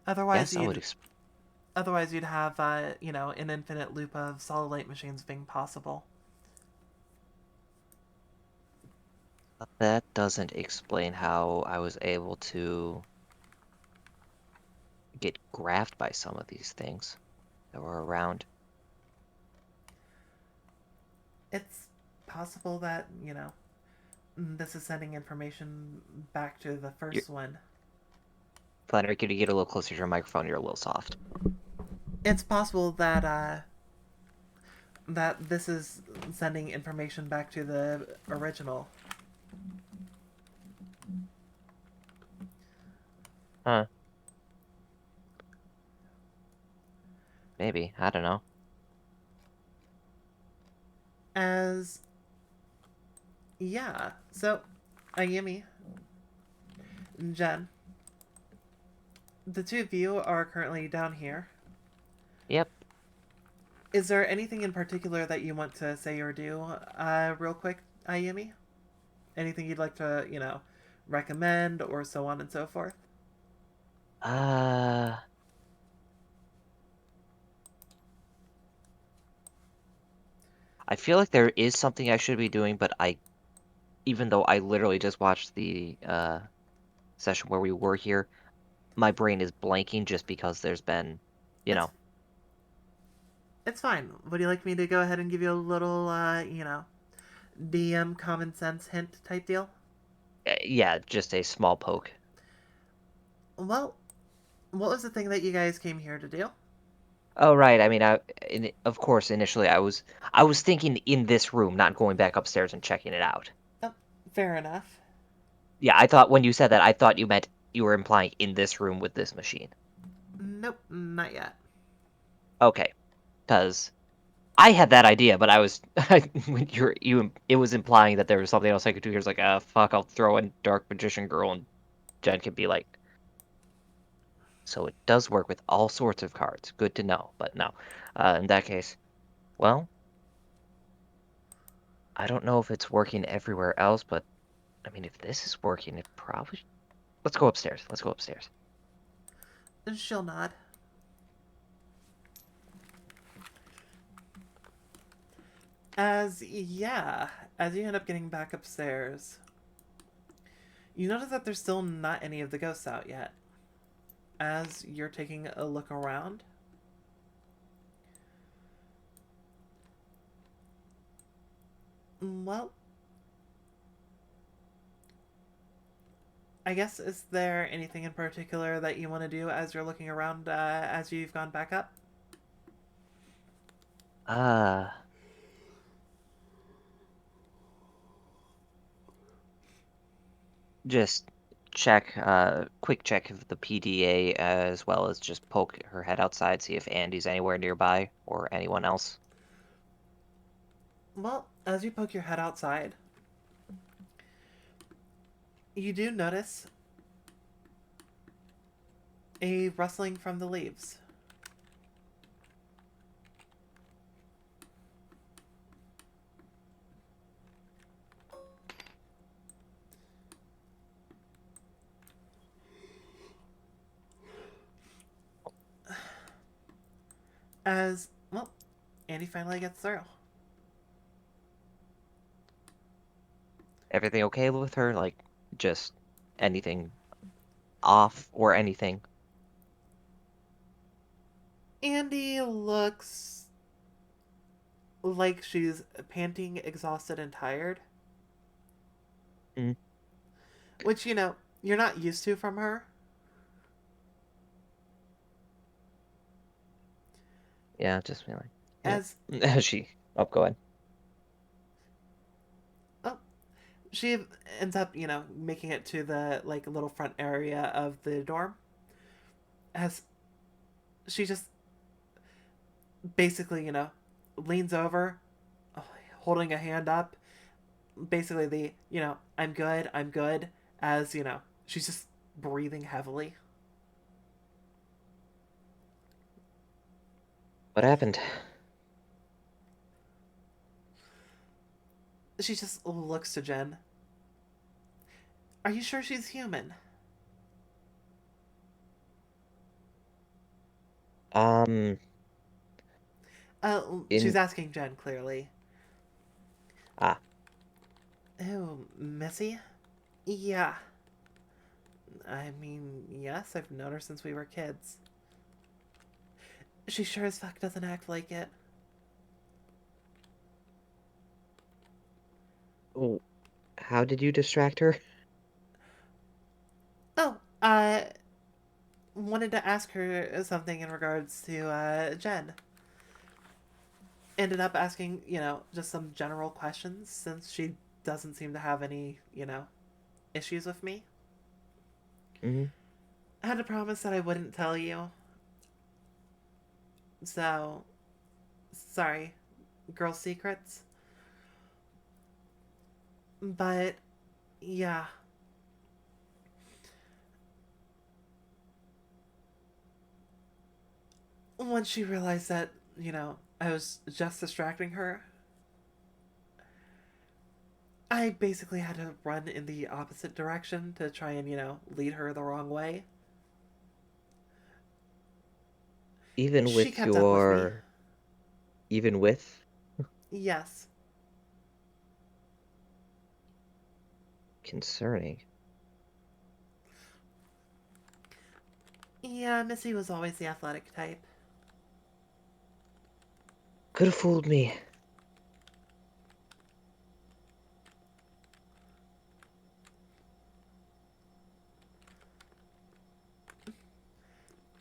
A: Otherwise,
B: Yes, I would.
A: you'd have an infinite loop of solid light machines being possible.
B: That doesn't explain how I was able to get graphed by some of these things that were around.
A: It's possible that this is sending information back to the first one.
B: Flannery, could you get a little closer to your microphone? You're a little soft.
A: It's possible that that this is sending information back to the original.
B: Huh. Maybe. I don't know.
A: As Yeah. So, Ayumi, Jen, the two of you are currently down here.
B: Yep.
A: Is there anything in particular that you want to say or do, real quick, Ayumi? Anything you'd like to, recommend or so on and so forth?
B: Uh, I feel like there is something I should be doing, but even though I literally just watched the session where we were here, my brain is blanking just because there's been, you
A: It's
B: know,
A: it's fine. Would you like me to go ahead and give you a little, DM common sense hint type deal?
B: yeah, just a small poke.
A: Well, what was the thing that you guys came here to do?
B: Oh, right. I mean, of course, initially I was thinking in this room, not going back upstairs and checking it out.
A: Oh, fair enough.
B: Yeah, I thought when you said that, I thought you meant you were implying in this room with this machine.
A: Nope, not yet.
B: Okay, because I had that idea, but I was when it was implying that there was something else I could do. Here, it's like, fuck, I'll throw in Dark Magician Girl, and Jen could be like, so it does work with all sorts of cards. Good to know. But no, in that case, well, I don't know if it's working everywhere else, but I mean, if this is working, it probably. Let's go upstairs. Let's go upstairs.
A: She'll nod. As you end up getting back upstairs, you notice that there's still not any of the ghosts out yet. As you're taking a look around, well, I guess, is there anything in particular that you want to do as you're looking around, as you've gone back up?
B: Uh, just check, quick check of the PDA as well as just poke her head outside, see if Andy's anywhere nearby or anyone else.
A: Well, as you poke your head outside, you do notice a rustling from the leaves. As, well, Andy finally gets through.
B: Everything okay with her? Like, just anything off or anything?
A: Andy looks like she's panting, exhausted, and tired.
B: Mm,
A: Which, you're not used to from her.
B: yeah, just be like,
A: As,
B: yep. Oh, go ahead.
A: oh, she ends up, making it to the, little front area of the dorm. As she just basically, leans over, holding a hand up. Basically, I'm good, as, she's just breathing heavily.
B: What happened?
A: She just looks to Jen. Are you sure she's human?
B: Um,
A: She's
B: in,
A: asking Jen, clearly.
B: ah,
A: Oh, Missy? Yeah. I mean, yes, I've known her since we were kids. She sure as fuck doesn't act like it.
B: oh, how did you distract her?
A: Oh, wanted to ask her something in regards to, Jen. Ended up asking, just some general questions since she doesn't seem to have any, issues with me.
B: Hmm.
A: I had to promise that I wouldn't tell you. So, sorry. Girl secrets? But, yeah. Once she realized that, I was just distracting her, I basically had to run in the opposite direction to try and, lead her the wrong way.
B: Even
A: She
B: with
A: kept up with me.
B: your, even with
A: Yes.
B: concerning.
A: Yeah, Missy was always the athletic type.
B: Could have fooled me.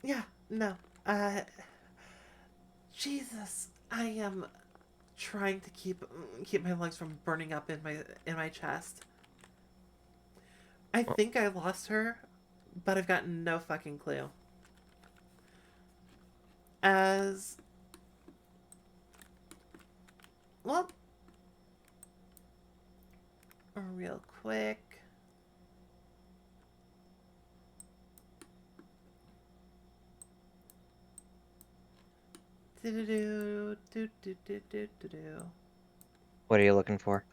A: Yeah, no. Uh, Jesus, I am trying to keep my legs from burning up in my chest. I
B: Well,
A: think I lost her, but I've got no fucking clue. As well, real quick. Do do do do do do do do do.
B: what are you looking for?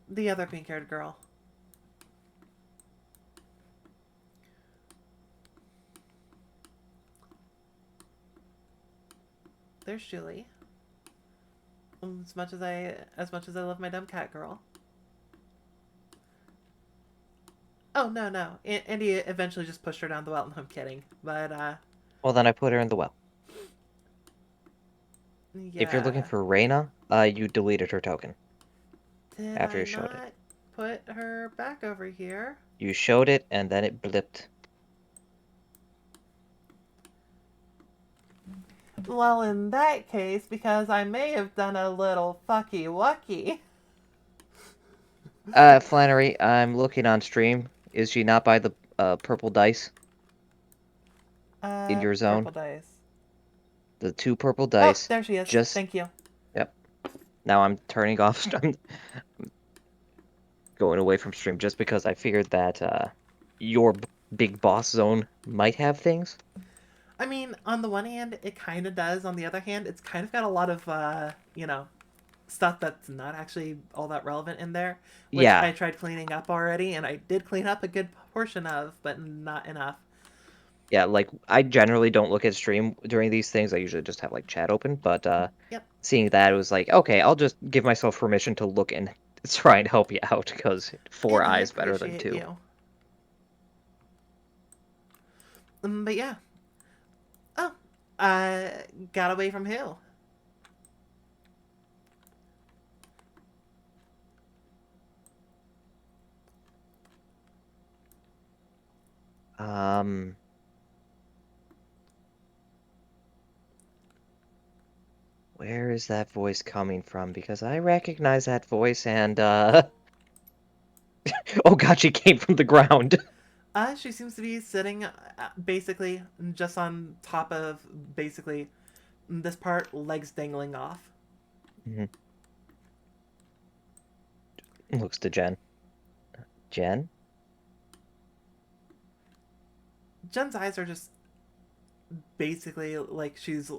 A: The other pink-haired girl. There's Julie. As much as I love my dumb cat girl. Oh no no. Andy eventually just pushed her down the well. No, I'm kidding. But
B: Well, then I put her in the well. If you're looking
A: yeah.
B: for Reyna, you deleted her token
A: Did
B: after
A: I
B: you showed it.
A: not put her back over here?
B: You showed it, and then it blipped.
A: Well, in that case, because I may have done a little fucky wucky.
B: Flannery, I'm looking on stream. Is she not by the purple dice in your zone?
A: Purple dice.
B: The two purple
A: Oh,
B: dice.
A: there she is.
B: Just
A: Thank you.
B: yep. Now I'm turning off. I'm going away from stream just because I figured that your big boss zone might have things.
A: I mean, on the one hand, it kind of does. On the other hand, it's kind of got a lot of, stuff that's not actually all that relevant in there, which I
B: Yeah,
A: tried cleaning up already, and I did clean up a good portion of, but not enough.
B: yeah. Like I generally don't look at stream during these things. I usually just have like chat open. But
A: Yep.
B: seeing that, it was like, okay, I'll just give myself permission to look and try and help you out because four
A: And I
B: eyes better than
A: appreciate
B: two.
A: you. But yeah. Oh, got away from who?
B: Um, where is that voice coming from? Because I recognize that voice and oh god, she came from the ground.
A: She seems to be sitting basically just on top of basically this part, legs dangling off.
B: Mhm. Looks to Jen. Jen?
A: Jen's eyes are just basically like she's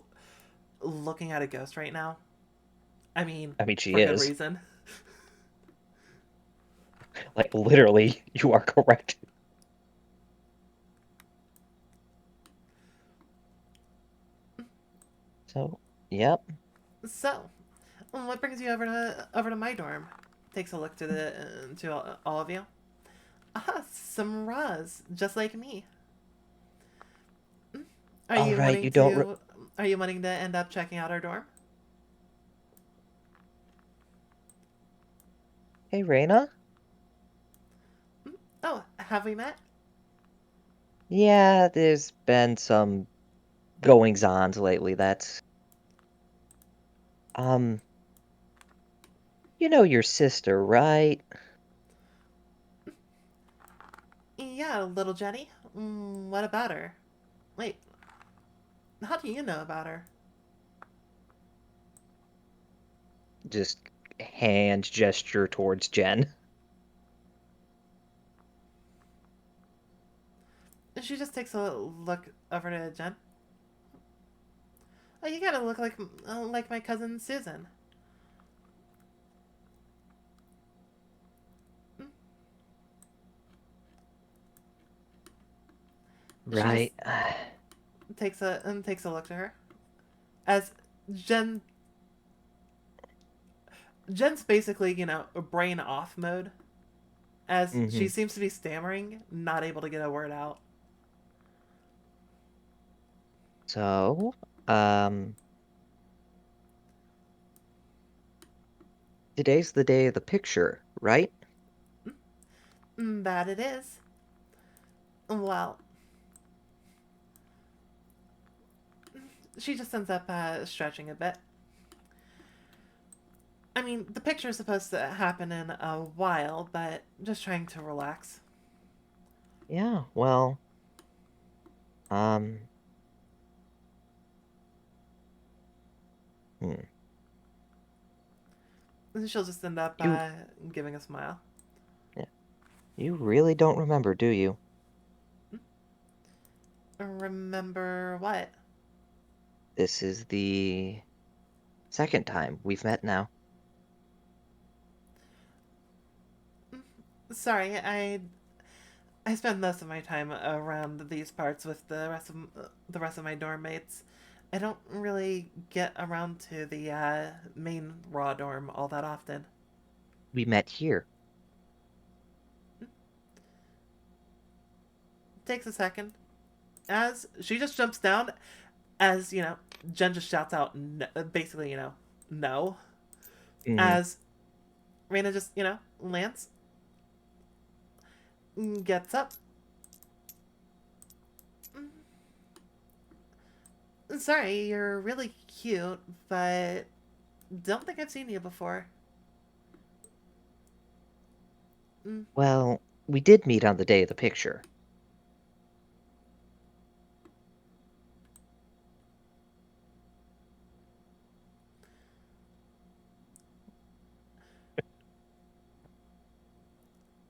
A: looking at a ghost right now. I mean,
B: I mean, she
A: for good
B: is.
A: reason.
B: Like, literally, you are correct. So, yep.
A: So, what brings you over to my dorm? Takes a look to all of you. Ah, some Raz, just like me. Are
B: All
A: you
B: right,
A: wanting
B: you don't.
A: to? Are you wanting to end up checking out our dorm?
B: Hey, Reina?
A: Oh, have we met?
B: Yeah, there's been some goings-ons lately. That's. Um, you know your sister, right?
A: Yeah, little Jenny. What about her? Wait, how do you know about her?
B: just hand gesture towards Jenn.
A: And she just takes a look over to Jen. Oh, you gotta look like my cousin Susan. She just
B: Right.
A: takes a look to her as Jen Jen's basically, brain off mode as
B: Mm-hmm.
A: she seems to be stammering, not able to get a word out.
B: So, um, today's the day of the picture, right?
A: That it is. Well, she just ends up stretching a bit. I mean, the picture is supposed to happen in a while, but just trying to relax.
B: Yeah, well, um, hmm.
A: She'll just end up
B: You,
A: giving a smile.
B: yeah, you really don't remember, do you?
A: Remember what?
B: This is the second time we've met now.
A: Sorry, I spend most of my time around these parts with the rest of my dorm mates. I don't really get around to the main raw dorm all that often.
B: We met here.
A: Takes a second. As she just jumps down, as Jen just shouts out, no, basically, no.
B: Mm-hmm.
A: As Raina just, Lance gets up. Sorry, you're really cute, but don't think I've seen you before. Mm,
B: Well, we did meet on the day of the picture.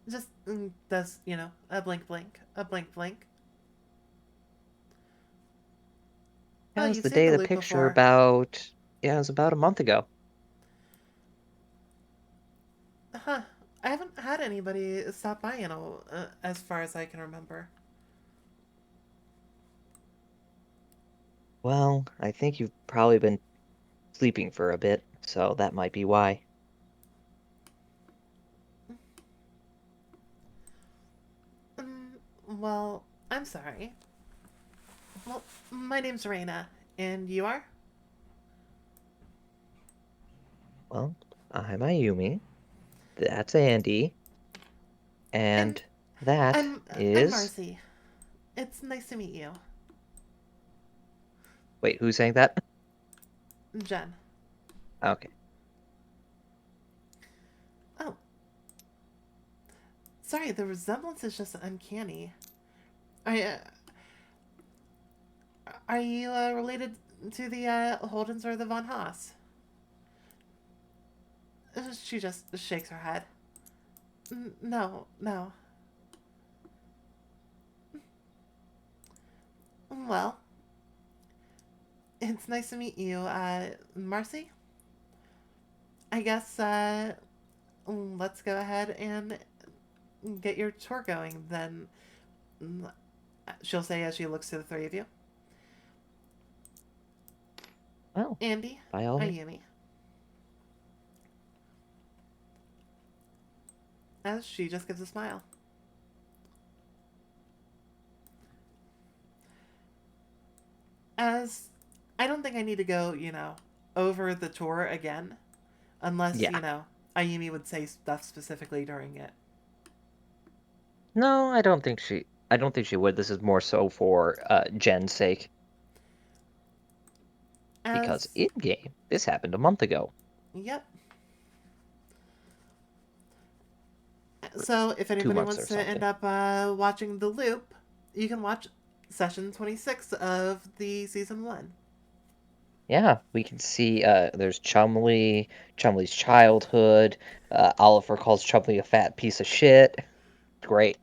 A: just does, a blink blink, a blink blink. Oh,
B: Yeah, it was
A: you've
B: the
A: seen
B: day
A: the
B: of the
A: loop
B: picture
A: before.
B: about, yeah, it was about a month ago.
A: Huh. I haven't had anybody stop by as far as I can remember.
B: Well, I think you've probably been sleeping for a bit, so that might be why.
A: Mm, well, I'm sorry. Well, my name's Reina, and you are?
B: Well, I'm Ayumi, that's Andy,
A: And
B: and that
A: I'm
B: is...
A: Marcy. It's nice to meet you.
B: Wait, who's saying that?
A: Jen.
B: Okay.
A: Oh, sorry, the resemblance is just uncanny. I, are you related to the Holdens or the Von Haas? She just shakes her head. No, no. Well, it's nice to meet you, Marcy. I guess let's go ahead and get your tour going then. Mm, she'll say as she looks to the three of you.
B: Well,
A: Andy,
B: by all means.
A: Ayumi. As she just gives a smile. As I don't think I need to go, over the tour again. Unless,
B: Yeah.
A: Ayumi would say stuff specifically during it.
B: No, I don't think she would. This is more so for Jen's sake. Because
A: As,
B: in game, this happened a month ago.
A: yep.
B: Or
A: So if
B: two
A: anybody
B: months
A: wants
B: or
A: to end
B: something.
A: up watching the loop, you can watch session 26 of the season 1.
B: Yeah, we can see there's Chumley, Chumley's childhood. Oliver calls Chumley a fat piece of shit. Great.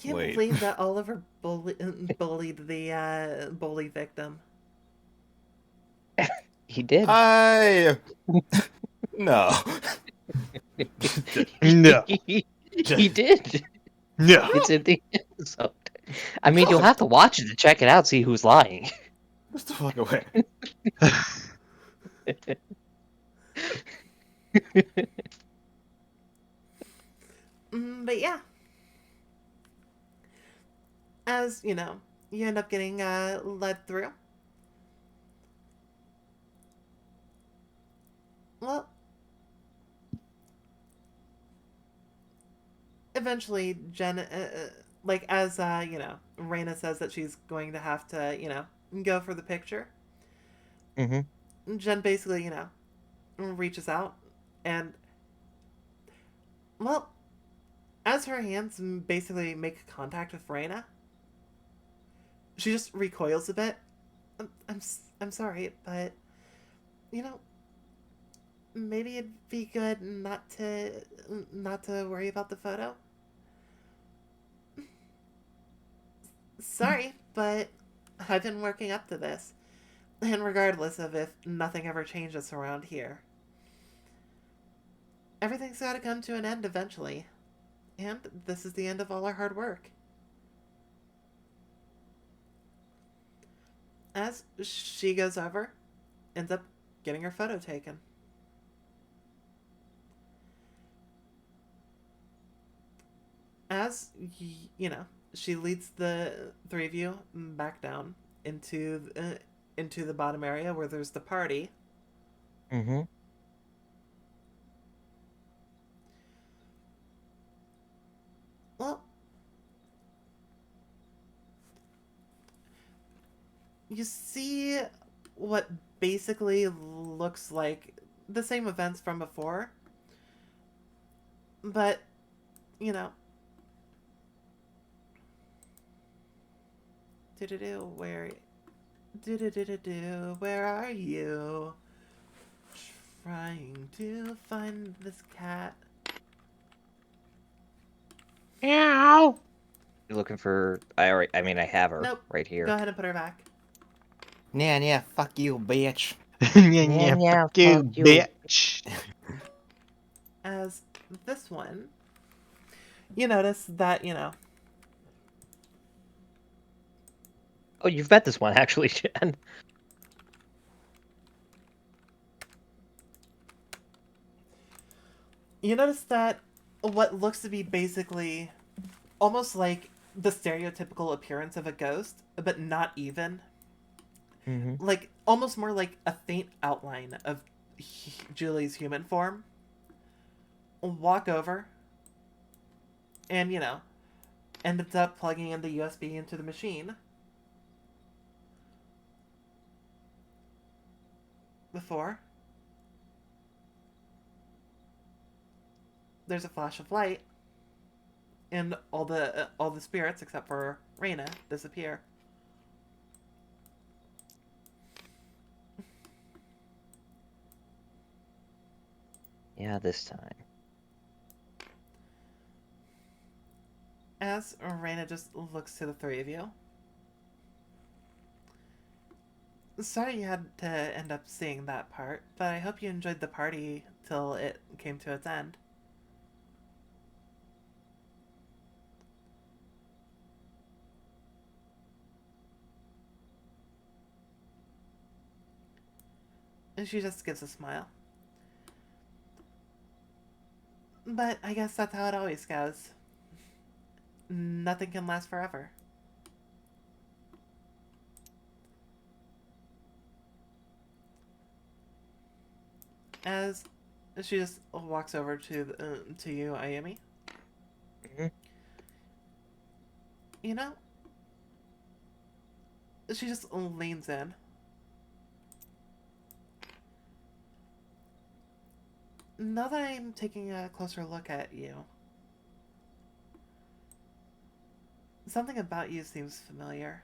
A: Can't
D: Wait.
A: believe that Oliver bullied the bully victim.
B: He did.
F: I no.
C: No.
B: He did.
C: No.
B: It's in the episode. I mean, you'll
F: God,
B: have to watch it to check it out, see who's lying.
F: just the fuck away.
A: But yeah, as you know, you end up getting led through. Well, eventually, Jen, like as Raina says that she's going to have to, go for the picture.
B: Hmm.
A: Jen basically, reaches out, and well, as her hands basically make contact with Raina, she just recoils a bit. I'm sorry, but you know, maybe it'd be good not to worry about the photo. Sorry, but I've been working up to this, and regardless of if nothing ever changes around here, everything's got to come to an end eventually, and this is the end of all our hard work. As she goes over, ends up getting her photo taken. As she leads the three of you back down into the bottom area where there's the party.
B: Hmm.
A: Well, you see what basically looks like the same events from before, but you know, do where where are you? Trying to find this cat.
B: Meow. You're looking for. I mean, I have her
A: Nope.
B: right
A: Go
B: here.
A: ahead and put her back.
F: Yeah, fuck you, bitch.
C: Yeah, fuck you,
B: fuck you.
C: bitch.
A: As this one, you notice that,
B: Oh, you've met this one actually, Jen.
A: what looks to be basically almost like the stereotypical appearance of a ghost, but not even.
B: Hmm.
A: Like, almost more like a faint outline of Julie's human form. Walk over and, ends up plugging in the USB into the machine. Before there's a flash of light, and all the spirits except for Raina disappear.
B: Yeah, this time.
A: As Raina just looks to the three of you. Sorry you had to end up seeing that part, but I hope you enjoyed the party till it came to its end. And she just gives a smile. But I guess that's how it always goes. Nothing can last forever. As she just walks over to you, Ayumi.
B: Hmm.
A: You know, she just leans in. Now that I'm taking a closer look at you, something about you seems familiar.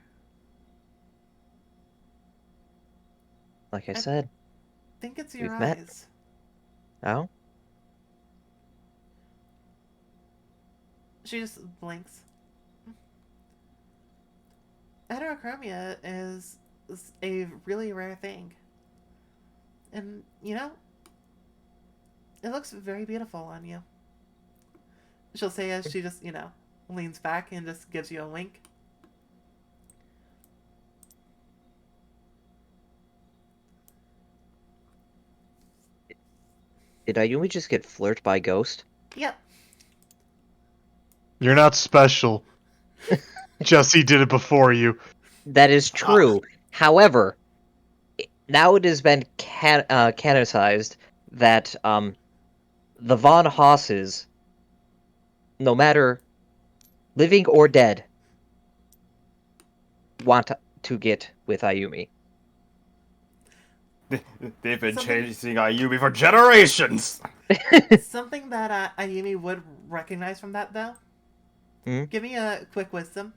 B: Like I
A: I
B: said,
A: think it's your
B: we've met.
A: eyes.
B: Oh?
A: She just blinks. Heterochromia is a really rare thing. And, it looks very beautiful on you. She'll say as she just, leans back and just gives you a wink.
B: Did Ayumi just get flirted by Ghost?
A: Yep.
C: You're not special. Jesse did it before you.
B: That is true. However, now it has been canonized that the Von Hosses, no matter living or dead, want to get with Ayumi.
D: They've been
A: Something
D: chasing Ayumi for generations!
A: something that Ayumi would recognize from that, though.
B: Hmm?
A: Give me a quick wisdom.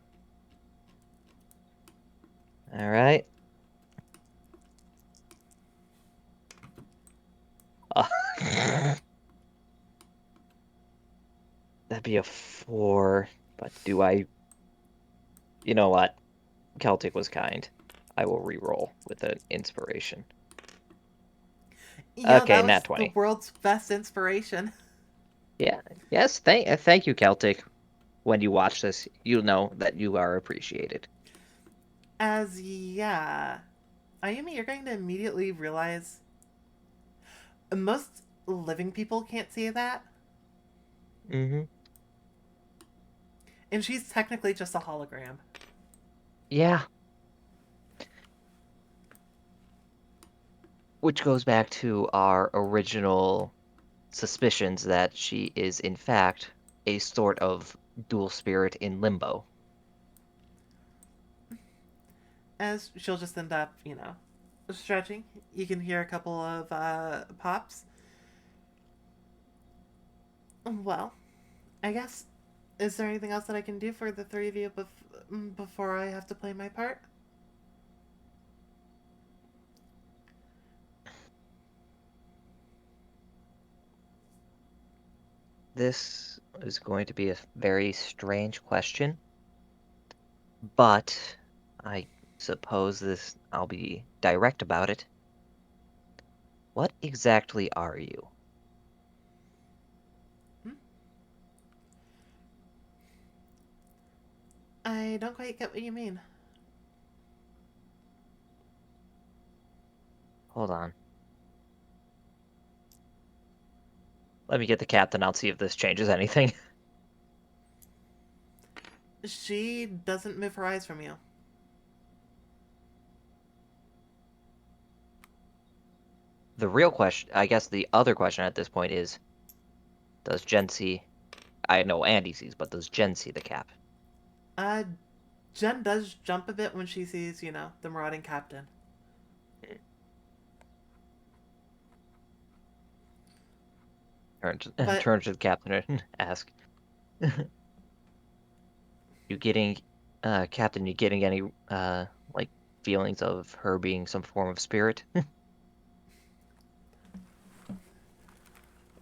B: All right. That'd be a 4, but do I... You know what? Celtic was kind. I will re-roll with an inspiration. Okay,
A: That was
B: nat
A: the
B: 20.
A: world's best inspiration.
B: Yeah. Yes, thank you, Celtic. When you watch this, you'll know that you are appreciated.
A: Yeah. Ayumi, you're going to immediately realize most living people can't see that.
B: Mm-hmm.
A: And she's technically just a hologram.
B: Yeah. Which goes back to our original suspicions that she is, in fact, a sort of dual spirit in limbo.
A: As she'll just end up, stretching. You can hear a couple of pops. Well, I guess. Is there anything else that I can do for the three of you before I have to play my part?
B: This is going to be a very strange question, but I suppose I'll be direct about it. What exactly are you?
A: Hmm? I don't quite get what you mean.
B: Hold on. Let me get the captain. I'll see if this changes anything.
A: She doesn't move her eyes from you.
B: The real question, I guess the other question at this point is, does Jen see... I know Andy sees, but does Jen see the cap?
A: Uh, Jen does jump a bit when she sees, the marauding captain. But
B: Turns to the captain and asks, "You getting, Captain? You getting any like feelings of her being some form of spirit?"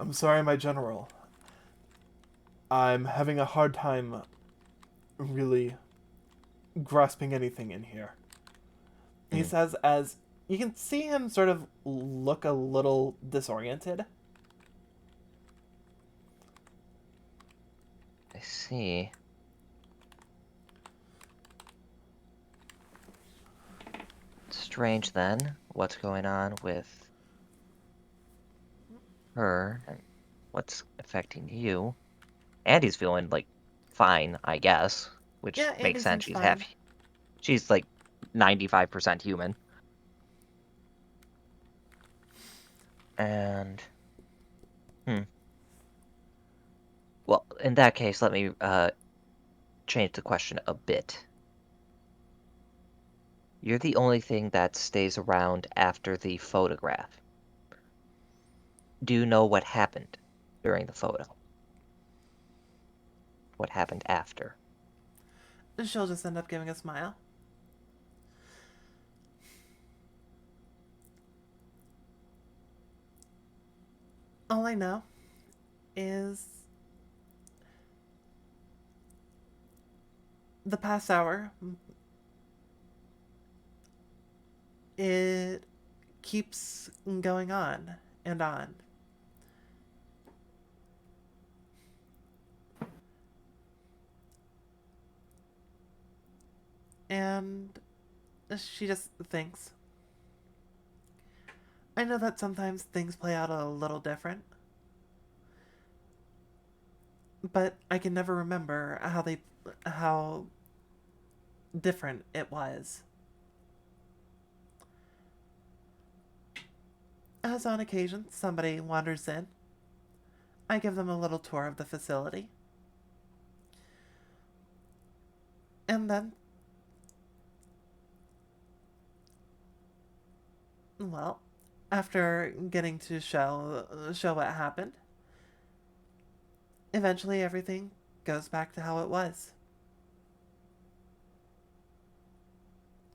A: I'm sorry, my general. I'm having a hard time really grasping anything in here. He
B: Hmm.
A: says, as you can see him sort of look a little disoriented.
B: I see. Strange then. What's going on with her and what's affecting you? Andy's feeling like fine, I guess, which
A: Yeah,
B: makes
A: Andy
B: sense.
A: seems
B: She's half.
A: fine.
B: She's like 95% human. And hmm. Well, in that case, let me change the question a bit. You're the only thing that stays around after the photograph. Do you know what happened during the photo? What happened after?
A: She'll just end up giving a smile. All I know is the past hour, it keeps going on and on. And she just thinks, I know that sometimes things play out a little different, but I can never remember how different it was. As on occasion somebody wanders in, I give them a little tour of the facility. And then, well, after getting to show what happened, eventually everything goes back to how it was.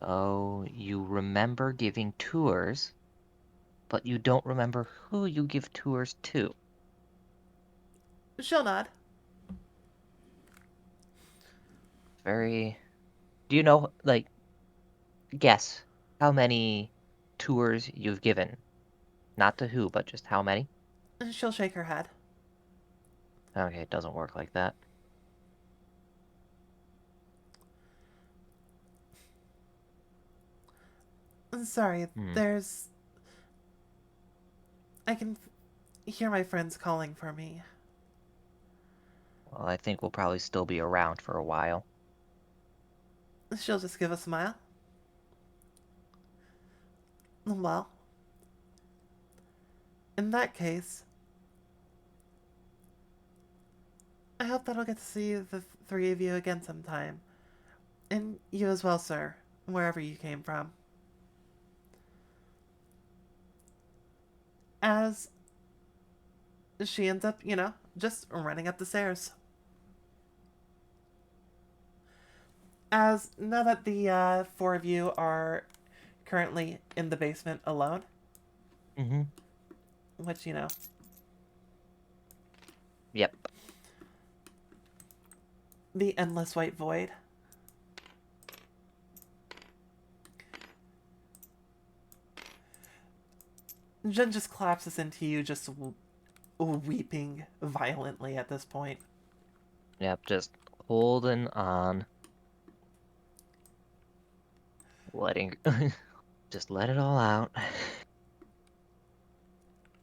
B: Oh, you remember giving tours, but you don't remember who you give tours to.
A: She'll nod.
B: Very. Do you know, like, guess how many tours you've given? Not to who, but just how many?
A: She'll shake her head.
B: Okay, it doesn't work like that.
A: Sorry,
B: Hmm.
A: there's. I can hear my friends calling for me.
B: Well, I think we'll probably still be around for a while.
A: She'll just give a smile. Well, in that case, I hope that I'll get to see the three of you again sometime. And you as well, sir, wherever you came from. As she ends up, just running up the stairs. As now that the four of you are currently in the basement alone,
B: Mm-hmm.
A: which,
B: Yep.
A: the endless white void. Jen just collapses into you, just weeping violently at this point.
B: Yep, just holding on. Letting. Just let it all out.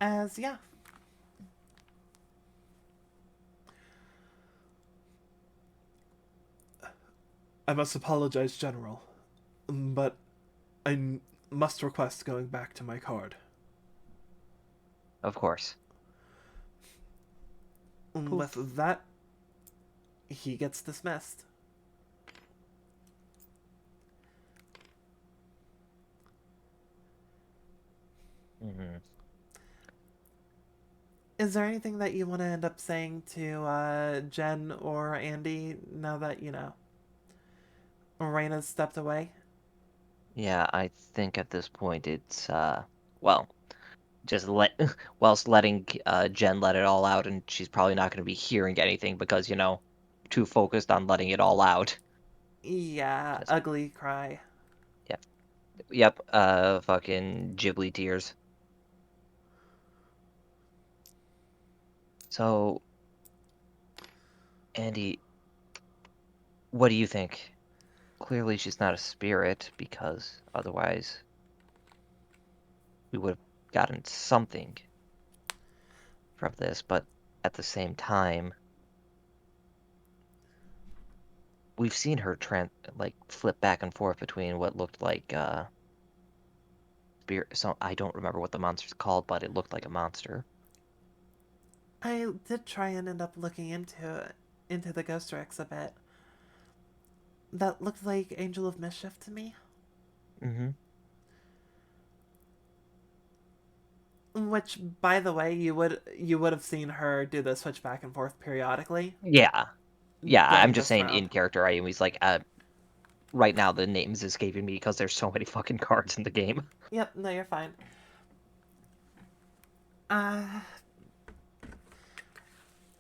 A: As, yeah. I must apologize, General, but I must request going back to my card.
B: Of course. Poof.
A: With that, he gets dismissed.
B: Mm-hmm.
A: Is there anything that you want to end up saying to Jen or Andy now that, Raina's stepped away?
B: Yeah, I think at this point it's well, just whilst letting Jen let it all out, and she's probably not going to be hearing anything because too focused on letting it all out.
A: Yeah,
B: Just
A: ugly cry.
B: yep, yep. Fucking Ghibli tears. So, Andy, what do you think? Clearly, she's not a spirit because otherwise we would have gotten something from this. But at the same time, we've seen her flip back and forth between what looked like spirit. So I don't remember what the monster's called, but it looked like a monster.
A: I did try and end up looking into the Ghost Rex a bit. That looked like Angel of Mischief to me.
B: Mm-hmm.
A: Which, by the way, you would have seen her do the switch back and forth periodically
B: Yeah, yeah. I'm
A: during
B: just
A: this
B: saying
A: round.
B: in character. I was like, right now the name's escaping me because there's so many fucking cards in the game.
A: Yep, no, you're fine. Uh,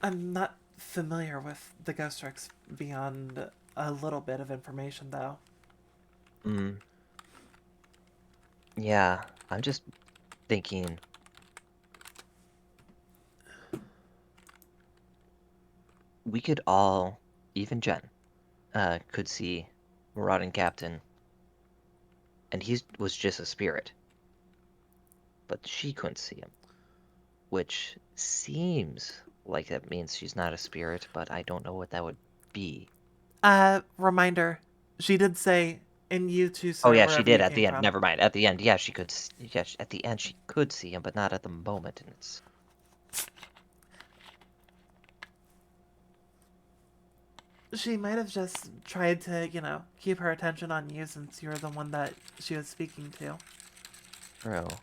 A: I'm not familiar with the ghost tricks beyond a little bit of information, though.
B: Mm, yeah, I'm just thinking we could all, even Jen, could see Marauding Captain, and he was just a spirit, but she couldn't see him, which seems like that means she's not a spirit, but I don't know what that would be.
A: Reminder. She did say, and you too,
B: Oh
A: sir,
B: yeah, she
A: wherever
B: did
A: you
B: at
A: came
B: the end.
A: from.
B: Never mind. At the end, yeah, she could. Yeah, at the end she could see him, but not at the moment. And it's
A: She might have just tried to, keep her attention on you since you're the one that she was speaking to.
B: true.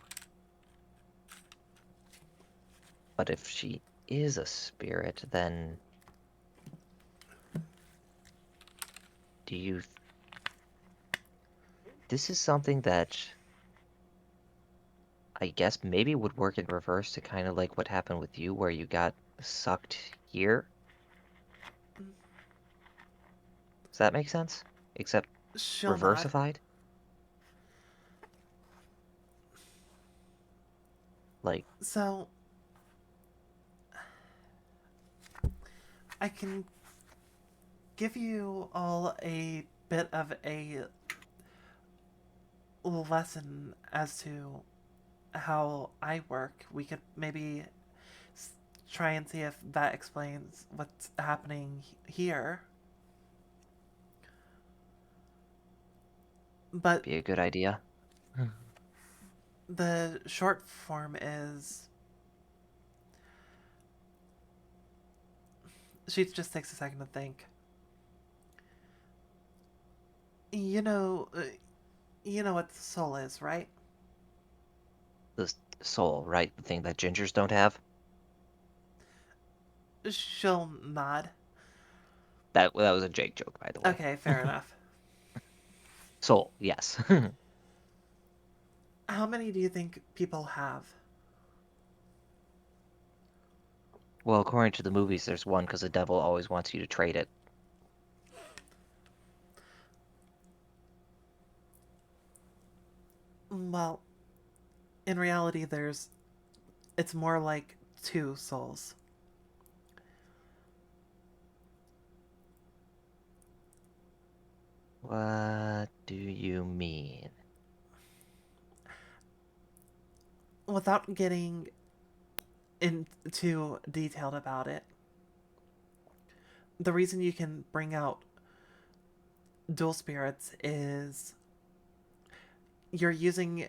B: But if she is a spirit, then do you? This is something that I guess maybe would work in reverse to kind of like what happened with you, where you got sucked here. Does that make sense? Except
A: She'll nod.
B: reversified? Like,
A: So, I can give you all a bit of a lesson as to how I work. We could maybe try and see if that explains what's happening here. But
B: be a good idea.
A: the short form is. She just takes a second to think. You know, uh, you know what the soul is, right?
B: The soul, right? The thing that gingers don't have.
A: She'll nod.
B: That was a Jake joke, by the way.
A: Okay, fair enough.
B: Soul, yes.
A: How many do you think people have?
B: Well, according to the movies, there's one because the devil always wants you to trade it.
A: Well, in reality, it's more like two souls.
B: What do you mean?
A: Without getting too detailed about it, the reason you can bring out dual spirits is you're using.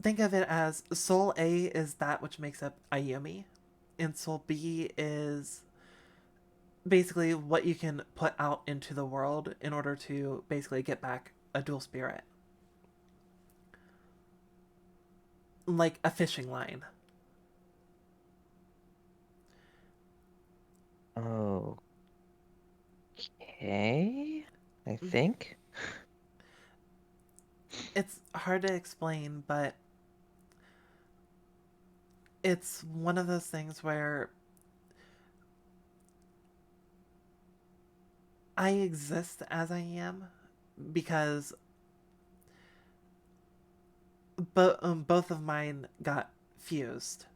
A: Think of it as Soul A is that which makes up Ayumi, and Soul B is basically what you can put out into the world in order to basically get back a dual spirit. Like a fishing line.
B: Okay, I think.
A: It's hard to explain, but it's one of those things where I exist as I am because both of mine got fused.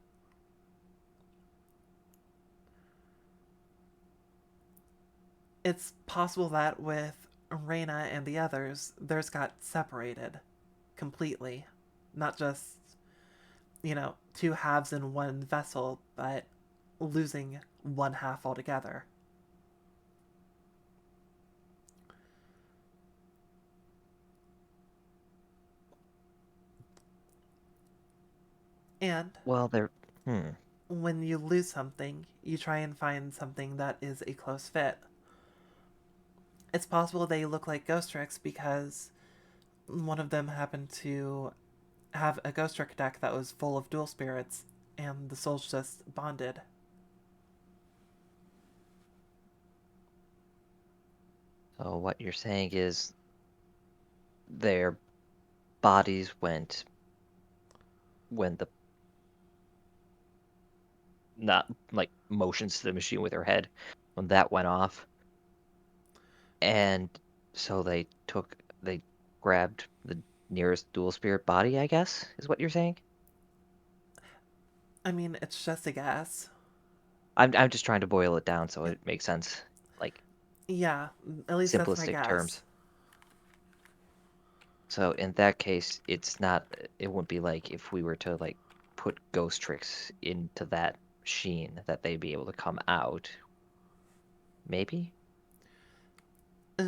A: It's possible that with Reina and the others, theirs got separated completely. Not just, two halves in one vessel, but losing one half altogether. And
B: Well, there. Hmm.
A: when you lose something, you try and find something that is a close fit. It's possible they look like ghost tricks because one of them happened to have a ghost trick deck that was full of dual spirits, and the souls just bonded.
B: So what you're saying is their bodies went when not like motions to the machine with her head when that went off. And so they grabbed the nearest dual spirit body, I guess, is what you're saying?
A: I mean, it's just a guess.
B: I'm just trying to boil it down so it makes sense, like
A: Yeah, at least that's my
B: simplistic
A: guess.
B: terms. So in that case, it's not, it wouldn't be like if we were to like put ghost tricks into that machine that they'd be able to come out. Maybe?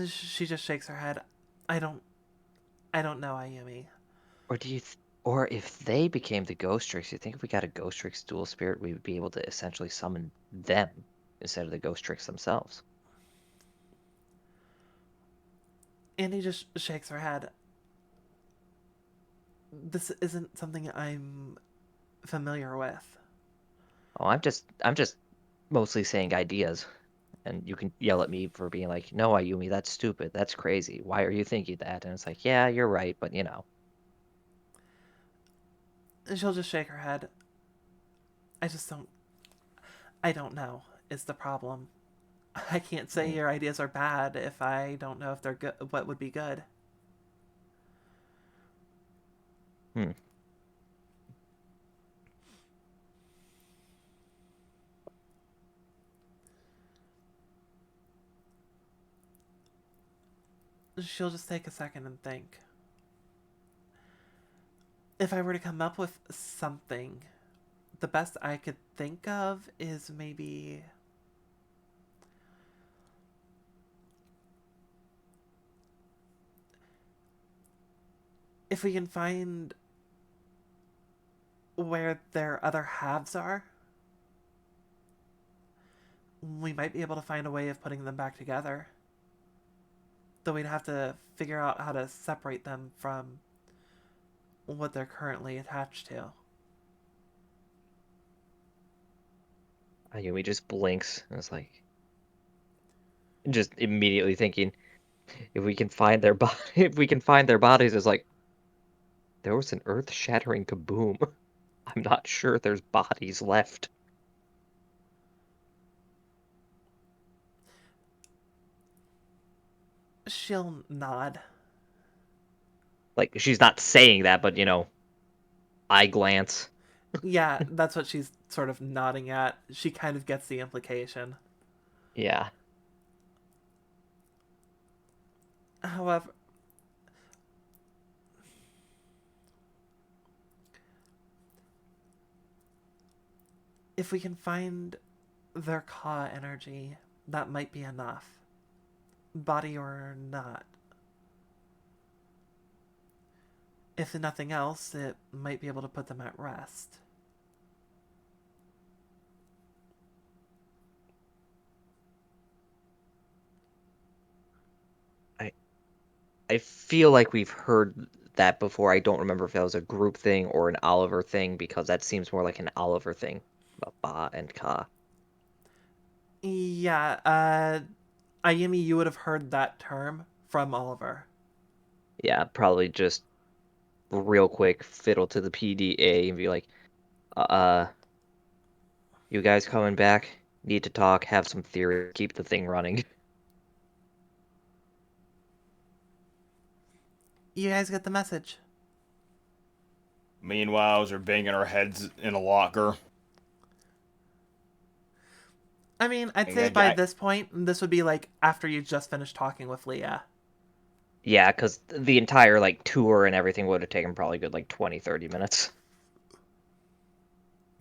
A: She just shakes her head. I don't. I don't know, Ayumi.
B: Or do you, or if they became the ghost tricks, you think if we got a ghost tricks dual spirit, we would be able to essentially summon them instead of the ghost tricks themselves?
A: Andy just shakes her head. This isn't something I'm familiar with.
B: Oh, I'm just mostly saying ideas. And you can yell at me for being like, no, Ayumi, that's stupid. That's crazy. Why are you thinking that? And it's like, yeah, you're right, but you know.
A: And she'll just shake her head. I just don't. I don't know, is the problem. I can't say
B: Mm,
A: your ideas are bad if I don't know if they're good. What would be good?
B: Hmm.
A: She'll just take a second and think. If I were to come up with something, the best I could think of is maybe if we can find where their other halves are, we might be able to find a way of putting them back together. Though we'd have to figure out how to separate them from what they're currently attached to.
B: Ayumi just blinks and it's like, just immediately thinking, if we can find their body, if we can find their bodies, it's like, there was an earth-shattering kaboom. I'm not sure there's bodies left.
A: She'll nod.
B: Like, she's not saying that, but you know, eye glance.
A: Yeah, that's what she's sort of nodding at. She kind of gets the implication.
B: Yeah.
A: However, if we can find their Ka energy, that might be enough. Body or not. If nothing else, it might be able to put them at rest.
B: I I feel like we've heard that before. I don't remember if that was a group thing or an Oliver thing because that seems more like an Oliver thing about Ba and Ka.
A: Yeah, Ayumi, you would have heard that term from Oliver.
B: Yeah, probably just real quick fiddle to the PDA and be like, uh, you guys coming back? Need to talk, have some theory, keep the thing running.
A: You guys get the message.
D: Meanwhile, they're banging our heads in a locker.
A: I mean, I'd
D: And
A: say by
D: I,
A: this point, this would be like after you just finished talking with Leah.
B: Yeah, because the entire like tour and everything would have taken probably a good like 20, 30 minutes.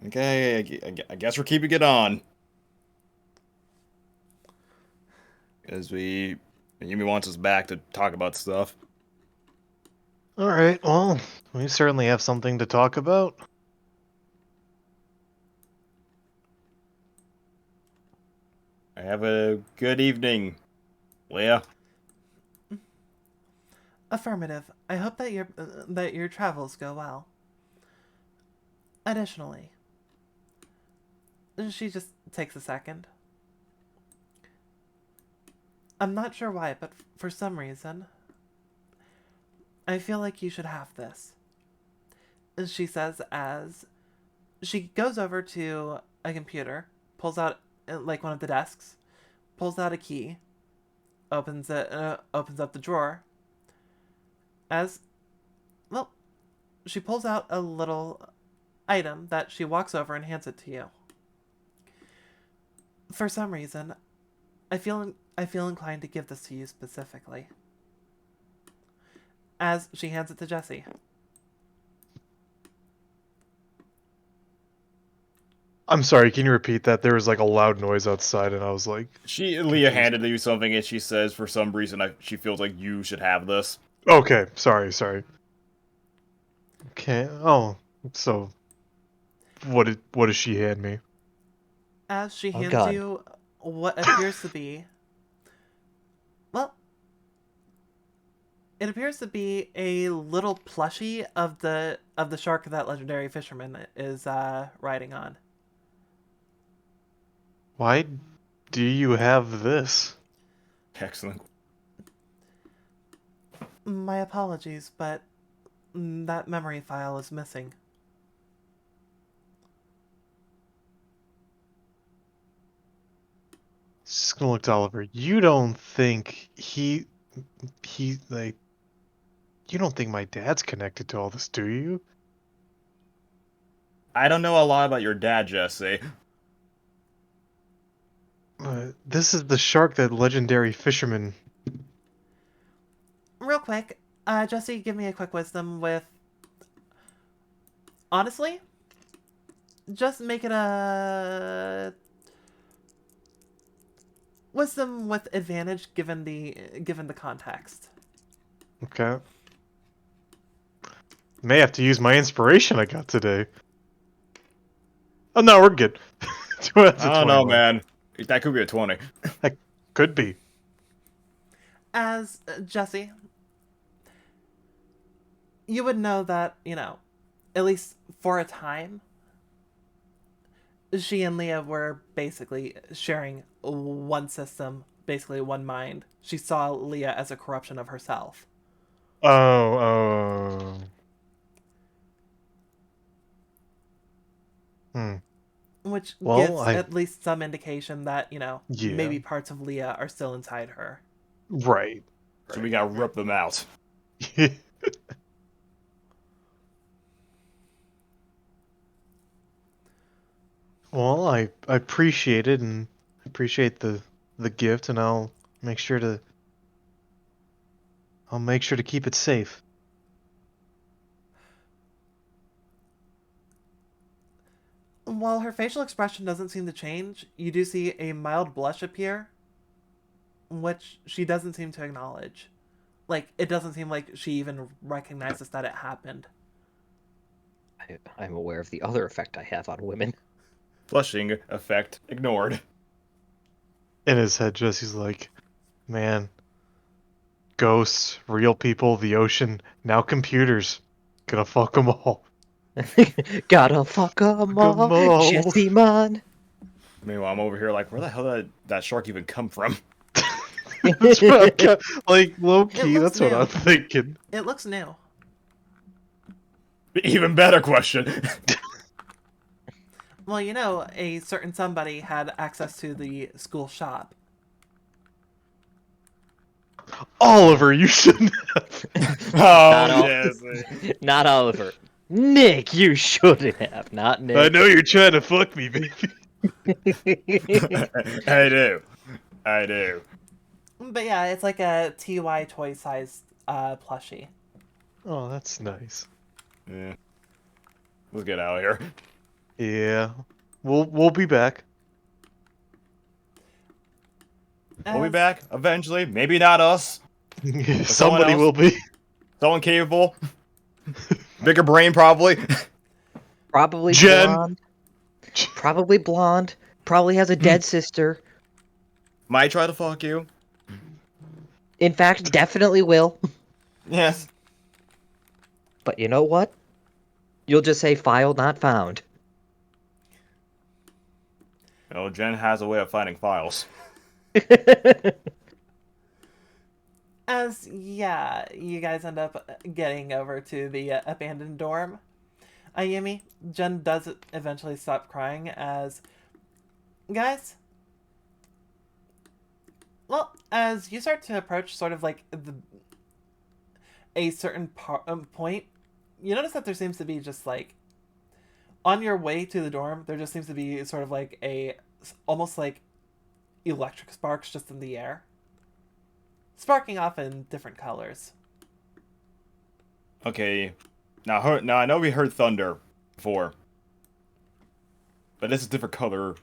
D: okay, I guess we're keeping it on. As Yumi wants us back to talk about stuff.
C: All right, well, we certainly have something to talk about.
D: Have a good evening, Leah.
A: Affirmative. I hope that your travels go well. Additionally, she just takes a second. I'm not sure why, but for some reason, I feel like you should have this. She says as she goes over to a computer, pulls out like one of the desks, pulls out a key, opens it, opens up the drawer. As well, she pulls out a little item that she walks over and hands it to you. For some reason, I feel inclined to give this to you specifically. As she hands it to Jesse.
C: I'm sorry, can you repeat that? There was like a loud noise outside, and I was like,
D: Leah handed you something, and she says for some reason she feels like you should have this.
C: okay, sorry. Okay, oh, so what does she hand me?
A: As she
B: Oh,
A: hands
B: God.
A: you what appears to be, well, it appears to be a little plushie of the shark that legendary fisherman is riding on.
C: Why do you have this?
D: Excellent.
A: My apologies, but that memory file is missing.
C: Just gonna look to Oliver. You don't think he like you don't think my dad's connected to all this, do you?
D: I don't know a lot about your dad, Jesse.
C: This is the shark that legendary fisherman.
A: Real quick, Jesse, give me a quick wisdom with. Honestly, just make it a wisdom with advantage given the context.
C: Okay. May have to use my inspiration I got today. Oh no, we're good. That's a
D: I don't know,
C: 21.
D: man. That could be a 20.
C: That could be.
A: As Jesse, you would know that, at least for a time, she and Leah were basically sharing one system, basically one mind. She saw Leah as a corruption of herself.
C: Oh. Hmm.
A: Which
C: Well,
A: gives at least some indication that,
C: yeah.
A: maybe parts of Leah are still inside her.
C: Right.
D: So we gotta rip them out.
C: Well, I appreciate it and appreciate the gift, and I'll make sure to keep it safe.
A: While her facial expression doesn't seem to change, you do see a mild blush appear, which she doesn't seem to acknowledge. Like, it doesn't seem like she even recognizes that it happened.
B: I'm aware of the other effect I have on women.
D: Flushing effect ignored.
C: In his head, Jesse's like, man, ghosts, real people, the ocean, now computers. Gonna fuck them all.
B: Gotta fuck 'em all, Jesse man.
D: Meanwhile, I'm over here like, where the hell did that shark even come from?
C: That's what like low
A: It
C: key.
A: looks
C: That's what
A: new.
C: I'm thinking.
A: It looks new.
D: Even better question.
A: Well, a certain somebody had access to the school shop.
C: Oliver, you shouldn't have.
D: Oh, Jesse.
B: Not Oliver. Nick, you shouldn't have. Not Nick.
C: I know you're trying to fuck me, baby.
D: I do.
A: But yeah, it's like a TY toy sized plushie.
C: Oh, that's nice.
D: Yeah. Let's get out of here.
C: Yeah, we'll be back.
D: We'll be
A: As-
D: back eventually. Maybe not us.
C: Somebody
D: else?
C: will be.
D: Someone capable. Bigger brain, probably.
B: Probably
C: Jenn.
B: blonde. Probably blonde. Probably has a dead sister.
D: Might try to fuck you.
B: In fact, definitely will.
D: Yes.
B: But you know what? You'll just say file not found.
D: Oh, Jen has a way of finding files.
A: As, yeah, you guys end up getting over to the abandoned dorm. Ayumi, Jen does eventually stop crying as, guys, well, as you start to approach sort of like a certain point, you notice that there seems to be just like, on your way to the dorm, there just seems to be sort of like almost like electric sparks just in the air, sparking off in different colors.
D: Okay, now I know we heard thunder before, but this is a different color.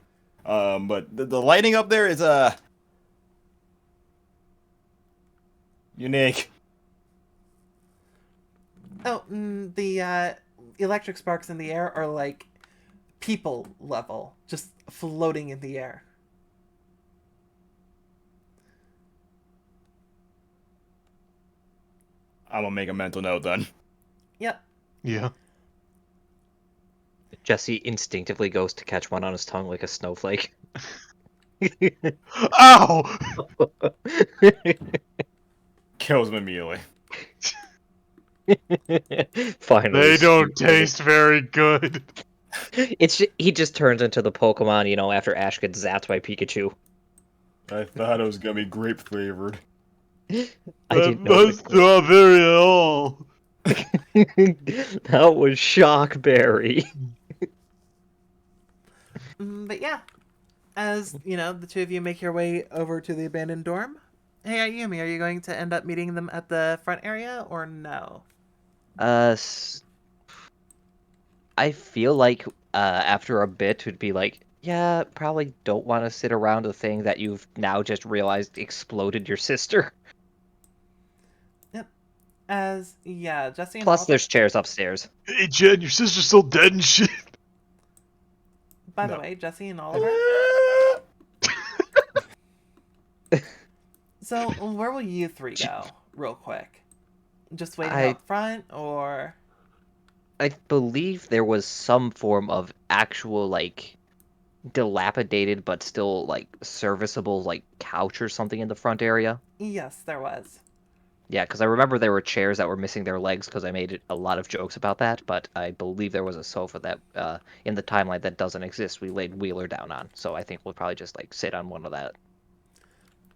D: But the lighting up there is unique.
A: Oh, the electric sparks in the air are like people level, just floating in the air.
D: I'm gonna make a mental note then.
A: Yep.
C: Yeah.
B: Jesse instinctively goes to catch one on his tongue like a snowflake.
C: Ow!
D: Kills him immediately.
B: Finally,
C: They don't
B: stupid.
C: taste very good.
B: He just turns into the Pokemon, after Ash gets zapped by Pikachu.
D: I thought it was gonna be grape flavored.
B: I didn't know.
C: That's not very at all.
B: That was Shockberry.
A: But yeah, as the two of you make your way over to the abandoned dorm. Hey, Ayumi, are you going to end up meeting them at the front area or no?
B: I feel like after a bit would be like, yeah, probably don't want to sit around a thing that you've now just realized exploded your sister.
A: Yep. Yeah, Jesse and
B: Plus,
A: Oliver.
B: there's chairs upstairs.
C: Hey, Jen, your sister's still dead and shit.
A: By the
C: No.
A: way, Jesse and Oliver. So, where will you three go, real quick? Just waiting
B: I-
A: out front, or
B: I believe there was some form of actual, dilapidated but still, serviceable, couch or something in the front area.
A: yes, there was.
B: Yeah, because I remember there were chairs that were missing their legs because I made a lot of jokes about that, but I believe there was a sofa that, in the timeline that doesn't exist, we laid Wheeler down on. So I think we'll probably just, sit on one of that.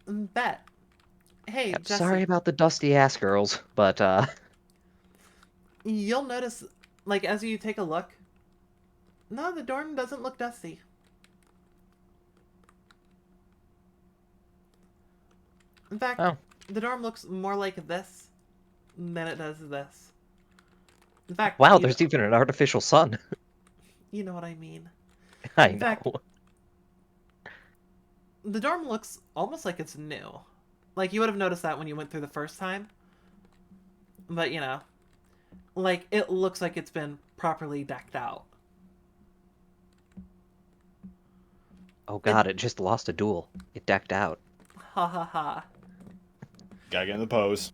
A: Bet. Hey,
B: Yep,
A: Jesse.
B: sorry about the dusty-ass girls, but,
A: You'll notice, as you take a look, no, the dorm doesn't look dusty. In fact,
B: Oh.
A: the dorm looks more like this than it does this. In fact,
B: Wow, there's even an artificial sun.
A: you know what I mean.
B: I
A: In fact,
B: know.
A: the dorm looks almost like it's new. Like, you would have noticed that when you went through the first time. But, it looks like it's been properly decked out.
B: Oh god, it just lost a duel. It decked out.
A: Ha ha ha.
D: Gotta get in the pose.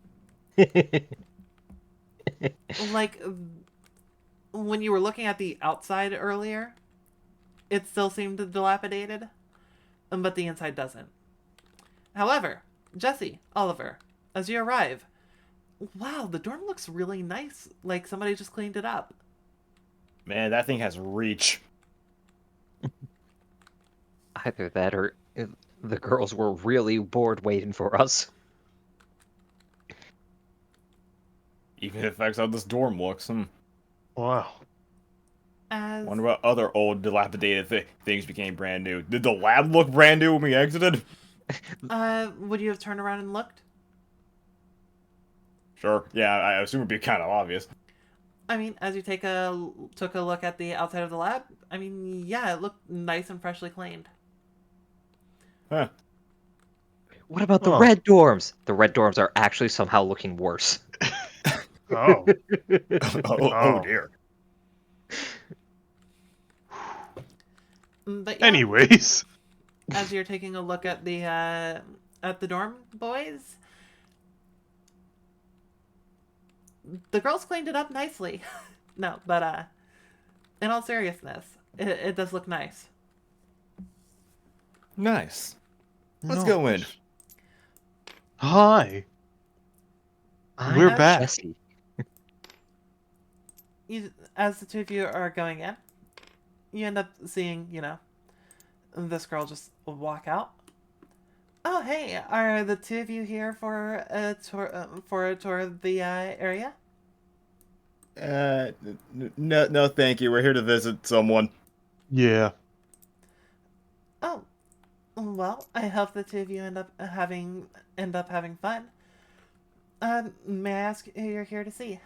A: Like, when you were looking at the outside earlier, it still seemed dilapidated, but the inside doesn't. However, Jesse, Oliver, as you arrive, wow, the dorm looks really nice. Like somebody just cleaned it up.
D: Man, that thing has reach.
B: Either that or the girls were really bored waiting for us.
D: Even affects how this dorm looks.
C: Wow.
A: As
D: Wonder what other old dilapidated things became brand new. Did the lab look brand new when we exited?
A: would you have turned around and looked?
D: Sure. Yeah, I assume it'd be kind of obvious.
A: I mean, as you took a look at the outside of the lab, I mean, yeah, it looked nice and freshly cleaned.
D: Huh.
B: What about the
C: Oh.
B: red dorms? The red dorms are actually somehow looking worse.
C: Oh.
D: Oh dear.
A: But yeah,
C: Anyways.
A: as you're taking a look at the dorm boys, the girls cleaned it up nicely. No, but in all seriousness, it does look nice.
D: Nice. Let's go in.
C: Hi.
B: I'm
C: We're back.
B: Jesse.
A: as the two of you are going in, you end up seeing, this girl just walk out. Oh, hey, are the two of you here for a tour of the area?
D: No, thank you. We're here to visit someone.
C: Yeah.
A: Oh, well, I hope the two of you end up having fun. May I ask who you're here to see?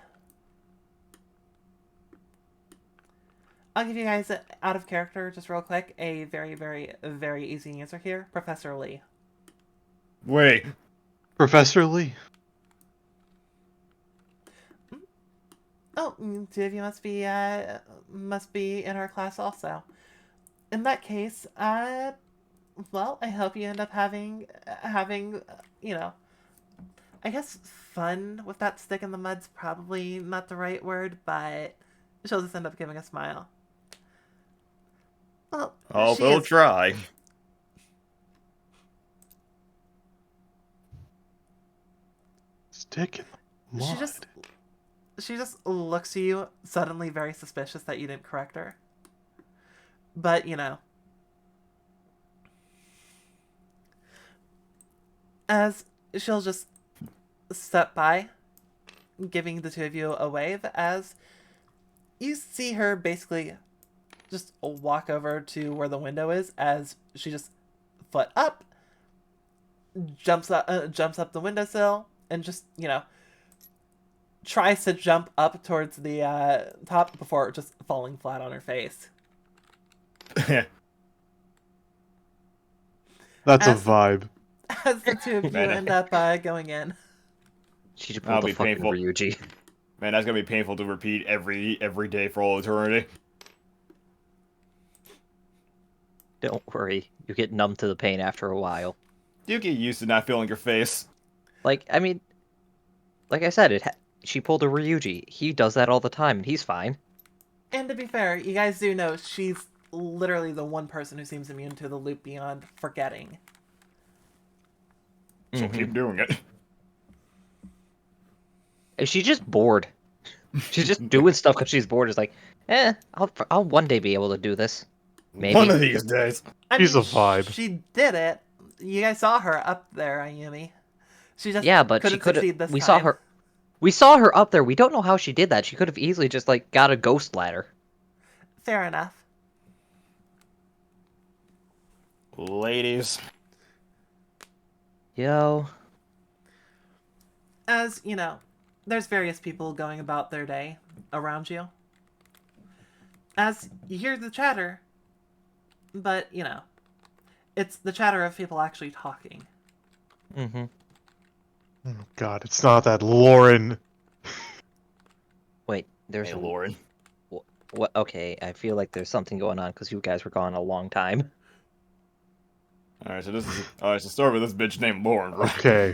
A: I'll give you guys, out of character, just real quick, a very, very, very easy answer here. Professor Lee.
D: Wait.
C: Professor Lee.
A: Oh, two of you must be in our class also. In that case, well, I hope you end up having, I guess fun with that stick in the mud's probably not the right word, but she'll just end up giving a smile. Well, she
D: We'll
A: is
D: try.
C: Stick in the mud.
A: she just looks at you suddenly very suspicious that you didn't correct her. But, as she'll just step by, giving the two of you a wave, as you see her basically just walk over to where the window is, as she just foot up, jumps up the windowsill, and just, tries to jump up towards the top before just falling flat on her face.
C: That's a
A: As-
C: vibe.
A: As the two of you
D: Man,
A: end up going in.
B: She just
D: That'll
B: pulled the
D: be
B: fucking
D: painful.
B: Ryuji.
D: Man, that's gonna be painful to repeat every day for all eternity.
B: Don't worry, you get numb to the pain after a while.
D: You get used to not feeling your face.
B: Like, I mean, like I said, she pulled a Ryuji. He does that all the time, and he's fine.
A: And to be fair, you guys do know she's literally the one person who seems immune to the loop beyond forgetting.
D: So keep doing it.
B: And she's just bored. She's just doing stuff because she's bored. It's like, I'll one day be able to do this. Maybe.
D: One of these days.
C: She's a vibe.
A: She did it. You guys saw her up there, Ayumi. She just
B: Yeah, but she
A: couldn't
B: could
A: succeed
B: have.
A: this
B: We
A: time.
B: saw her. We saw her up there. We don't know how she did that. She could have easily just like got a ghost ladder.
A: Fair enough.
D: Ladies.
B: Yo.
A: As, there's various people going about their day around you. As you hear the chatter, but, it's the chatter of people actually talking.
B: Mm-hmm.
C: Oh God, it's not that Lauren.
B: Wait, there's
D: Hey,
B: a
D: Lauren.
B: what? Okay, I feel like there's something going on because you guys were gone a long time.
D: Alright, so start with this bitch named Lauren, right?
C: Okay.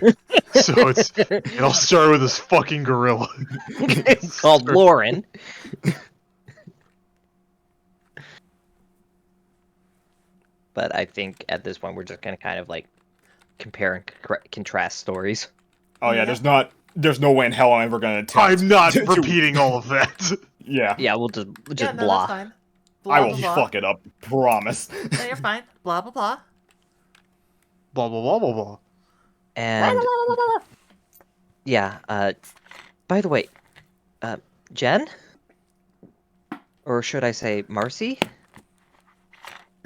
C: So it all started with this fucking gorilla.
B: It's called Lauren. But I think at this point we're just gonna kind of like compare and contrast stories.
D: Oh yeah,
A: Yeah.
D: there's no way in hell I'm ever gonna attempt.
C: I'm not
D: to-
C: repeating all of that.
D: Yeah,
B: Yeah, we'll just
A: Yeah, no,
B: blah.
A: that's fine. Blah,
D: I will
A: blah, blah.
D: fuck it up. Promise.
A: No, you're fine. Blah, blah, blah.
C: Blah blah blah blah blah.
B: And yeah, by the way, Jen? Or should I say Marcy?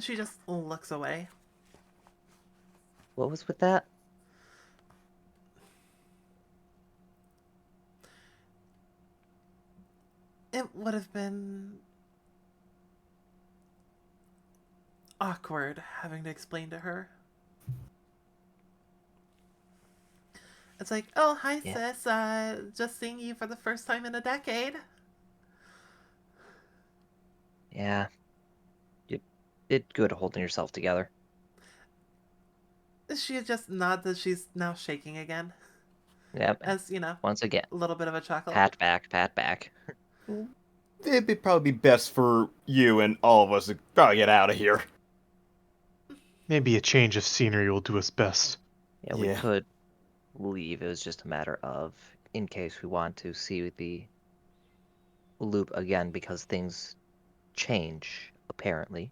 A: She just looks away.
B: What was with that?
A: It would have been awkward having to explain to her. It's like, oh, hi,
B: Yeah.
A: sis. Just seeing you for the first time in a decade.
B: Yeah. You did good holding yourself together.
A: She just nods that she's now shaking again.
B: Yep.
A: As,
B: Once again.
A: a little bit of a chuckle.
B: Pat back, pat back.
D: It'd be probably best for you and all of us to probably get out of here.
C: Maybe a change of scenery will do us best.
B: Yeah, we
D: Yeah.
B: could leave. It was just a matter of, in case we want to see the loop again because things change, apparently.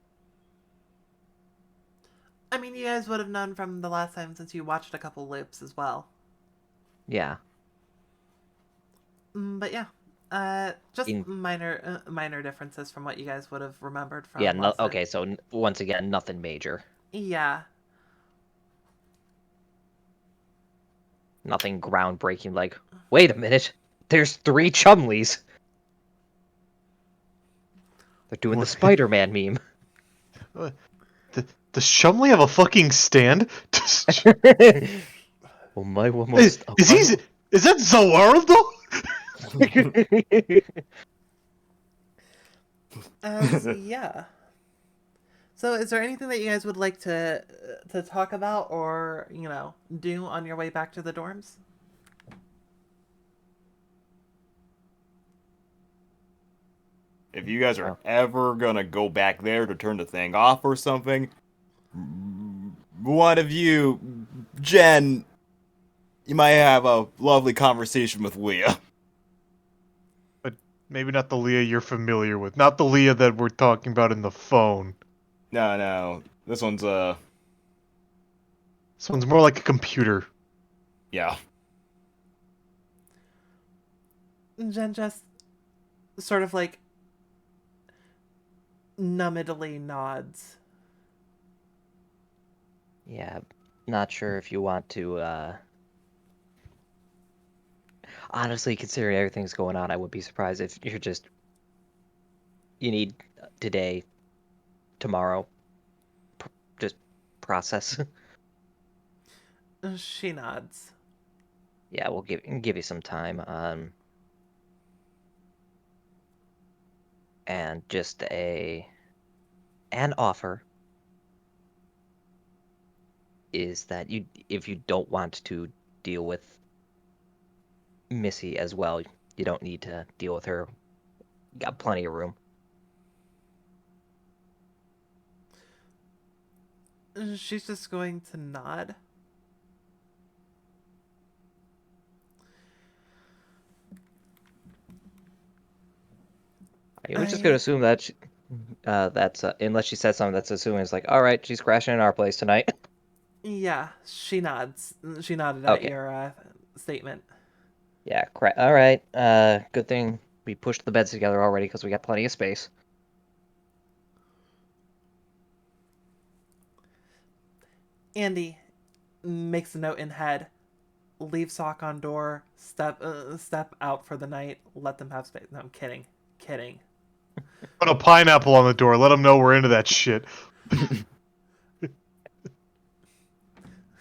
A: I mean, you guys would have known from the last time since you watched a couple loops as well.
B: Yeah.
A: But yeah, just
B: In,
A: minor differences from what you guys would have remembered
B: yeah,
A: from
B: no,
A: last time.
B: okay, so once again, nothing major.
A: Yeah.
B: Nothing groundbreaking like, wait a minute, there's 3 Chumleys. They're doing the Spider-Man meme.
C: Does Shumley have a fucking stand?
B: Oh my,
C: Is,
B: almost.
C: is he? Is that Zoardo?
A: So yeah. So is there anything that you guys would like to talk about or do on your way back to the dorms?
D: If you guys are ever gonna go back there to turn the thing off or something, one of you, Jenn, you might have a lovely conversation with Leah.
C: But maybe not the Leah you're familiar with. Not the Leah that we're talking about in the phone.
D: No, this one's
C: This one's more like a computer.
D: yeah.
A: Jen just sort of like numbedly nods.
B: Yeah, not sure if you want to, honestly, considering everything's going on, I would be surprised if you're just... You need today, tomorrow, just process.
A: She nods.
B: Yeah, we'll give you some time. And just an offer is that if you don't want to deal with Missy as well, you don't need to deal with her. You got plenty of room.
A: She's just going to nod.
B: I was just gonna assume that that's unless she said something that's assuming it's like, all right, she's crashing in our place tonight.
A: Yeah, she nods. She nodded at
B: Okay.
A: your statement.
B: Yeah, all right. Good thing we pushed the beds together already because we got plenty of space.
A: Andy makes a note in head. Leave sock on door. Step out for the night. Let them have space. No, I'm kidding. Kidding.
C: Put a pineapple on the door. Let them know we're into that shit.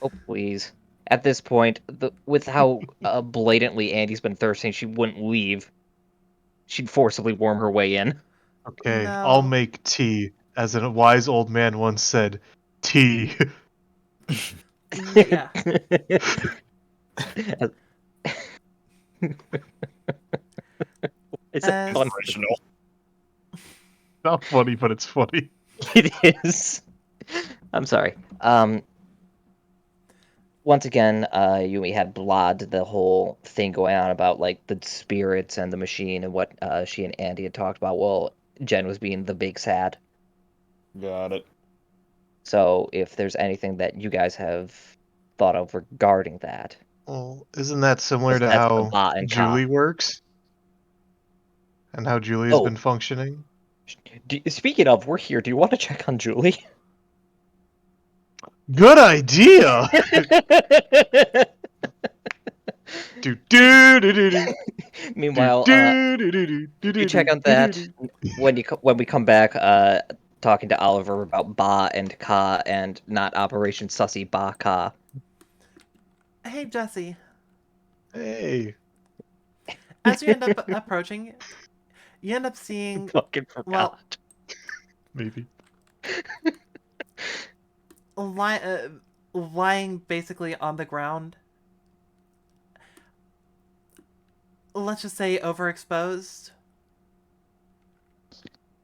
B: Oh, please. At this point, with how blatantly Andy's been thirsting, she wouldn't leave. She'd forcibly worm her way in.
C: Okay, I'll
A: No.
C: make tea. As a wise old man once said, tea.
A: But yeah.
B: It's
A: As-
B: fun.
D: Original.
C: Not funny, but it's funny.
B: It is. I'm sorry. Once again, we had Blood, the whole thing going on about like the spirits and the machine and what she and Andy had talked about. Well, Jen was being the big sad.
D: Got it.
B: So if there's anything that you guys have thought of regarding that,
C: Well, isn't that similar to
B: that's the
C: how
B: Ba and Ka.
C: Julie works? And how Julie has
B: Oh,
C: been functioning?
B: speaking of, we're here. Do you want to check on Julie?
C: Good idea! do do do do do.
B: Meanwhile, you check on that when we come back, talking to Oliver about Ba and Ka and not Operation Sussy Ba Ka.
A: Hey, Jesse.
C: Hey.
A: As you end up approaching, you end up seeing
B: Fucking forgot.
A: well,
C: Maybe.
A: lying basically on the ground. Let's just say overexposed.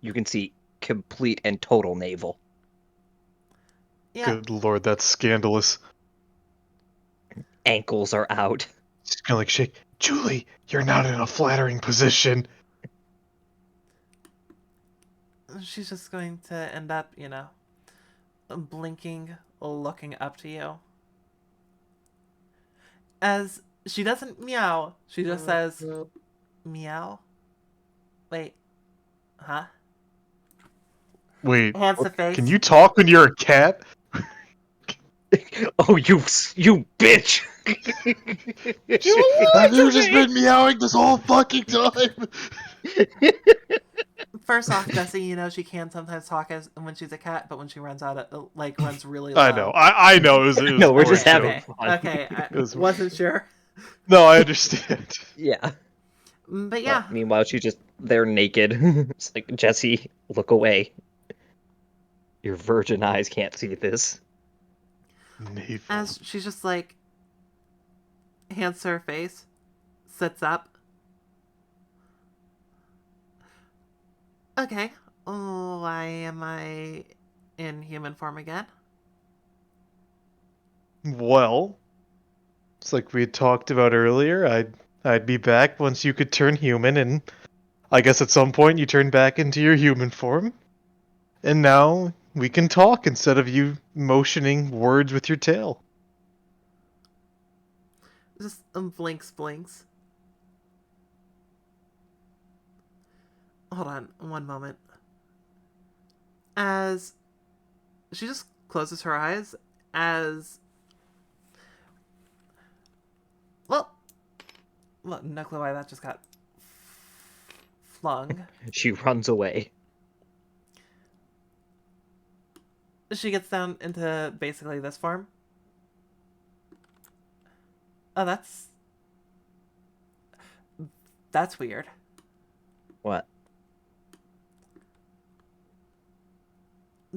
B: You can see complete and total navel.
A: Yeah.
C: Good lord, that's scandalous.
B: Ankles are out.
C: Just gonna like shake. Julie, you're not in a flattering position.
A: she's just going to end up, blinking, looking up to you. As she doesn't meow, she just says, meow. Wait, huh?
C: Wait,
A: Hands to face.
C: can you talk when you're a cat?
B: Oh, you bitch!
C: Have you just been meowing this whole fucking time?
A: First off, Jesse, she can sometimes talk as when she's a cat, but when she runs out of runs really
C: I
A: low.
C: know. I know. It was
B: No, we're
C: more
B: just
C: a
B: having
C: joke.
B: fun.
A: Okay. I
C: It was-
A: wasn't sure,
C: No, I understand.
B: Yeah.
A: but yeah.
B: Meanwhile, she's just there naked. It's like, Jesse, look away. Your virgin eyes can't see this.
C: Navel.
A: As she's just like hands to her face, sits up. Okay. Why am I in human form again?
C: Well, it's like we had talked about earlier. I'd be back once you could turn human, and I guess at some point you turned back into your human form. And now we can talk instead of you motioning words with your tail.
A: Just blinks. Hold on one moment. As she just closes her eyes, as well, no clue why that just got flung.
B: She runs away.
A: She gets down into basically this form. Oh, that's weird.
B: What?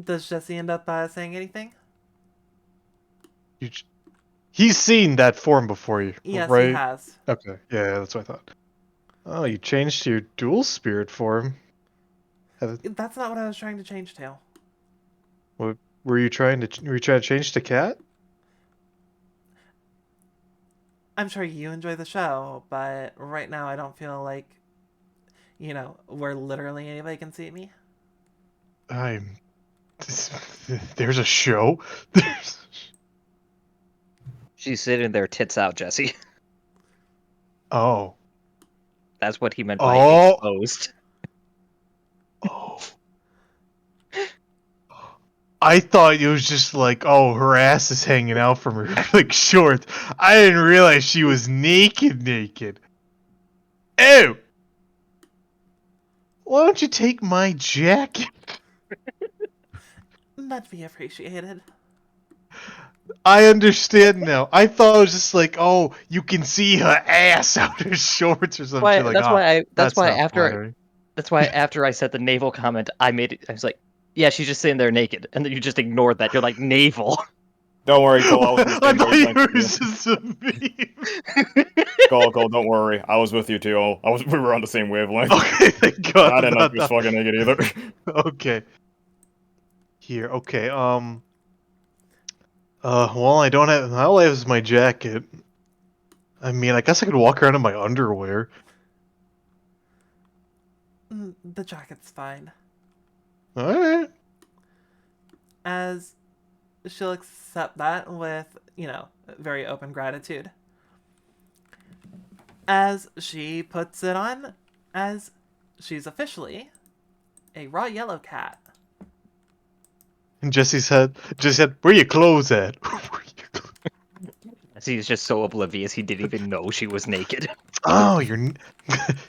A: Does Jesse end up saying anything?
C: You, he's seen that form before you,
A: Yes,
C: right?
A: he has.
C: Okay, yeah, that's what I thought. Oh, you changed to your dual spirit form.
A: That's not what I was trying to change to.
C: What were you trying to? Were you trying to change to cat?
A: I'm sure you enjoy the show, but right now I don't feel like, where literally anybody can see me.
C: I'm. There's a show. There's.
B: She's sitting there, tits out, Jesse.
C: Oh.
B: That's what he meant by
C: Oh.
B: exposed.
C: Oh. I thought it was just like, oh, her ass is hanging out from her like shorts. I didn't realize she was naked. Ew! Why don't you take my jacket?
A: That'd be appreciated.
C: I understand now. I thought it was just like, oh, you can see her ass out her shorts or something.
B: Why,
C: Like,
B: that's
C: oh,
B: why I. That's why
C: not
B: after.
C: flattering.
B: That's why after I said the navel comment, I was like, yeah, she's just sitting there naked, and then you just ignored that. You're like, navel.
D: Don't worry, Cole. I was in the
C: I
D: same
C: thought you
D: wavelength
C: were
D: with you.
C: just a meme.
D: Cole, don't worry. I was with you too. We were on the same wavelength.
C: Okay, thank God.
D: I didn't know you was fucking naked either.
C: Okay. Here, okay, well, I don't have. All I have is my jacket. I mean, I guess I could walk around in my underwear.
A: The jacket's fine.
C: Alright.
A: As she'll accept that with, very open gratitude. As she puts it on, as she's officially a raw yellow cat.
C: And Jesse said, where your clothes at?
B: He's just so oblivious, he didn't even know she was naked.
C: Oh, you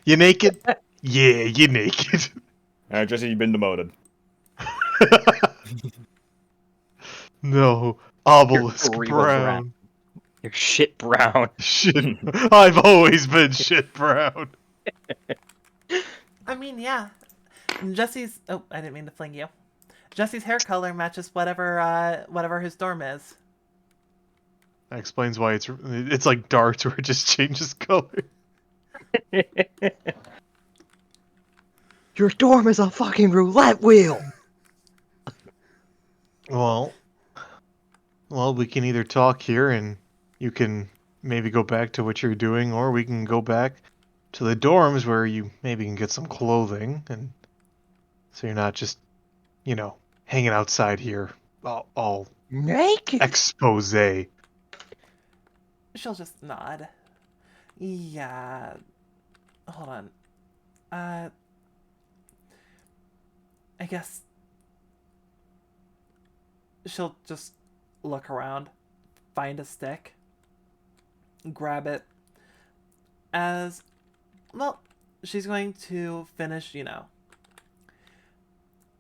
C: naked? Yeah, you're naked.
D: Jesse, you've been demoted.
C: No, obelisk
B: You're
C: brown.
B: You're shit brown.
C: Shit. I've always been shit brown.
A: I mean, yeah. Jesse's. Oh, I didn't mean to fling you. Jesse's hair color matches whatever his dorm is.
C: That explains why it's like darts where it just changes color.
B: Your dorm is a fucking roulette wheel.
C: Well, we can either talk here and you can maybe go back to what you're doing, or we can go back to the dorms where you maybe can get some clothing, and so you're not just you know, hanging outside here, all
B: Naked.
C: expose.
A: She'll just nod. Yeah. Hold on. Uh, I guess she'll just look around, find a stick, grab it. As well, she's going to finish,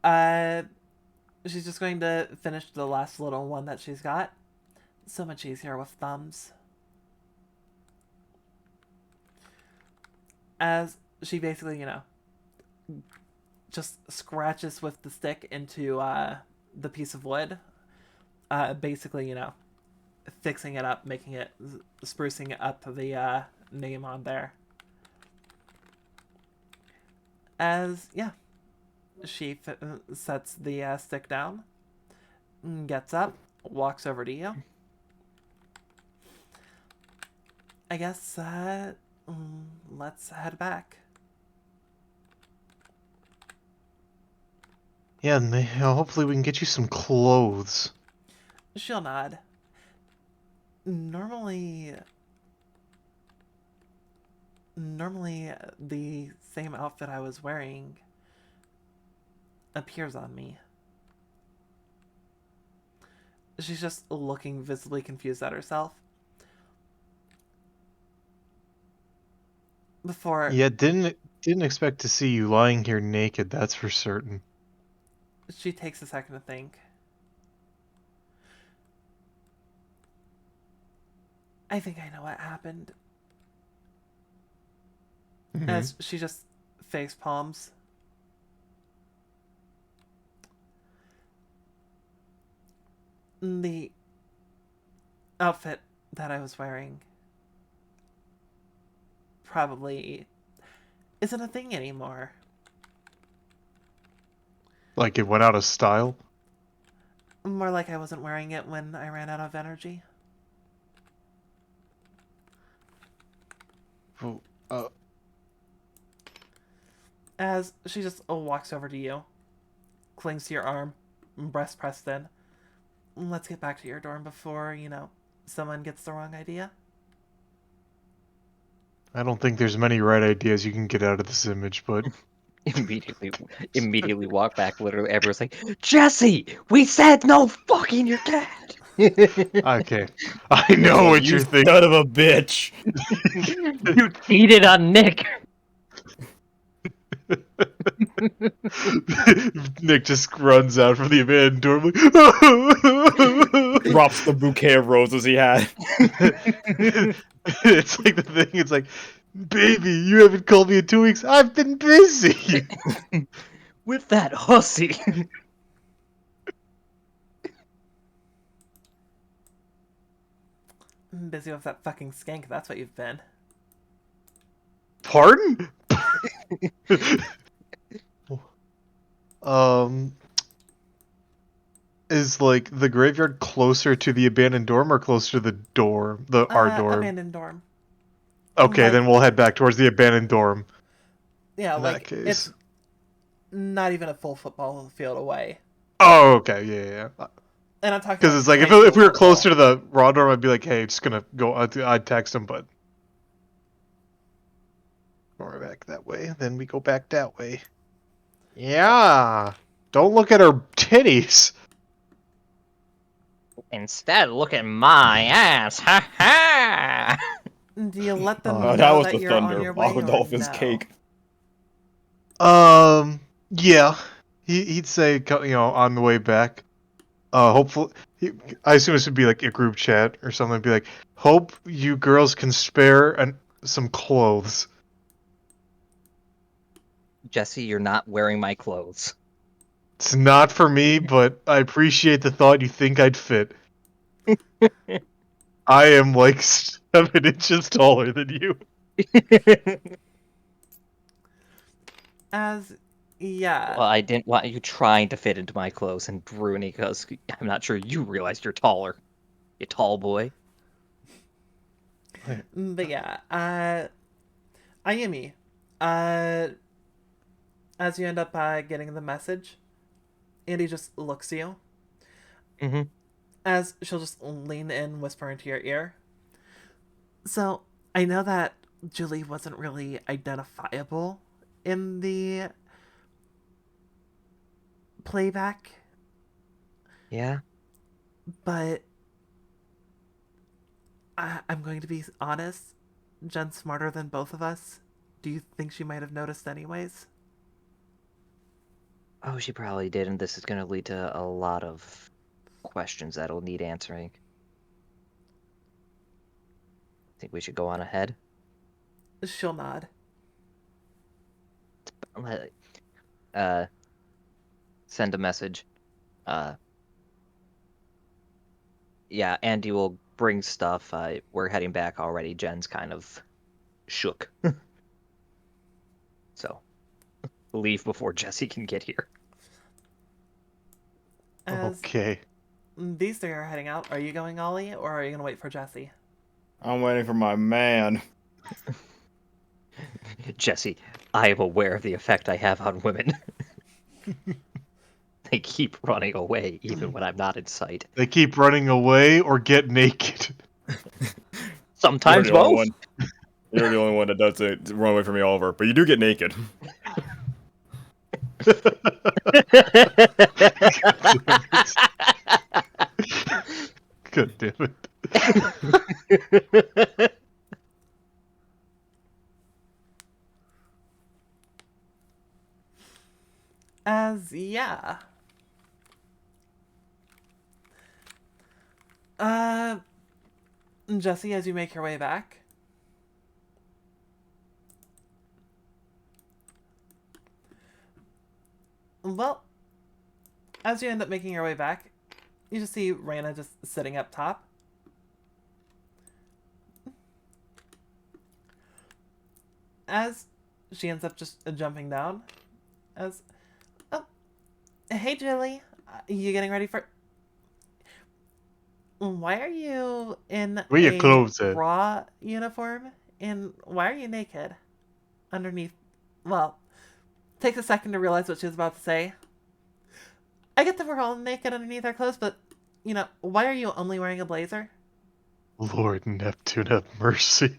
A: uh, she's just going to finish the last little one that she's got. So much easier with thumbs. As she basically, just scratches with the stick into the piece of wood. Basically, fixing it up, making it, sprucing up the name on there. As, yeah, she sets the stick down, gets up, walks over to you. I guess, let's head back.
C: Yeah, and hopefully we can get you some clothes.
A: She'll nod. Normally, the same outfit I was wearing appears on me. She's just looking visibly confused at herself. Before
C: Yeah, didn't expect to see you lying here naked. That's for certain.
A: she takes a second to think. I think I know what happened. As she just face palms. The outfit that I was wearing probably isn't a thing anymore.
C: Like it went out of style.
A: More like I wasn't wearing it when I ran out of energy.
C: Oh,
A: As she just walks over to you, clings to your arm, breast pressed in. Let's get back to your dorm before, someone gets the wrong idea.
C: I don't think there's many right ideas you can get out of this image, but
B: Immediately walk back. Literally, everyone's like, Jesse, we said no fucking your dad.
C: okay. I know
D: Like,
C: what
D: you
C: you're thinking.
D: son of a bitch.
B: You cheated on Nick.
C: Nick just runs out from the abandoned dorm.
D: Drops the bouquet of roses he had.
C: It's like the thing. It's like, baby, you haven't called me in 2 weeks. I've been busy.
B: With that hussy.
A: Busy with that fucking skank, that's what you've been.
C: Pardon? um, is like the graveyard closer to the abandoned dorm or closer to the dorm, our dorm?
A: Abandoned dorm.
C: Okay,
A: like-
C: then we'll head back towards the abandoned dorm.
A: Yeah,
C: In that case.
A: it's not even a full football field away.
C: Oh, okay, yeah.
A: And I'm talking
C: Because
A: about
C: it's like
A: high
C: if we
A: school
C: were closer
A: football.
C: to the raw dorm, I'd be like, hey, just gonna go. I'd text him, but we're back that way. Then we go back that way. Yeah. Don't look at her titties.
B: Instead, look at my ass. Ha ha.
A: Do you let them
C: Oh,
A: know
D: that was the
A: you're on
D: thunder.
A: your way
D: Aqua
A: or
D: Dolphin's
A: no?
D: cake.
C: Yeah. He'd say, on the way back. Hopefully, I assume this would be like a group chat or something. Be like, hope you girls can spare some clothes.
B: Jesse, you're not wearing my clothes.
C: It's not for me, but I appreciate the thought you think I'd fit. I am like 7 inches taller than you.
A: Yeah.
B: Well, I didn't want you trying to fit into my clothes, and Bruni, because I'm not sure you realized you're taller. You tall boy.
A: But yeah, Ayumi, as you end up getting the message, Andy just looks at you
B: Mm-hmm.
A: as she'll just lean in, whisper into your ear. So, I know that Julie wasn't really identifiable in the playback,
B: Yeah.
A: but I'm going to be honest. Jen's smarter than both of us. Do you think she might have noticed anyways?
B: Oh, she probably did, and this is going to lead to a lot of questions that'll need answering. Think we should go on ahead?
A: She'll nod.
B: Let- Uh, send a message. Uh, yeah, Andy will bring stuff. We're heading back already. Jen's kind of shook. So, leave before Jesse can get here.
A: As
C: Okay.
A: these three are heading out, are you going, Ollie, or are you going to wait for Jesse?
D: I'm waiting for my man.
B: Jesse, I am aware of the effect I have on women. They keep running away even when I'm not in sight.
C: They keep running away or get naked.
D: You're
B: Sometimes
D: the only
B: both.
D: one. You're the only one that does it. Run away from me, Oliver. But you do get naked.
C: God damn it.
A: As, yeah. Jesse, as you make your way back. Well, as you end up making your way back, you just see Rana just sitting up top. As she ends up just jumping down. As, oh, hey Julie, you getting ready for... Why are you in
C: Where your
A: a
C: clothes at?
A: raw uniform? And why are you naked? Underneath... Well, takes a second to realize what she was about to say. I get that we're all naked underneath our clothes, but, you know, why are you only wearing a blazer?
C: Lord Neptune have mercy.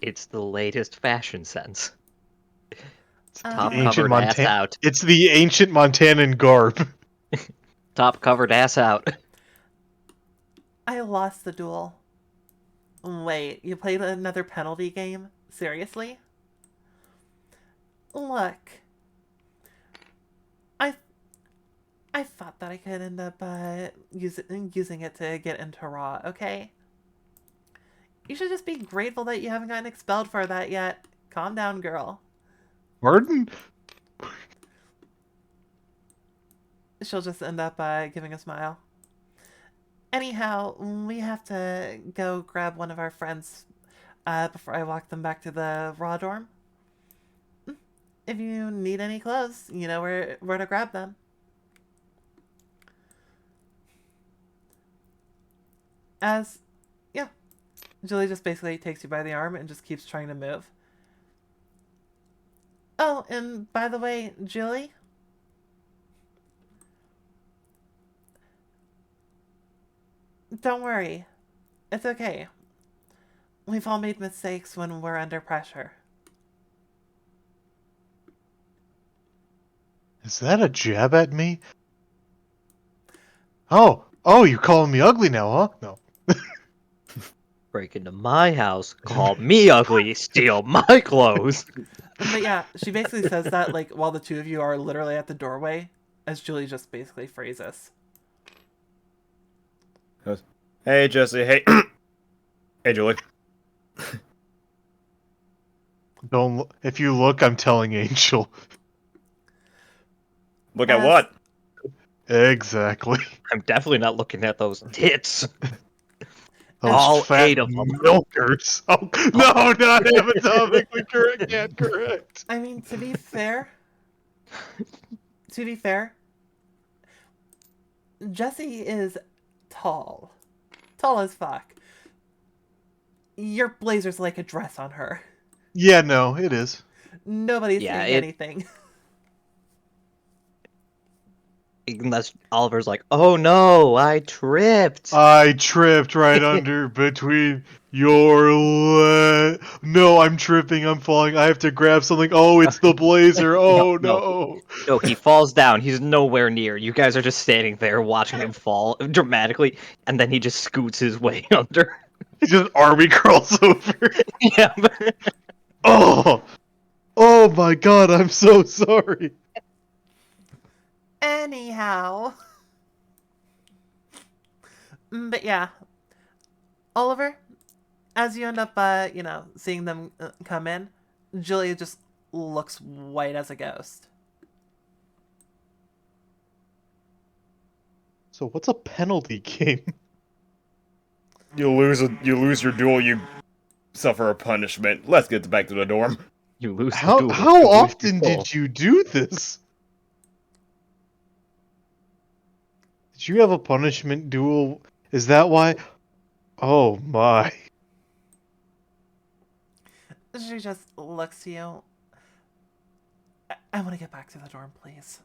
B: It's the latest fashion sense. Top
A: Uh,
C: Ancient
B: covered ass
C: Montan.
B: out.
C: It's the ancient Montanan garb.
B: Top covered ass out.
A: I lost the duel. Wait, you played another penalty game? Seriously? Look. I I thought that I could end up using it to get into Raw, okay? You should just be grateful that you haven't gotten expelled for that yet. Calm down, girl.
C: Pardon?
A: She'll just end up giving a smile. Anyhow, we have to go grab one of our friends before I walk them back to the Raw dorm. If you need any clothes, you know where to grab them. As, yeah, Julie just basically takes you by the arm and just keeps trying to move. Oh, and by the way, Julie, don't worry. It's okay. We've all made mistakes when we're under pressure.
C: Is that a jab at me? Oh, you're calling me ugly now, huh? No.
B: Break into my house, call me ugly, steal my clothes.
A: But yeah, she basically says that like while the two of you are literally at the doorway, as Julie just basically phrases.
D: Hey, Jesse. Hey. Hey, Julie.
C: If you look, I'm telling Angel.
D: Look at
A: As-
D: what?
C: Exactly.
B: I'm definitely not looking at those tits.
C: Those
B: All
C: fat
B: 8 of them.
C: milkers. Oh, no, not anatomically correct. Can't correct.
A: I mean, to be fair, Jessie is tall. Tall as fuck. Your blazer's like a dress on her.
C: Yeah, no, it is.
A: Nobody's
B: Yeah,
A: saying
B: it-
A: anything.
B: Unless Oliver's like, oh no, I tripped.
C: I tripped right under between your No, I'm tripping. I'm falling. I have to grab something. Oh, it's the blazer.
B: No,
C: Oh
B: no.
C: no.
B: No, he falls down. He's nowhere near. You guys are just standing there watching him fall dramatically, and then he just scoots his way under.
C: He just army crawls over.
B: Yeah.
C: Oh. Oh my god, I'm so sorry.
A: Anyhow. But yeah, Oliver, as you end up, seeing them come in, Julia just looks white as a ghost.
C: So what's a penalty game?
D: You lose your duel, you suffer a punishment. Let's get back to the dorm.
B: You lose the
C: How
B: duel.
C: how
B: you lose your
C: often
B: soul.
C: did you do this? Did you have a punishment duel? Is that why? Oh my.
A: She just looks to you. I want to get back to the dorm, please.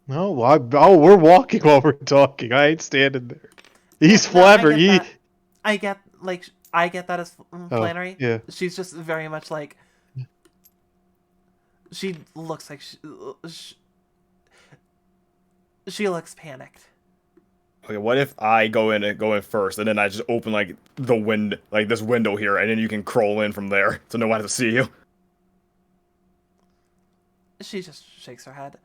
C: No, we're walking while we're talking. I ain't standing there. He's
A: No, I
C: flabber.
A: get that. I get that as Flannery.
C: Yeah.
A: She's just very much like. She looks like she looks panicked.
D: Okay, what if I go in first, and then I just open like this window here, and then you can crawl in from there, so no one has to see you.
A: She just shakes her head.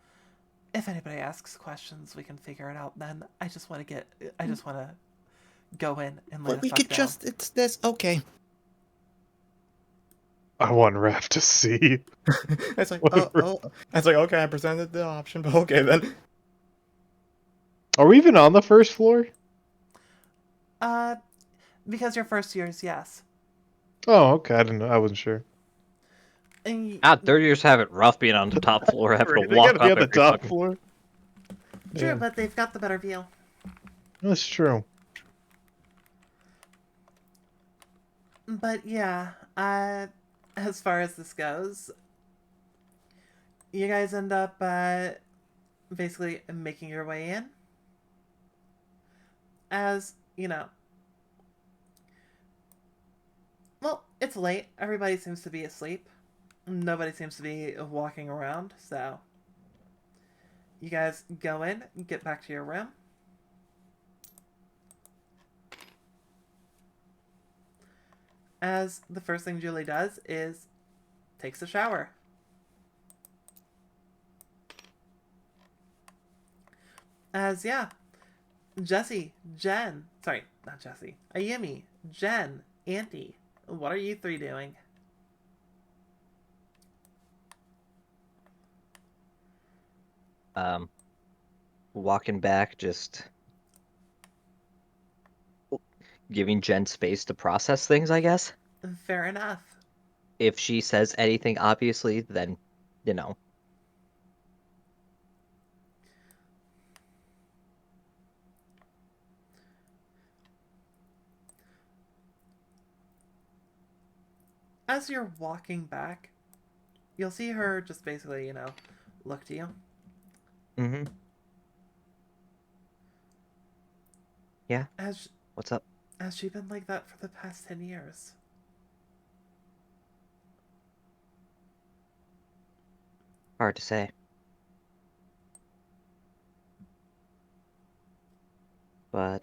A: If anybody asks questions, we can figure it out then. I just want to go in and lay
F: But
A: the
F: we
A: fuck
F: could
A: down.
F: just, it's this, okay.
C: I want Raph to see.
D: It's like, it's like, okay, I presented the option, but okay then.
C: Are we even on the first floor?
A: Because your first years, yes.
C: Oh, okay. I didn't know. I wasn't sure.
A: And
B: Third years have it rough being on the top floor, having to
C: Right, they
B: walk
C: gotta be
B: up
C: on the
B: every
C: top
B: fucking...
C: floor.
A: true,
C: Yeah,
A: but they've got the better view.
C: that's true.
A: But yeah, as far as this goes, you guys end up basically making your way in. As well, it's late. Everybody seems to be asleep. Nobody seems to be walking around, so you guys go in, get back to your room. As the first thing Julie does is takes a shower. As Jesse, Jen, sorry, not Jesse, Ayumi, Jen, Auntie, what are you three doing?
B: Walking back, just giving Jen space to process things, I guess.
A: Fair enough.
B: If she says anything, obviously, then, you know.
A: As you're walking back, you'll see her just basically, look to you.
B: Mm-hmm. Yeah,
A: Has
B: what's up?
A: has she been like that for the past 10 years?
B: Hard to say. But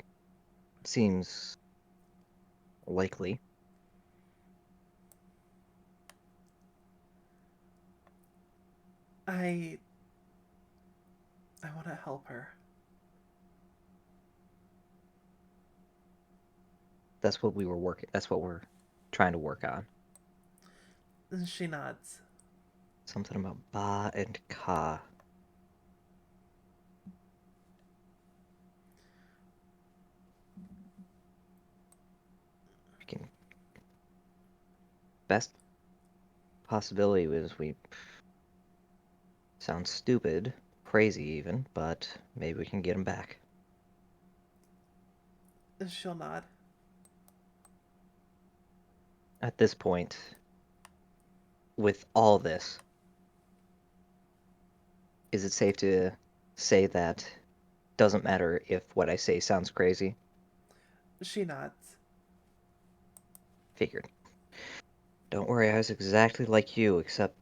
B: it seems likely.
A: I want to help her.
B: That's what we're trying to work on.
A: She nods.
B: Something about Ba and Ka. Freaking best possibility was we sound stupid, crazy even, but maybe we can get him back.
A: She'll nod.
B: At this point, with all this, is it safe to say that doesn't matter if what I say sounds crazy.
A: She nods.
B: Figured. Don't worry, I was exactly like you, except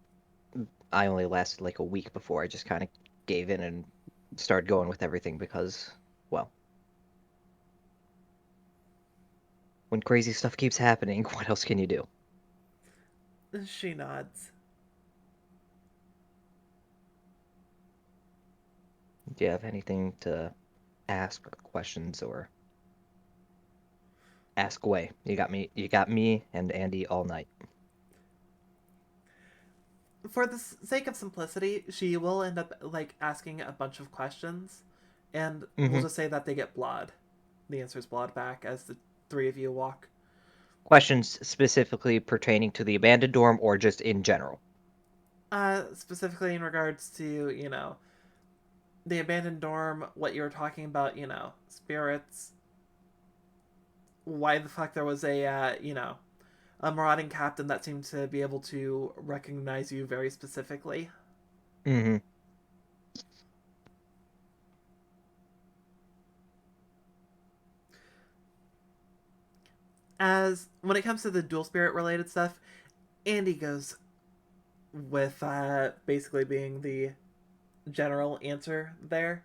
B: I only lasted like a week before I just kind of gave in and started going with everything because, well, when crazy stuff keeps happening, what else can you do?
A: She nods.
B: Do you have anything to ask or questions or ask away? You got me and Andy all night.
A: For the sake of simplicity, she will end up like asking a bunch of questions, and we'll
B: Mm-hmm.
A: just say that they get blawed. The answer is blawed back as the three of you walk.
B: Questions specifically pertaining to the abandoned dorm or just in general?
A: Specifically in regards to the abandoned dorm, what you were talking about, spirits. Why the fuck there was a marauding captain that seemed to be able to recognize you very specifically.
B: Mm-hmm.
A: As when it comes to the dual spirit related stuff, Andy goes with basically being the general answer there.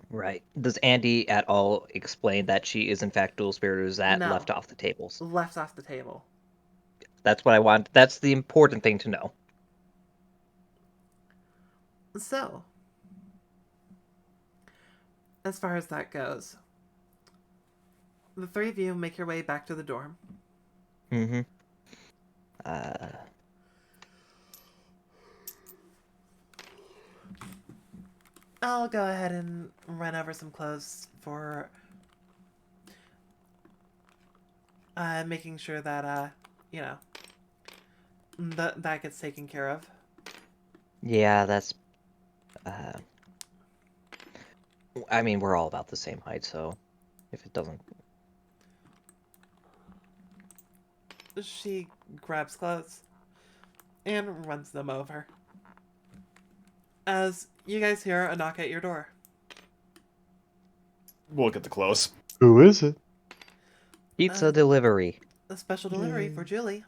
B: Right. Does Andy at all explain that she is in fact dual spirit, or is that
A: No,
B: left off the tables?
A: left off the table.
B: That's what I want. That's the important thing to know.
A: So, as far as that goes, the three of you make your way back to the dorm.
B: Mm-hmm. Uh,
A: I'll go ahead and run over some clothes for making sure that you know that gets taken care of.
B: yeah, that's. Uh, I mean, we're all about the same height, so if it doesn't,
A: She grabs clothes and runs them over. As you guys hear a knock at your door.
D: We'll look at the clothes.
C: Who is it?
B: pizza delivery.
A: A special delivery for Julie.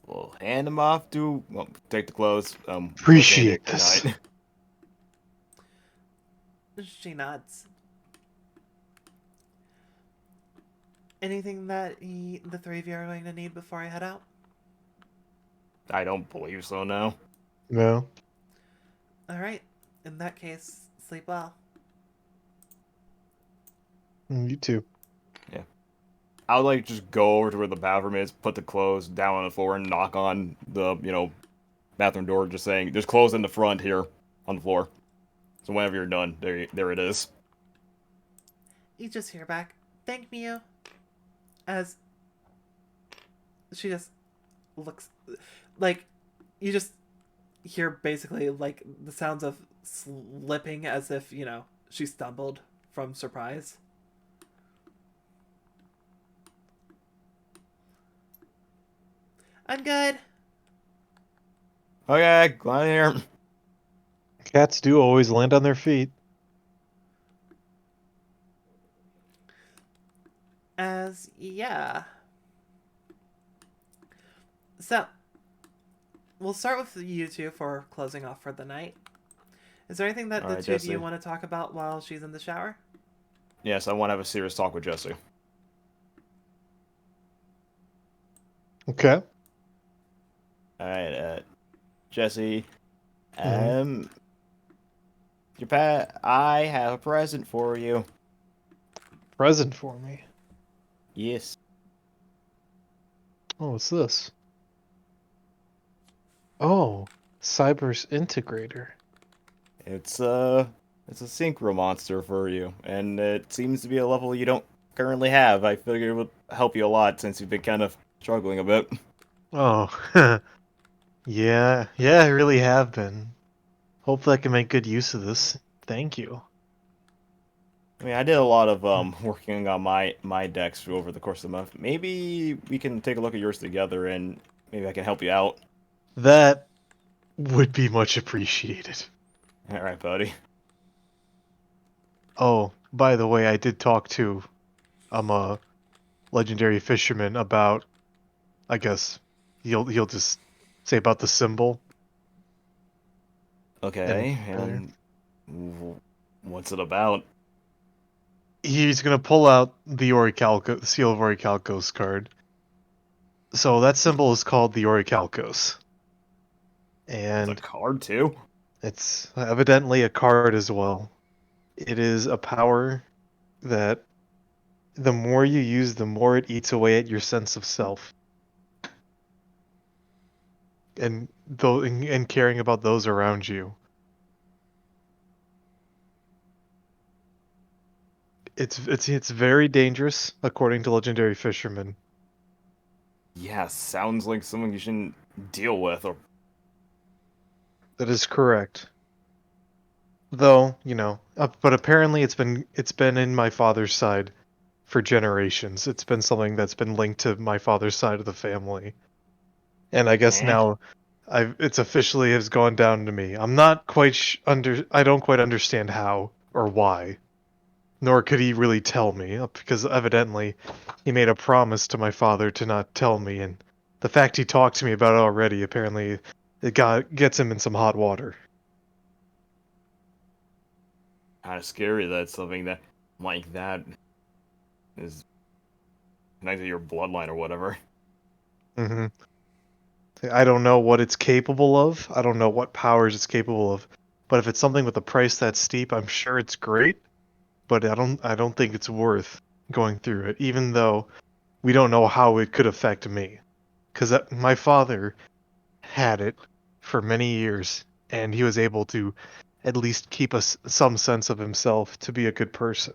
D: We'll hand them off to. Well, take the clothes.
C: Appreciate
D: good
C: this.
D: night.
A: She nods. Anything that the three of you are going to need before I head out?
D: I don't believe so now.
C: No.
A: All right. In that case, sleep well.
C: You too.
D: I would like just go over to where the bathroom is, put the clothes down on the floor, and knock on the bathroom door, just saying, "There's clothes in the front here on the floor." So whenever you're done, there it is.
A: You just hear back, "Thank you," as she just looks like you just hear basically like the sounds of slipping as if she stumbled from surprise. I'm good.
D: Okay, glad here.
C: Cats do always land on their feet.
A: As yeah. So we'll start with you two for closing off for the night. Is there anything that
D: All
A: the
D: right,
A: two of you
D: Jesse.
A: want to talk about while she's in the shower?
D: Yes, I want to have a serious talk with Jesse.
C: Okay.
D: All right, Jesse.
C: Mhm.
D: I have a present for you.
C: Present for me.
D: Yes.
C: Oh, what's this? Oh, Cyber's integrator.
D: It's a synchro monster for you, and it seems to be a level you don't currently have. I figured it would help you a lot since you've been kind of struggling a bit.
C: Oh, yeah, I really have been. Hopefully, I can make good use of this. Thank you.
D: I mean, I did a lot of working on my decks over the course of the month. Maybe we can take a look at yours together, and maybe I can help you out.
C: That would be much appreciated.
D: Alright, buddy.
C: Oh, by the way, I did talk to a legendary fisherman about, I guess he'll just say about the symbol
D: Okay,
C: earlier.
D: and what's it about?
C: He's gonna pull out the Orichalco, the seal of Orichalcos card. So that symbol is called the Orichalcos,
D: It's a
C: and
D: card too?
C: it's evidently a card as well. It is a power that the more you use, the more it eats away at your sense of self, and and caring about those around you. It's very dangerous, according to legendary fishermen.
D: Yeah, sounds like something you shouldn't deal with, or
C: That is correct. Though, but apparently it's been in my father's side for generations. It's been something that's been linked to my father's side of the family. And I guess
D: eh?
C: now it's officially has gone down to me. I'm not quite I don't quite understand how or why. Nor could he really tell me, because evidently he made a promise to my father to not tell me, and the fact he talked to me about it already, apparently gets him in some hot water.
D: Kind of scary that something that like that is connected to your bloodline or whatever.
C: hmm I don't know what it's capable of. I don't know what powers it's capable of. But if it's something with a price that steep, I'm sure it's great. But I don't think it's worth going through it, even though we don't know how it could affect me. Because my father had it for many years, and he was able to at least keep us some sense of himself to be a good person.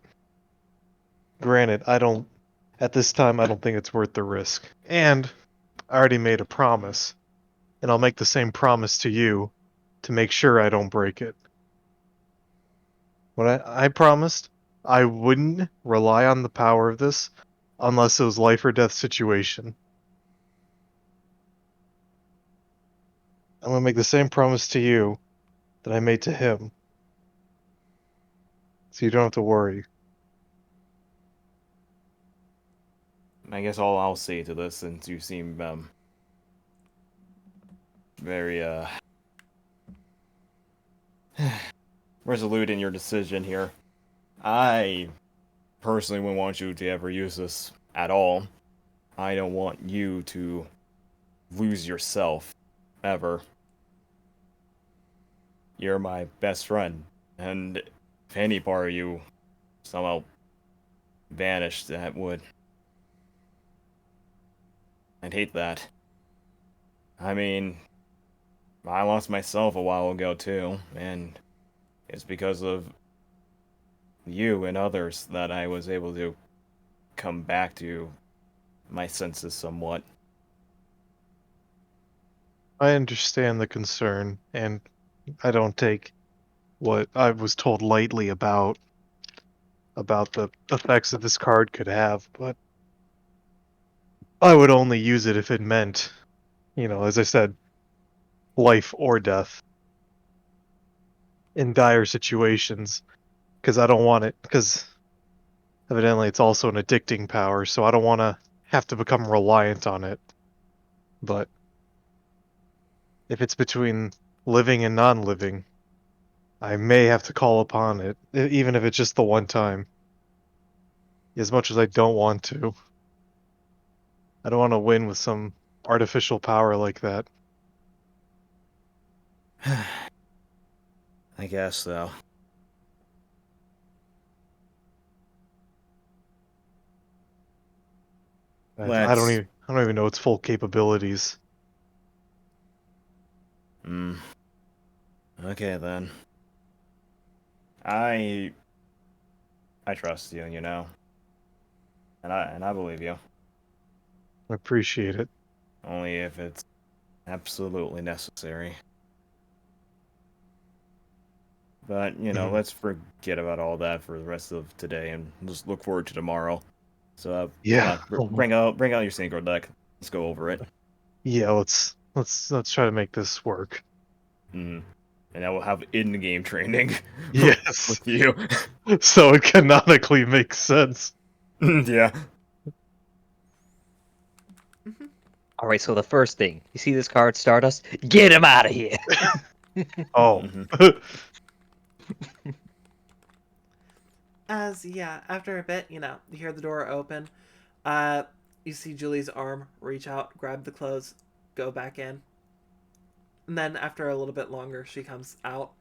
C: Granted, at this time, I don't think it's worth the risk. And I already made a promise, and I'll make the same promise to you to make sure I don't break it. What I promised, I wouldn't rely on the power of this unless it was life or death situation. I'm gonna make the same promise to you that I made to him, so you don't have to worry.
D: I guess all I'll say to this, since you seem very resolute in your decision here, I personally wouldn't want you to ever use this at all. I don't want you to lose yourself ever. You're my best friend, and if any part of you somehow vanished, I'd hate that. I mean, I lost myself a while ago too, and it's because of you and others that I was able to come back to my senses somewhat.
C: I understand the concern, and I don't take what I was told lightly about the effects that this card could have, but I would only use it if it meant, as I said, life or death in dire situations, because I don't want it, because evidently it's also an addicting power, so I don't want to have to become reliant on it. But if it's between living and non-living, I may have to call upon it, even if it's just the one time. As much as I don't want to. I don't want to win with some artificial power like that.
D: I guess so. Let's.
C: I don't even know its full capabilities.
D: Hmm. Okay then. I I trust you, and I believe you.
C: I appreciate it.
D: Only if it's absolutely necessary. But,
C: Mhm.
D: let's forget about all that for the rest of today and just look forward to tomorrow. So, come
C: Yeah.
D: on, bring out your synchro deck. Let's go over it.
C: Yeah, let's try to make this work.
D: And I will have in-game training
C: Yes.
D: with you.
C: So it canonically makes sense.
D: Yeah.
B: All right, so the first thing, you see this card, Stardust? Get him out of here!
C: Oh.
A: As, yeah, after a bit, you hear the door open. Uh, you see Julie's arm reach out, grab the clothes, go back in. And then after a little bit longer, she comes out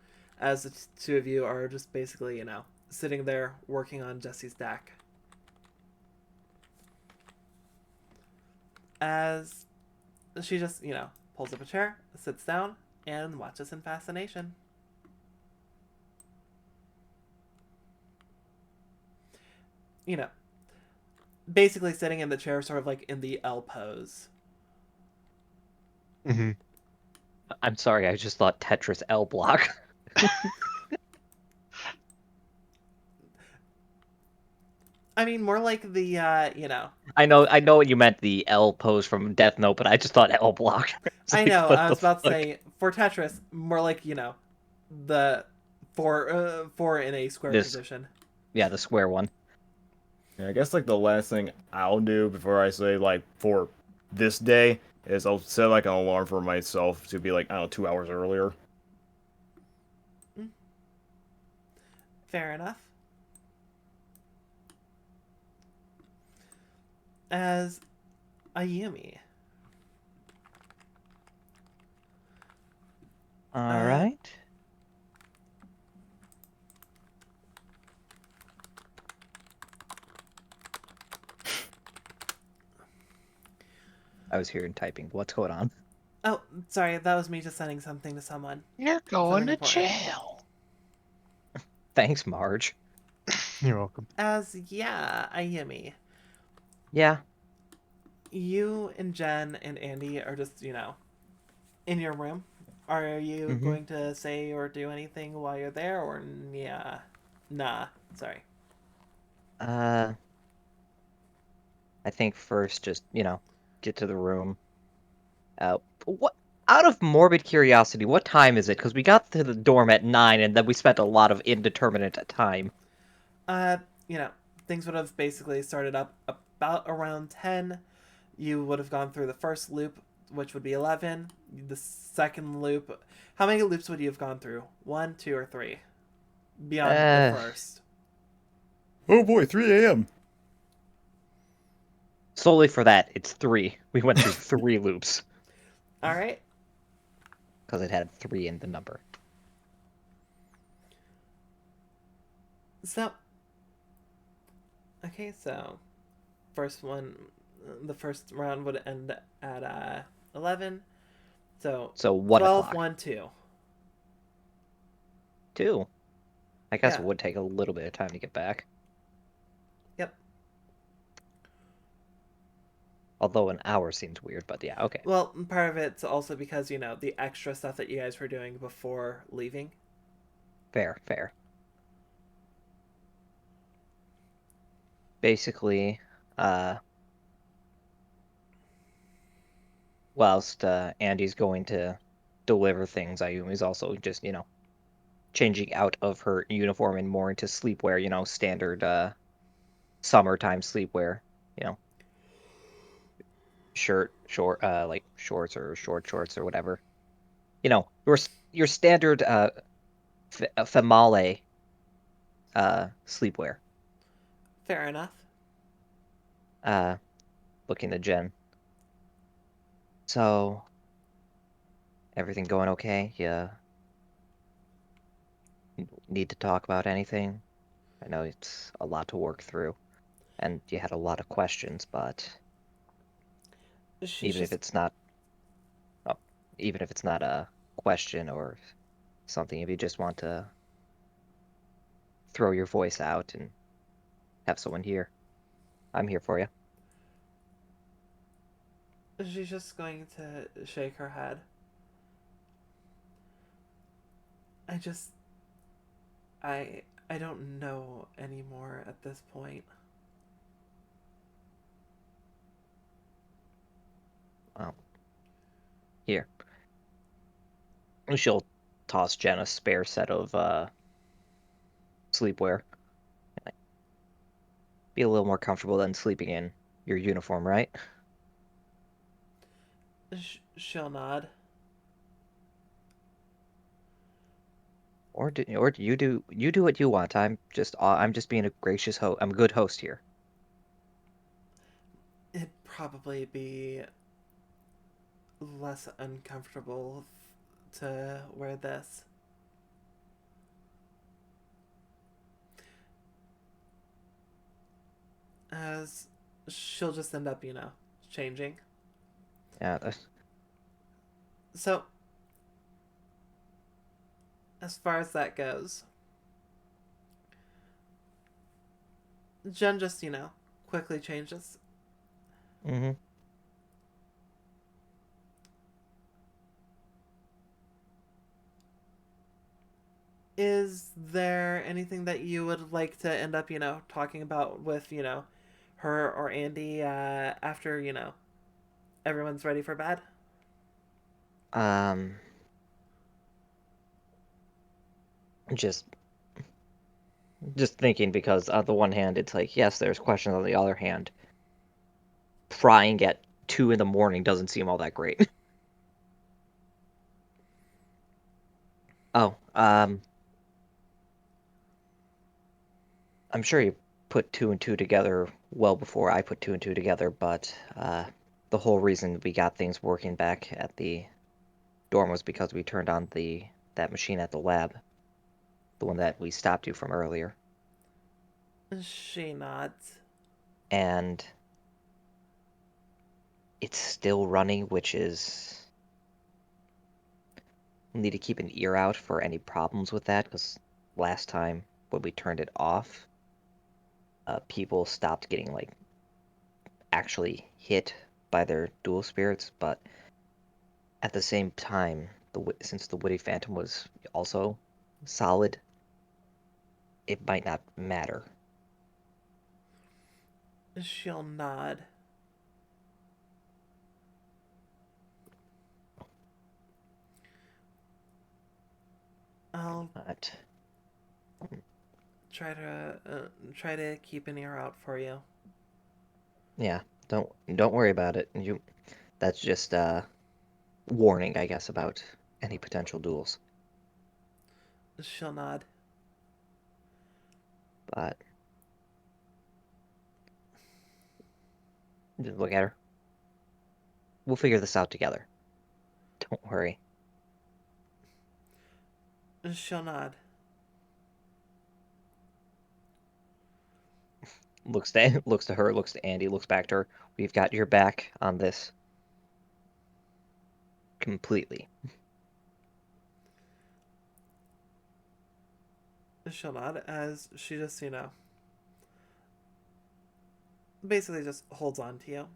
A: as the two of you are just basically, sitting there working on Jesse's deck. As she just, pulls up a chair, sits down, and watches in fascination. You know, basically sitting in the chair, sort of like in the L pose.
C: Hmm.
B: I'm sorry, I just thought Tetris L block.
A: I mean, more like the,
B: I know what you meant, the L pose from Death Note, but I just thought L block. It's
A: I
B: like,
A: know.
B: what
A: I
B: the
A: was about to
B: fuck?
A: say for Tetris, more like the four in a square
B: This,
A: position.
B: yeah, the square one.
D: Yeah, I guess like the last thing I'll do before I say like for this day is I'll set like an alarm for myself to be like, I don't know, 2 hours earlier.
A: Fair enough. As Ayumi,
B: All right. I was here and typing. What's going on?
A: oh, sorry, that was me just sending something to someone.
C: You're going
A: Something
C: to
A: important.
C: jail.
B: Thanks, Marge.
C: You're welcome.
A: As yeah, Ayumi,
B: Yeah.
A: you and Jen and Andy are just in your room. Are you
B: Mm-hmm.
A: going to say or do anything while you're there, or yeah, nah? Sorry.
B: I think first, just get to the room. What? Out of morbid curiosity, what time is it? Because we got to the dorm at 9, and then we spent a lot of indeterminate time.
A: Uh, you know, things would have basically started up about around 10. You would have gone through the first loop, which would be 11. The second loop, how many loops would you have gone through? 1, 2, or 3? Beyond the
B: Uh,
A: first.
D: Oh boy, 3 a.m.
B: Solely for that, it's 3. We went through 3 loops
A: All right.
B: because it had 3 in the number.
A: So, okay, so first one, the first round would end at 11. So,
B: So 1
A: 12,
B: o'clock.
A: 1, 2.
B: 2. I guess
A: Yeah.
B: it would take a little bit of time to get back.
A: Yep.
B: Although an hour seems weird, but yeah, okay.
A: Well, part of it's also because, the extra stuff that you guys were doing before leaving.
B: Fair, fair. Basically, whilst Andy's going to deliver things, Ayumi's also just, changing out of her uniform and more into sleepwear, standard summertime sleepwear, you know, like shorts or short shorts or whatever. Your standard female sleepwear.
A: Fair enough.
B: Uh, Looking to Jen. So, everything going okay? Yeah. Need to talk about anything? I know it's a lot to work through, and you had a lot of questions, but
A: She's
B: even if
A: just
B: it's not, oh, even if it's not a question or something, if you just want to throw your voice out and have someone here, I'm here for you.
A: she's just going to shake her head. I just I don't know anymore at this point.
B: Well, here. She'll toss Jen a spare set of sleepwear. Be a little more comfortable than sleeping in your uniform, right?
A: She'll nod.
B: Or you do what you want. I'm just being a gracious host. I'm a good host here.
A: It'd probably be less uncomfortable to wear this. As she'll just end up, changing.
B: Yeah,
A: So, as far as that goes, Jen just, quickly changes.
B: mm-hmm.
A: Is there anything that you would like to end up, talking about with, her or Andy after, everyone's ready for bed?
B: Um, just thinking because on the one hand, it's like yes, there's questions. On the other hand, prying at 2 in the morning doesn't seem all that great. Oh, I'm sure you put two and two together well before I put two and two together, but the whole reason we got things working back at the dorm was because we turned on that machine at the lab, the one that we stopped you from earlier,
A: She nods.
B: and it's still running, which is we need to keep an ear out for any problems with that, because last time when we turned it off, people stopped getting like actually hit by their dual spirits, but at the same time, since the Witty Phantom was also solid, it might not matter.
A: She'll nod. I'll
B: But
A: try to keep an ear out for you.
B: yeah, don't worry about it. That's just warning, I guess, about any potential duels.
A: She'll nod.
B: But just look at her. We'll figure this out together. Don't worry.
A: She'll nod.
B: Looks to her, looks to Andy, looks back to her. We've got your back on this completely.
A: She'll nod as she just, basically just holds on to you.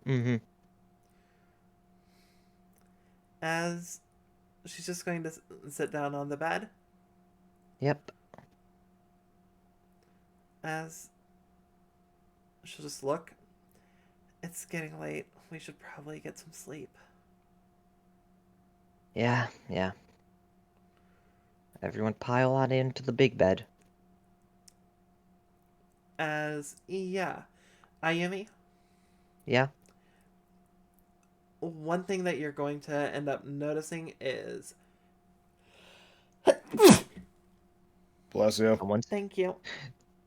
B: Mm-hmm.
A: As she's just going to sit down on the bed.
B: Yep.
A: As she'll just look. It's getting late. We should probably get some sleep.
B: Yeah, yeah. Everyone pile on into the big bed.
A: Yeah. Ayumi,
B: Yeah.
A: one thing that you're going to end up noticing is.
D: Bless you.
B: Someone
A: Thank you.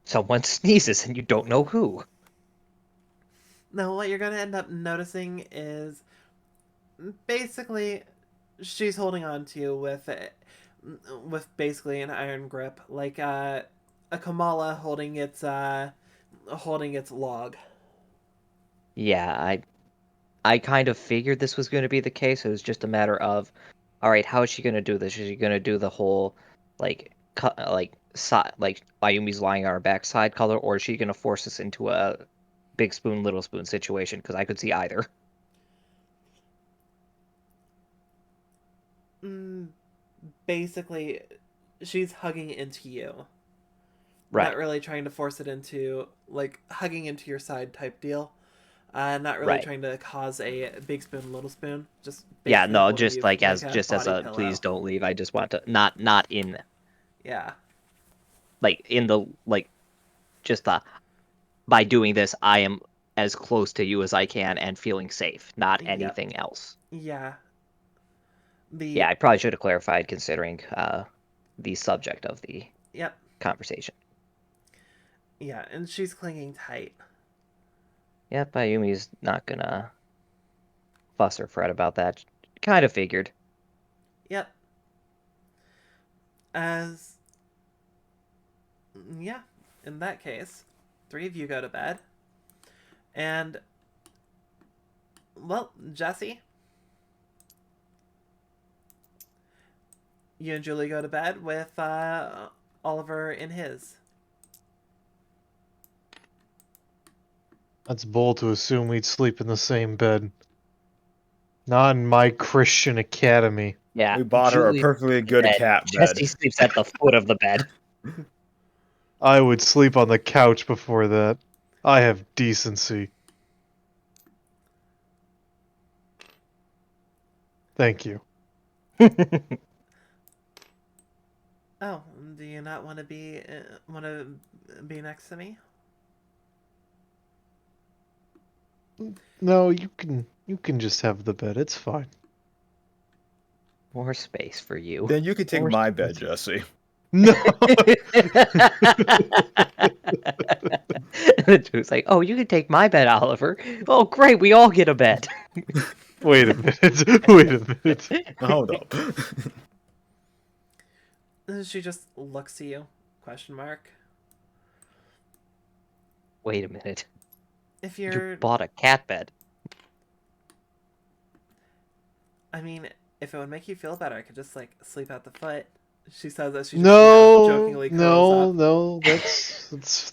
B: someone sneezes and you don't know who.
A: No, what you're going to end up noticing is basically she's holding on to you with basically an iron grip, like a Kamala holding its log.
B: Yeah, I kind of figured this was going to be the case. It was just a matter of, all right, how is she going to do this? Is she going to do the whole like cut like Ayumi's lying on her backside color, or is she going to force us into a big spoon, little spoon situation? Because I could see either.
A: Mm, basically, she's hugging into you, not
B: Right.
A: really trying to force it into like hugging into your side type deal. Not really
B: Right.
A: trying to cause a big spoon, little spoon. Just
B: Yeah,
A: basically
B: no,
A: holding
B: just
A: you
B: like as
A: a
B: just as
A: body
B: a
A: pillow.
B: please don't leave. I just want to not in
A: Yeah.
B: like in the like just by doing this I am as close to you as I can and feeling safe, not
A: Yep.
B: anything else.
A: Yeah.
B: Yeah, I probably should have clarified considering the subject of the
A: Yep.
B: conversation.
A: Yeah, and she's clinging tight.
B: Yep, Ayumi's not gonna fuss or fret about that. Kind of figured.
A: Yep. As yeah, in that case, 3 of you go to bed. And well, Jesse, you and Julie go to bed with Oliver in his.
C: That's bold to assume we'd sleep in the same bed. Not in my Christian academy.
B: Yeah,
D: We bought her a
B: Julie
D: perfectly
B: sleeps in
D: good
B: bed.
D: cat
B: Jesse
D: bed.
B: sleeps at the foot of the bed.
C: I would sleep on the couch before that. I have decency. Thank you.
A: Oh, do you not want to be next to me?
C: No, you can just have the bed. It's fine.
B: More space for you.
D: Then you can take
B: More
D: my
B: space.
D: bed, Jesse.
C: No.
B: It's like, oh, you can take my bed, Oliver. Oh, great, we all get a bed.
C: Wait a minute. Wait a minute.
D: Hold up.
A: She just looks at you. Question mark.
B: Wait a minute.
A: If
B: You
A: you're,
B: bought a cat bed.
A: I mean, if it would make you feel better, I could just like sleep at the foot. She says as she just
C: No,
A: jokingly curls up.
C: no, that's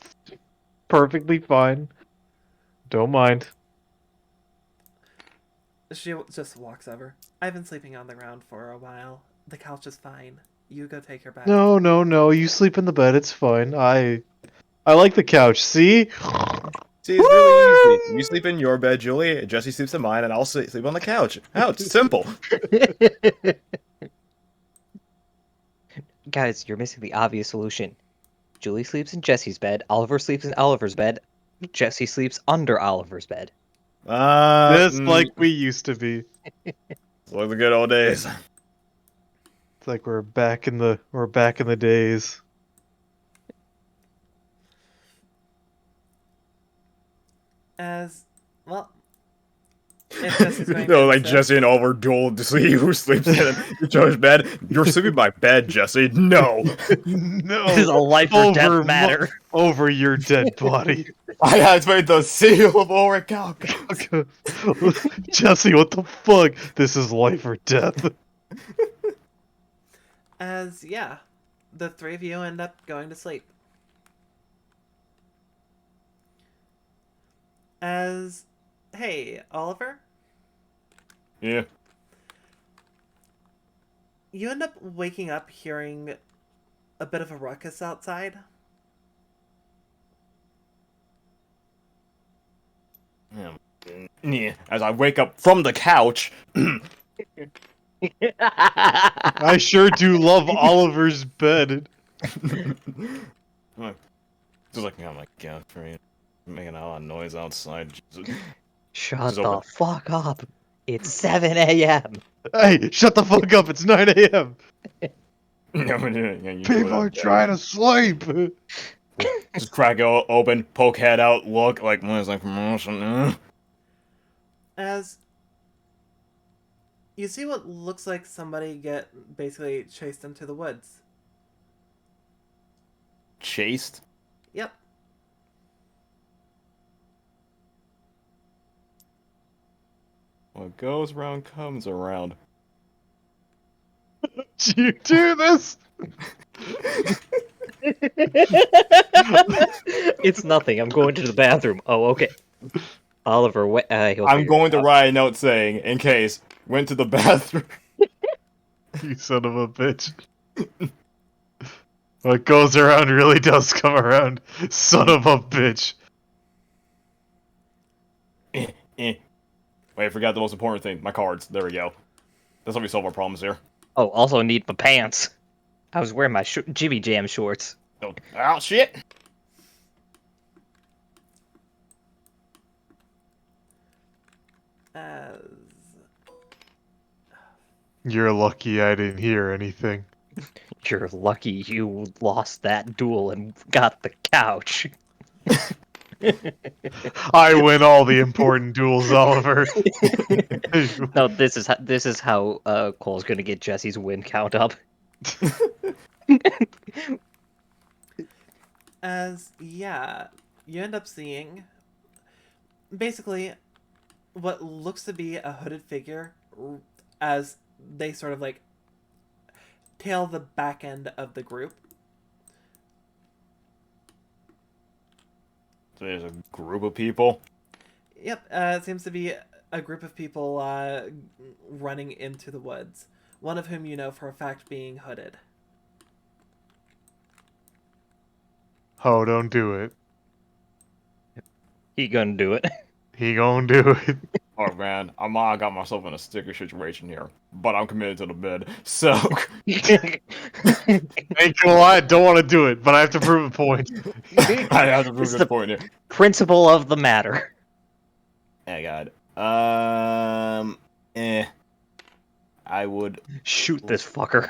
C: perfectly fine. Don't mind.
A: She just walks over. I've been sleeping on the ground for a while. The couch is fine. You go take your bath.
C: No. You sleep in the bed. It's fine. I like the couch. See?
D: See, it's really easy. You sleep in your bed, Julie. Jesse sleeps in mine, and I'll sleep on the couch. How? It's simple.
B: Guys, you're missing the obvious solution. Julie sleeps in Jesse's bed, Oliver sleeps in Oliver's bed, Jesse sleeps under Oliver's bed.
C: Just like we used to be.
D: Like the good old days.
C: It's like we're back in the days.
A: As well, if Jesse's going
D: No,
A: to
D: like
A: insist-
D: Jesse and Oliver duel to see who sleeps in each other's bed. You're sleeping in my bed, Jesse. No.
C: No.
B: This is a life or death matter.
C: Over your dead body.
F: I have made the seal of Orichalcos.
C: Jesse, what the fuck? This is life or death.
A: As yeah, the 3 of you end up going to sleep. As hey, Oliver,
D: Yeah.
A: you end up waking up hearing a bit of a ruckus outside.
D: Yeah. As I wake up from the couch.
C: I sure do love Oliver's bed.
D: Just like on my couch, right? Making a lot of noise outside.
B: Shut
D: Just
B: the
D: open.
B: fuck up. It's 7 a.m.
C: Hey, shut the fuck up. It's 9 a.m.
D: People
C: People are trying to sleep.
D: Just crack it open, poke head out, look like what is like promotion.
A: As you see what looks like somebody get basically chased into the woods.
D: Chased.
A: Yep.
D: What goes around comes around.
C: Do you do this?
B: It's nothing. I'm going to the bathroom. Oh, okay. Oliver, he'll
D: I'm
B: figure
D: going
B: it
D: to
B: out.
D: write a note saying, in case, went to the bathroom.
C: You son of a bitch. What goes around really does come around. Son of a bitch.
D: Wait, I forgot the most important thing. My cards. There we go. That's how we solve our problems here.
B: Oh, also need my pants. I was wearing my Jimmy Jam shorts.
D: Oh, shit!
A: As
C: You're lucky I didn't hear anything.
B: You're lucky you lost that duel and got the couch.
C: I win all the important duels, Oliver.
B: No, this is how Cole's gonna get Jesse's win count up.
A: yeah, you end up seeing basically what looks to be a hooded figure as they sort of like tail the back end of the group.
D: So there's a group of people.
A: Yep, it seems to be a group of people running into the woods. One of whom you know for a fact being hooded.
C: Oh, don't do it.
B: He gonna do it.
C: He gonna do it.
D: Oh man, I got myself in a sticky situation here, but I'm committed to the bid. So
C: Ain't gonna lie, I don't want to do it, but I have to prove a point.
D: I have to prove
B: It's
D: this
B: the
D: point here.
B: principle of the matter.
D: Oh god. I would
B: Shoot this fucker.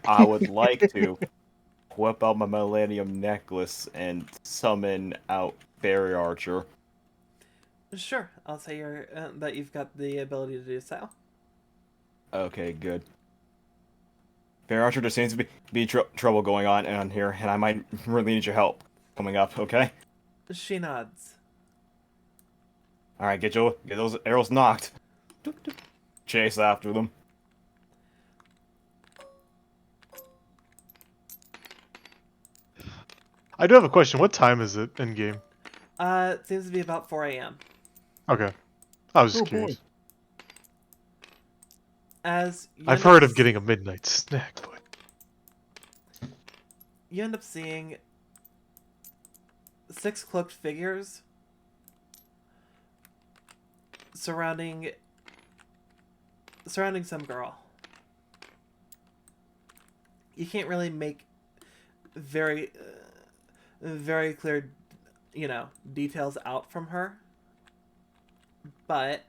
D: I would like to whip out my Millennium Necklace and summon out Fairy Archer.
A: Sure, I'll say that you've got the ability to do so.
D: Okay, good. Fairy Archer, there seems to be trouble going on here, and I might really need your help coming up, okay?
A: She nods.
D: Alright, get those arrows knocked. Chase after them.
C: I do have a question. What time is it in game?
A: It seems to be about 4 a.m.
C: Okay. I was just
D: Oh, boy.
C: curious.
A: As you
C: I've
A: end
C: heard
A: up
C: of getting a midnight snack, but
A: you end up seeing 6 cloaked figures surrounding some girl. You can't really make very clear, details out from her, but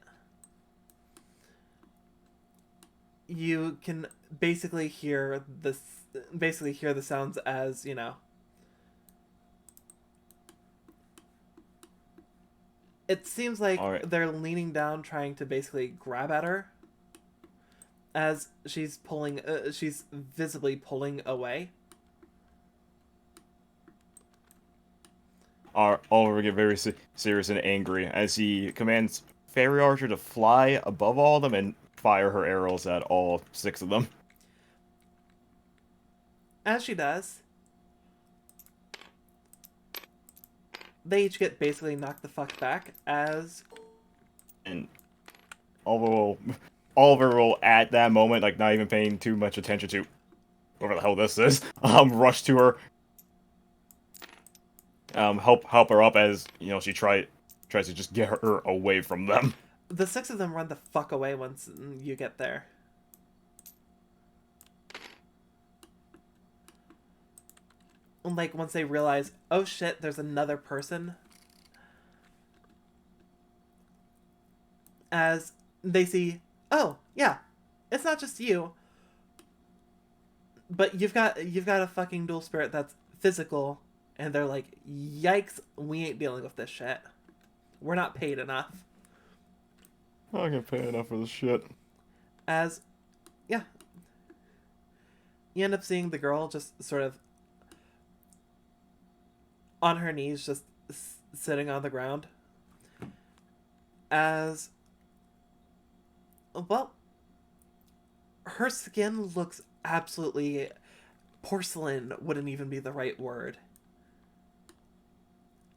A: you can basically hear the sounds as it seems like
D: Alright.
A: they're leaning down trying to basically grab at her as she's visibly pulling away.
D: Oliver get very serious and angry as he commands Fairy Archer to fly above all of them and fire her arrows at all 6 of them.
A: As she does, they each get basically knocked the fuck back as
D: And Oliver will at that moment, like not even paying too much attention to whatever the hell this is, rush to her, help her up as she tries to just get her away from them.
A: the 6 of them run the fuck away once you get there. Like, once they realize, oh shit, there's another person. As they see, oh, yeah, it's not just you. But you've got a fucking dual spirit that's physical. And they're like, yikes, we ain't dealing with this shit. We're not paid enough.
D: I don't get paid enough for this shit.
A: As, yeah. You end up seeing the girl just sort of on her knees, just sitting on the ground. As, well, her skin looks absolutely porcelain, wouldn't even be the right word.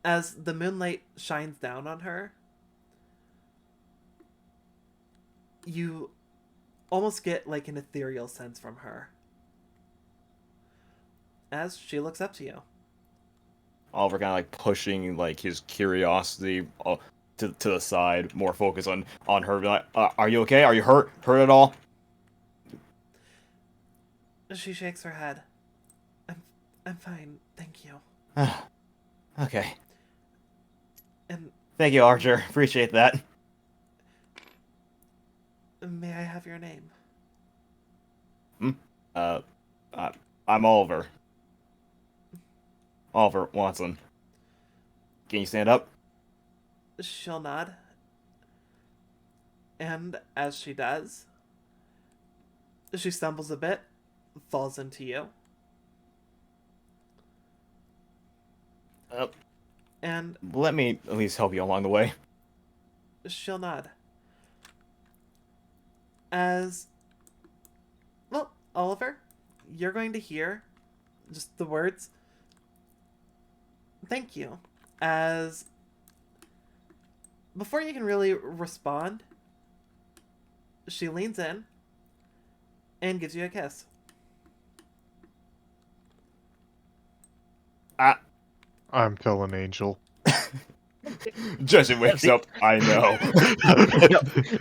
A: As the moonlight shines down on her, you almost get like an ethereal sense from her. As she looks up to you.
D: Oliver kind of like pushing like his curiosity to the side, more focus on her. Be like, are you okay? Are you hurt? Hurt at all?
A: She shakes her head. I'm fine, thank you.
D: Okay.
A: And
D: Thank you, Archer. Appreciate that.
A: may I have your name?
D: Uh, I'm Oliver. Oliver Watson. Can you stand up?
A: She'll nod. And as she does, she stumbles a bit, falls into you. And
D: Let me at least help you along the way.
A: she'll nod. As well, Oliver, you're going to hear just the words "thank you" as before you can really respond, she leans in and gives you a kiss.
C: I'm telling Angel.
D: Jesse wakes up. I know.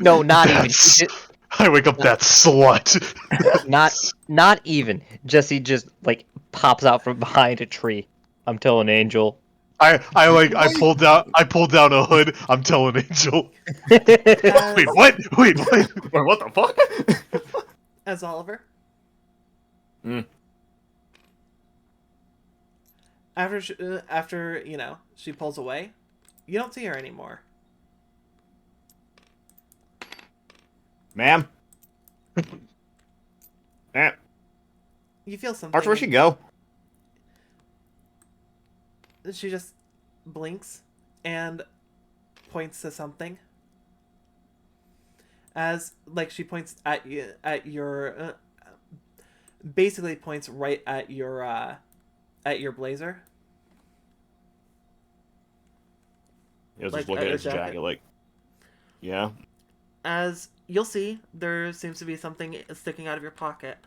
B: No, not even.
C: That's- I wake up that slut.
B: Not even. Jesse just like pops out from behind a tree. I'm telling Angel.
C: I pulled down a hood. I'm telling Angel.
A: As,
C: Wait, what? Wait, what?
D: Wait, what the fuck?
A: as Oliver.
D: Mm.
A: After she pulls away, you don't see her anymore.
D: Ma'am? Ma'am?
A: You feel something.
D: Archer, where'd she go?
A: She just blinks and points to something. As like she points at you at your basically points right at your blazer.
D: He was
A: Like,
D: just looking
A: at
D: at his
A: your
D: jacket.
A: jacket.
D: Like, yeah.
A: As you'll see, there seems to be something sticking out of your pocket.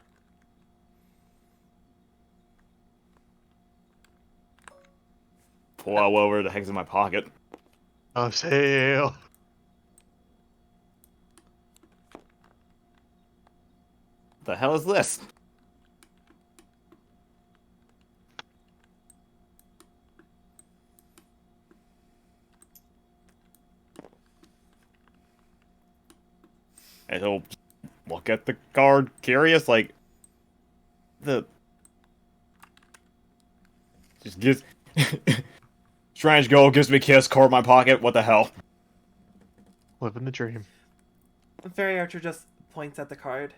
D: Pull out whatever the heck's in my pocket.
C: Oh, hell.
D: The hell is this? And he'll look at the card, curious, like the just gives strange girl gives me a kiss, card in my pocket. What the hell?
C: Living the dream.
A: Fairy Archer just points at the card.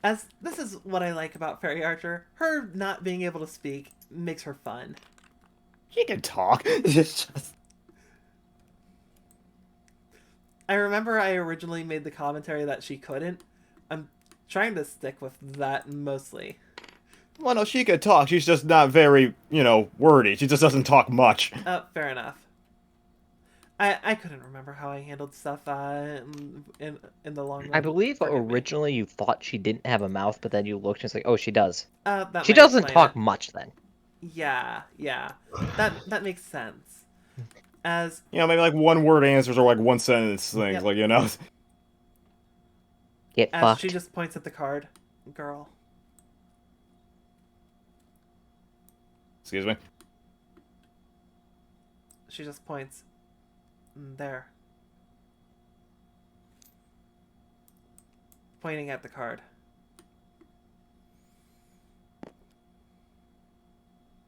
A: As this is what I like about Fairy Archer, her not being able to speak makes her fun.
D: She can talk. It's just
A: I remember I originally made the commentary that she couldn't. I'm trying to stick with that mostly.
D: well, no, she could talk. She's just not very, wordy. She just doesn't talk much.
A: Fair enough. I couldn't remember how I handled stuff in the long run.
B: I believe
A: Forgive me.
B: originally you thought she didn't have a mouth, but then you looked and it's like, oh, she does.
A: That
B: She
A: might
B: doesn't
A: explain
B: talk
A: it.
B: much then.
A: Yeah. That makes sense. As
D: Maybe like one word answers or like one sentence things,
A: Yep.
B: Get
A: as
B: fucked.
A: she just points at the card, girl.
D: Excuse me.
A: She just points. There. Pointing at the card.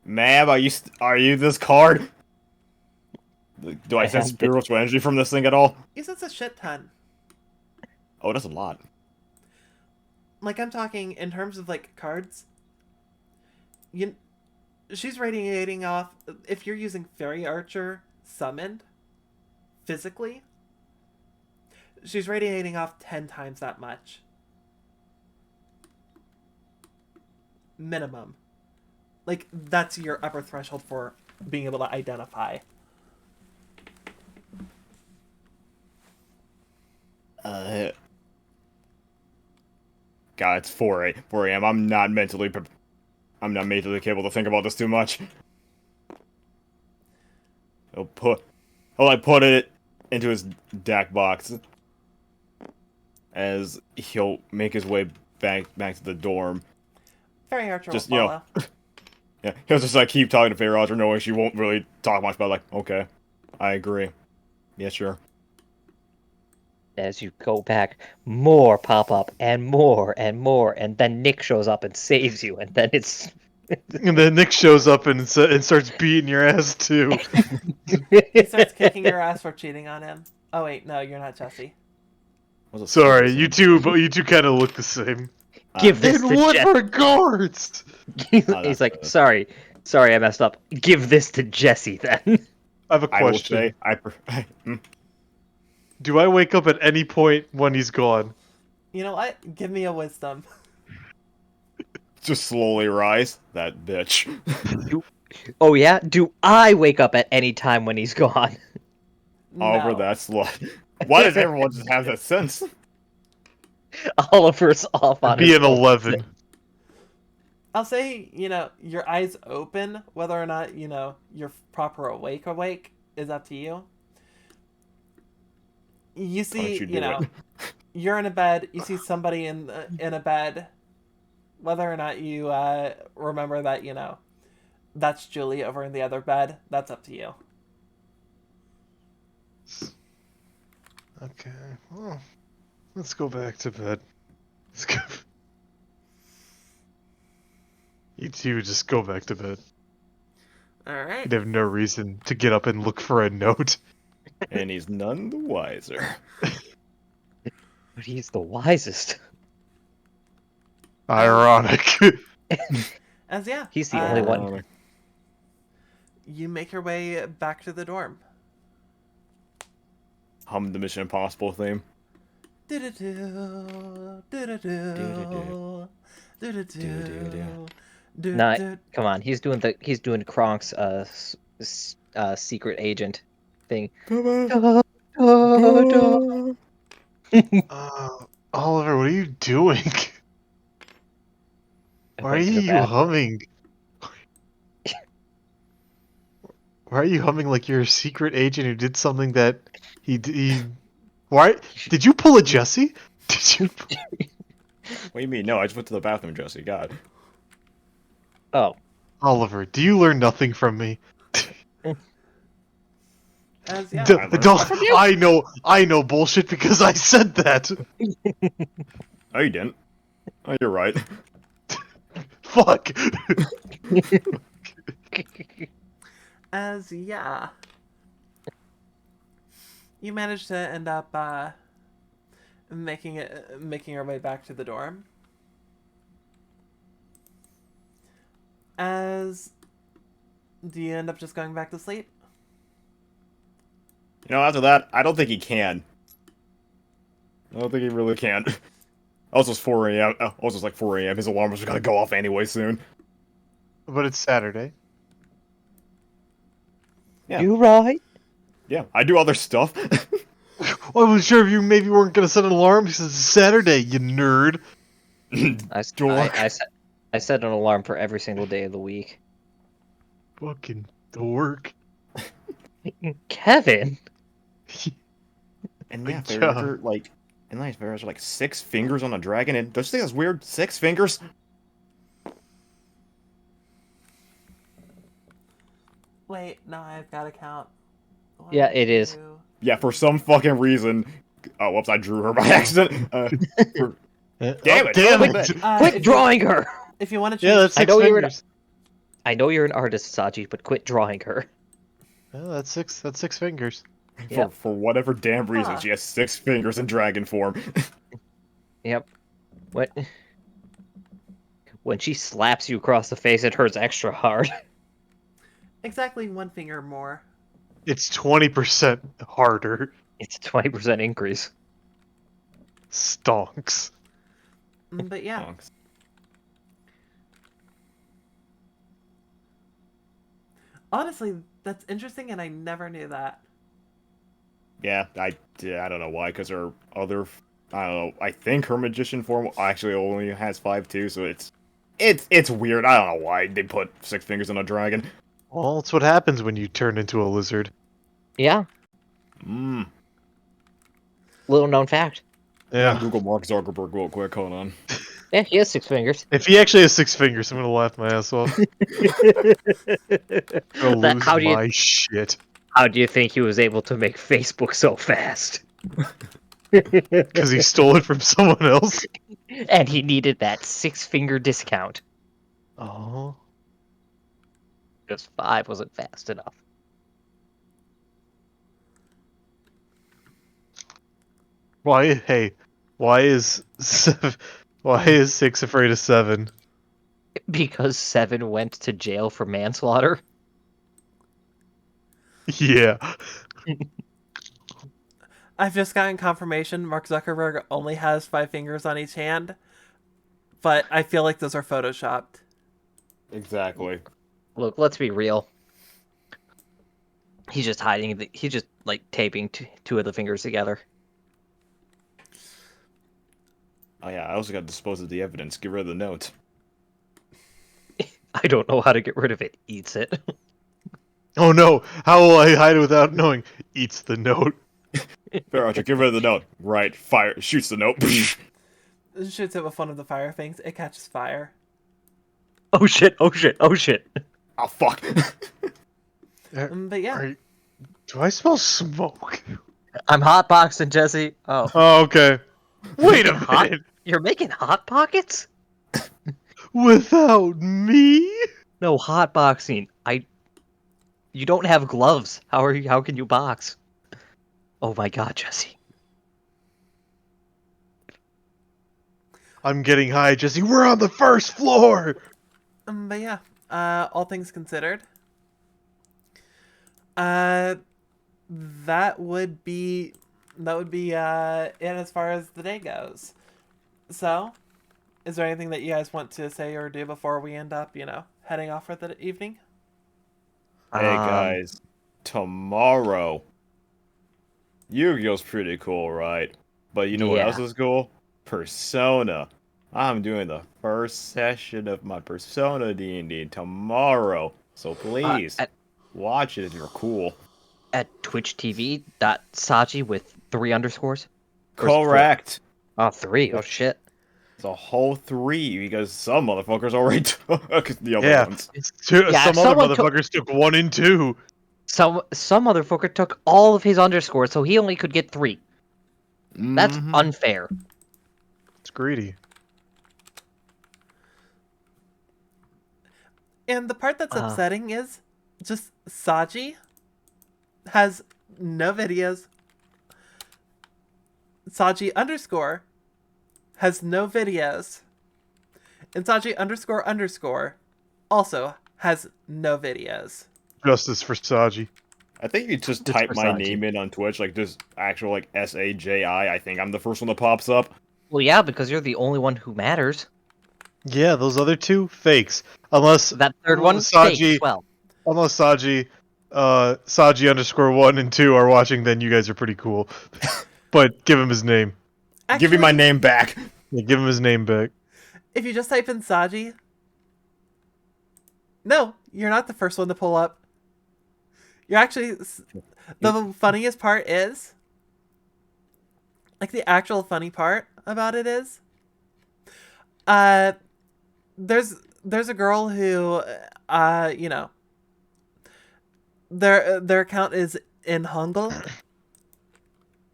D: Ma'am, are you this card? Do I
B: I
D: sense
B: have been-
D: spiritual energy from this thing at all?
A: You sense a shit ton.
D: Oh, that's a lot.
A: Like, I'm talking in terms of, like, cards. She's radiating off... If you're using Fairy Archer summoned, physically, she's radiating off 10 times that much. Minimum. Like, that's your upper threshold for being able to identify.
D: God, it's 4 a.m. I'm not mentally capable to think about this too much. he'll like put it into his deck box as he'll make his way back to the dorm.
A: Fairy Archer
D: Just,
A: will follow.
D: Yeah, he'll just like keep talking to Fairy Roger, knowing she won't really talk much, but like, okay, I agree. Yeah, sure.
B: As you go back, more pop up and more, and then Nick shows up and saves you, and then it's
C: And then Nick shows up and starts beating your ass too.
A: He starts kicking your ass for cheating on him. Oh wait, no, you're not Jesse.
D: Was it
C: Sorry,
D: Stevenson?
C: you two kind of look the same.
B: Give this
C: In
B: to
C: what
B: Jesse.
C: regards?
B: He's
D: that's
B: like,
D: good.
B: sorry, I messed up. Give this to Jesse then.
C: I have a
D: I will
C: question.
D: say,
C: Do I wake up at any point when he's gone?
A: You know what? Give me a wisdom.
D: just slowly rise. That bitch.
B: Oh yeah? Do I wake up at any time when he's gone?
D: Oliver,
A: No.
D: that slut. Why does everyone just have that sense?
B: Oliver's off on
C: It'd be
B: his
C: an
B: own.
C: 11.
A: I'll say, your eyes open, whether or not, you're proper awake is up to you. You see,
D: you do it?
A: you're in a bed, you see somebody in a bed, whether or not you remember that, that's Julie over in the other bed, that's up to you.
C: Okay, well, let's go back to bed. Let's go. You two just go back to bed.
A: Alright.
C: You'd have no reason to get up and look for a note.
D: And he's none the wiser.
B: But he's the wisest.
C: Ironic.
A: As yeah.
B: He's the only one.
A: You make your way back to the dorm.
D: Hum the Mission Impossible theme.
A: Do-do-do, do-do-do, do-do-do,
B: Nah,
A: do-do.
B: come on. He's doing Kronk's secret agent thing.
C: Oliver, what are you doing?
B: I
C: Why are
B: went to the
C: you
B: bathroom.
C: humming? Why are you humming like you're a secret agent who did something that he... Why? Did you pull a Jesse? Did you...
D: What do you mean? No, I just went to the bathroom, Jesse. God.
B: Oh,
C: Oliver, do you learn nothing from me?
A: As yeah.
D: I learned stuff from you.
C: I know bullshit because I said that.
D: No, you didn't. Oh, you're right.
C: Fuck.
A: As yeah. You managed to end up making your way back to the dorm. As do you end up just going back to sleep?
D: You know, after that, I don't think he can. I don't think he really can. Also, it's 4 a.m. Also, it's like 4 a.m. His alarm was gonna go off anyway soon.
C: But it's Saturday.
D: Yeah.
B: you right?
D: Yeah, I do other stuff.
C: I wasn't sure if you maybe weren't gonna set an alarm because it's Saturday, you nerd.
D: Dork.
B: I set an alarm for every single day of the week.
C: Fucking dork.
B: Kevin.
D: And yeah,
C: Yeah.
D: Fairy like, and like, Fairy like 6 fingers on a dragon, and don't you think that's weird? 6 fingers?
A: Wait, no, I've got to count. One,
B: Yeah, it is.
A: 2.
D: Yeah, for some fucking reason. Oh, whoops, I drew her by accident. Damn it,
C: Damn
D: son of a
C: it!
D: bitch.
B: Quit drawing her.
A: If you want to change,
C: Yeah, that's
B: I
C: 6
B: know you're an-
C: fingers.
B: I know you're an artist, Saji, but quit drawing her.
C: Yeah, that's 6 fingers.
B: Yeah.
D: For whatever damn reason,
A: Huh.
D: she has 6 fingers in dragon form.
B: Yep. What? When she slaps you across the face, it hurts extra hard.
A: exactly 1 finger more.
C: It's 20% harder.
B: It's a 20% increase.
C: Stonks.
A: But yeah,
D: Honks.
A: honestly, that's interesting, and I never knew that.
D: Yeah, I don't know why, because her other, I don't know, I think her magician form actually only has 5 too, so it's weird. I don't know why they put 6 fingers on a dragon.
C: Well, it's what happens when you turn into a lizard.
B: Yeah,
D: Mmm.
B: little known fact.
D: Yeah.
C: Yeah.
D: Google Mark Zuckerberg real quick. Hold on.
B: Yeah, he has 6 fingers.
C: If he actually has 6 fingers, I'm gonna laugh my ass off. I'm gonna
B: That,
C: lose my shit.
B: how do you think he was able to make Facebook so fast?
C: Because he stole it from someone else.
B: And he needed that 6-finger discount
C: Oh.
B: because 5 wasn't fast enough.
C: Why? Hey, why is why is 6 afraid of 7?
B: Because 7 went to jail for manslaughter.
C: Yeah.
A: I've just gotten confirmation Mark Zuckerberg only has 5 fingers on each hand, but I feel like those are photoshopped.
D: Exactly.
B: Look, let's be real. He's just he's just like taping two of the fingers together.
D: Oh yeah, I also got to dispose of the evidence. Get rid of the note.
B: I don't know how to get rid of it. Eats it.
C: Oh no! How will I hide it without knowing? Eats the note.
D: Fair Archer, get rid of the note. Right, fire, shoots the note.
A: Shoots it with one of the fire things. It catches fire.
B: Oh shit! Oh shit! Oh shit!
D: Oh fuck.
A: But yeah.
C: Do I smell smoke?
B: I'm hotboxing, Jesse. Oh,
C: Oh, okay. Wait a
B: Hot?
C: minute.
B: You're making hot pockets?
C: Without me?
B: No hotboxing. You don't have gloves. How can you box? Oh my god, Jesse.
C: I'm getting high, Jesse. We're on the first floor.
A: But yeah. All things considered. That would be it as far as the day goes. So, is there anything that you guys want to say or do before we end up, heading off for the evening?
D: Hey guys, tomorrow. Yu-Gi-Oh's pretty cool, right? But you know what else
B: Yeah.
D: is cool? Persona. I'm doing the first session of my Persona D&D tomorrow. So please,
B: At
D: watch it if you're cool.
B: Twitch TV.sachi with 3 underscores? Or is it 4?
D: Correct.
B: Oh, 3. Oh shit.
D: It's a whole 3 because some motherfuckers already took the other
C: Yeah.
D: ones.
B: Yeah,
C: Some
B: if
C: other
B: someone
C: motherfuckers took 1 and 2.
B: Some motherfucker took all of his underscores, so he only could get 3. That's
D: Mhm.
B: unfair.
C: It's greedy.
A: And the part that's
B: Uh.
A: upsetting is just Saji has no videos. Saji underscore has no videos. And Saji underscore also has no videos.
C: Justice for Saji.
D: I think you just
B: Just
D: type
B: for
D: my
B: Saji.
D: name in on Twitch, like just actual like SAJI. I think I'm the first one that pops up.
B: Well, yeah, because you're the only one who matters.
C: Yeah, those other 2 fakes. Unless
B: That third one, fake
C: Saji,
B: as well.
C: unless Saji, Saji underscore 1 and 2 are watching, then you guys are pretty cool. But give him his name.
A: Actually,
D: Give me my name back.
C: Yeah, give him his name back.
A: if you just type in Saji, no, you're not the first one to pull up. You're actually the funniest part is, like the actual funny part about it is, there's a girl who, their account is in Hangul,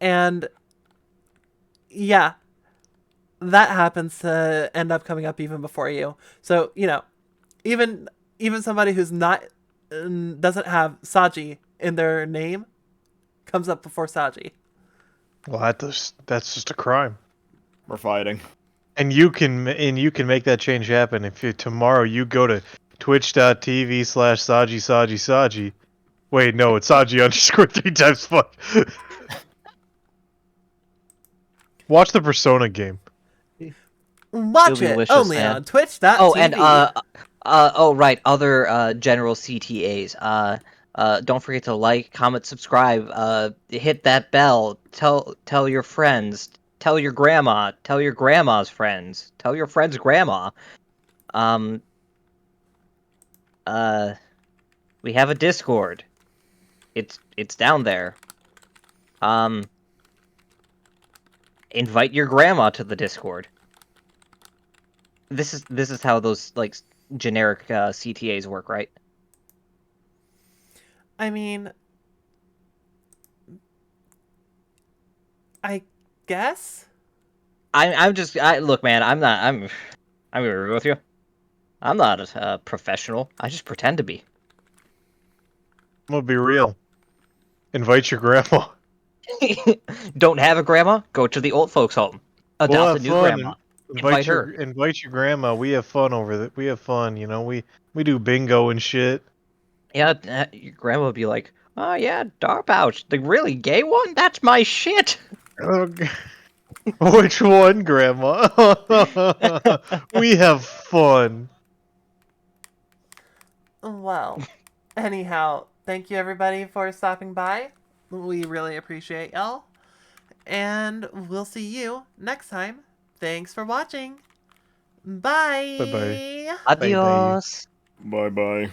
A: and yeah, that happens to end up coming up even before you. So even somebody who's not doesn't have Saji in their name comes up before Saji.
C: Well, that's just a crime.
D: We're fighting.
C: And you can make that change happen if tomorrow you go to twitch.tv/Saji. Wait, no, it's Saji underscore 3 times fuck. Watch the Persona game.
A: Watch
B: It'll be
A: it
B: delicious,
A: only
B: man.
A: on Twitch.tv.
B: Oh, and oh right, other general CTAs. Don't forget to like, comment, subscribe. Hit that bell. Tell your friends. Tell your grandma. Tell your grandma's friends. Tell your friend's grandma. We have a Discord. It's down there. Invite your grandma to the Discord. This is how those like generic CTAs work, right?
A: I mean, I guess?
B: Look, man, I'm gonna agree with you. I'm not a professional. I just pretend to be.
C: I'm gonna be real. Invite your grandma.
B: Don't have a grandma? Go to the old folks' home.
C: We'll
B: Adopt a
C: have
B: new
C: fun.
B: grandma.
C: And
B: Invite her.
C: invite your grandma. We have fun over there. We have fun. You know, we do bingo and shit.
B: Yeah, your grandma would be like, "Oh yeah, DARPouts, the really gay one? That's my shit."
C: Which one, grandma? We have fun.
A: Well, anyhow, thank you everybody for stopping by. We really appreciate y'all. And we'll see you next time. Thanks for watching.
C: Bye bye.
A: Bye.
C: Bye bye.
B: Adios.
D: Bye bye.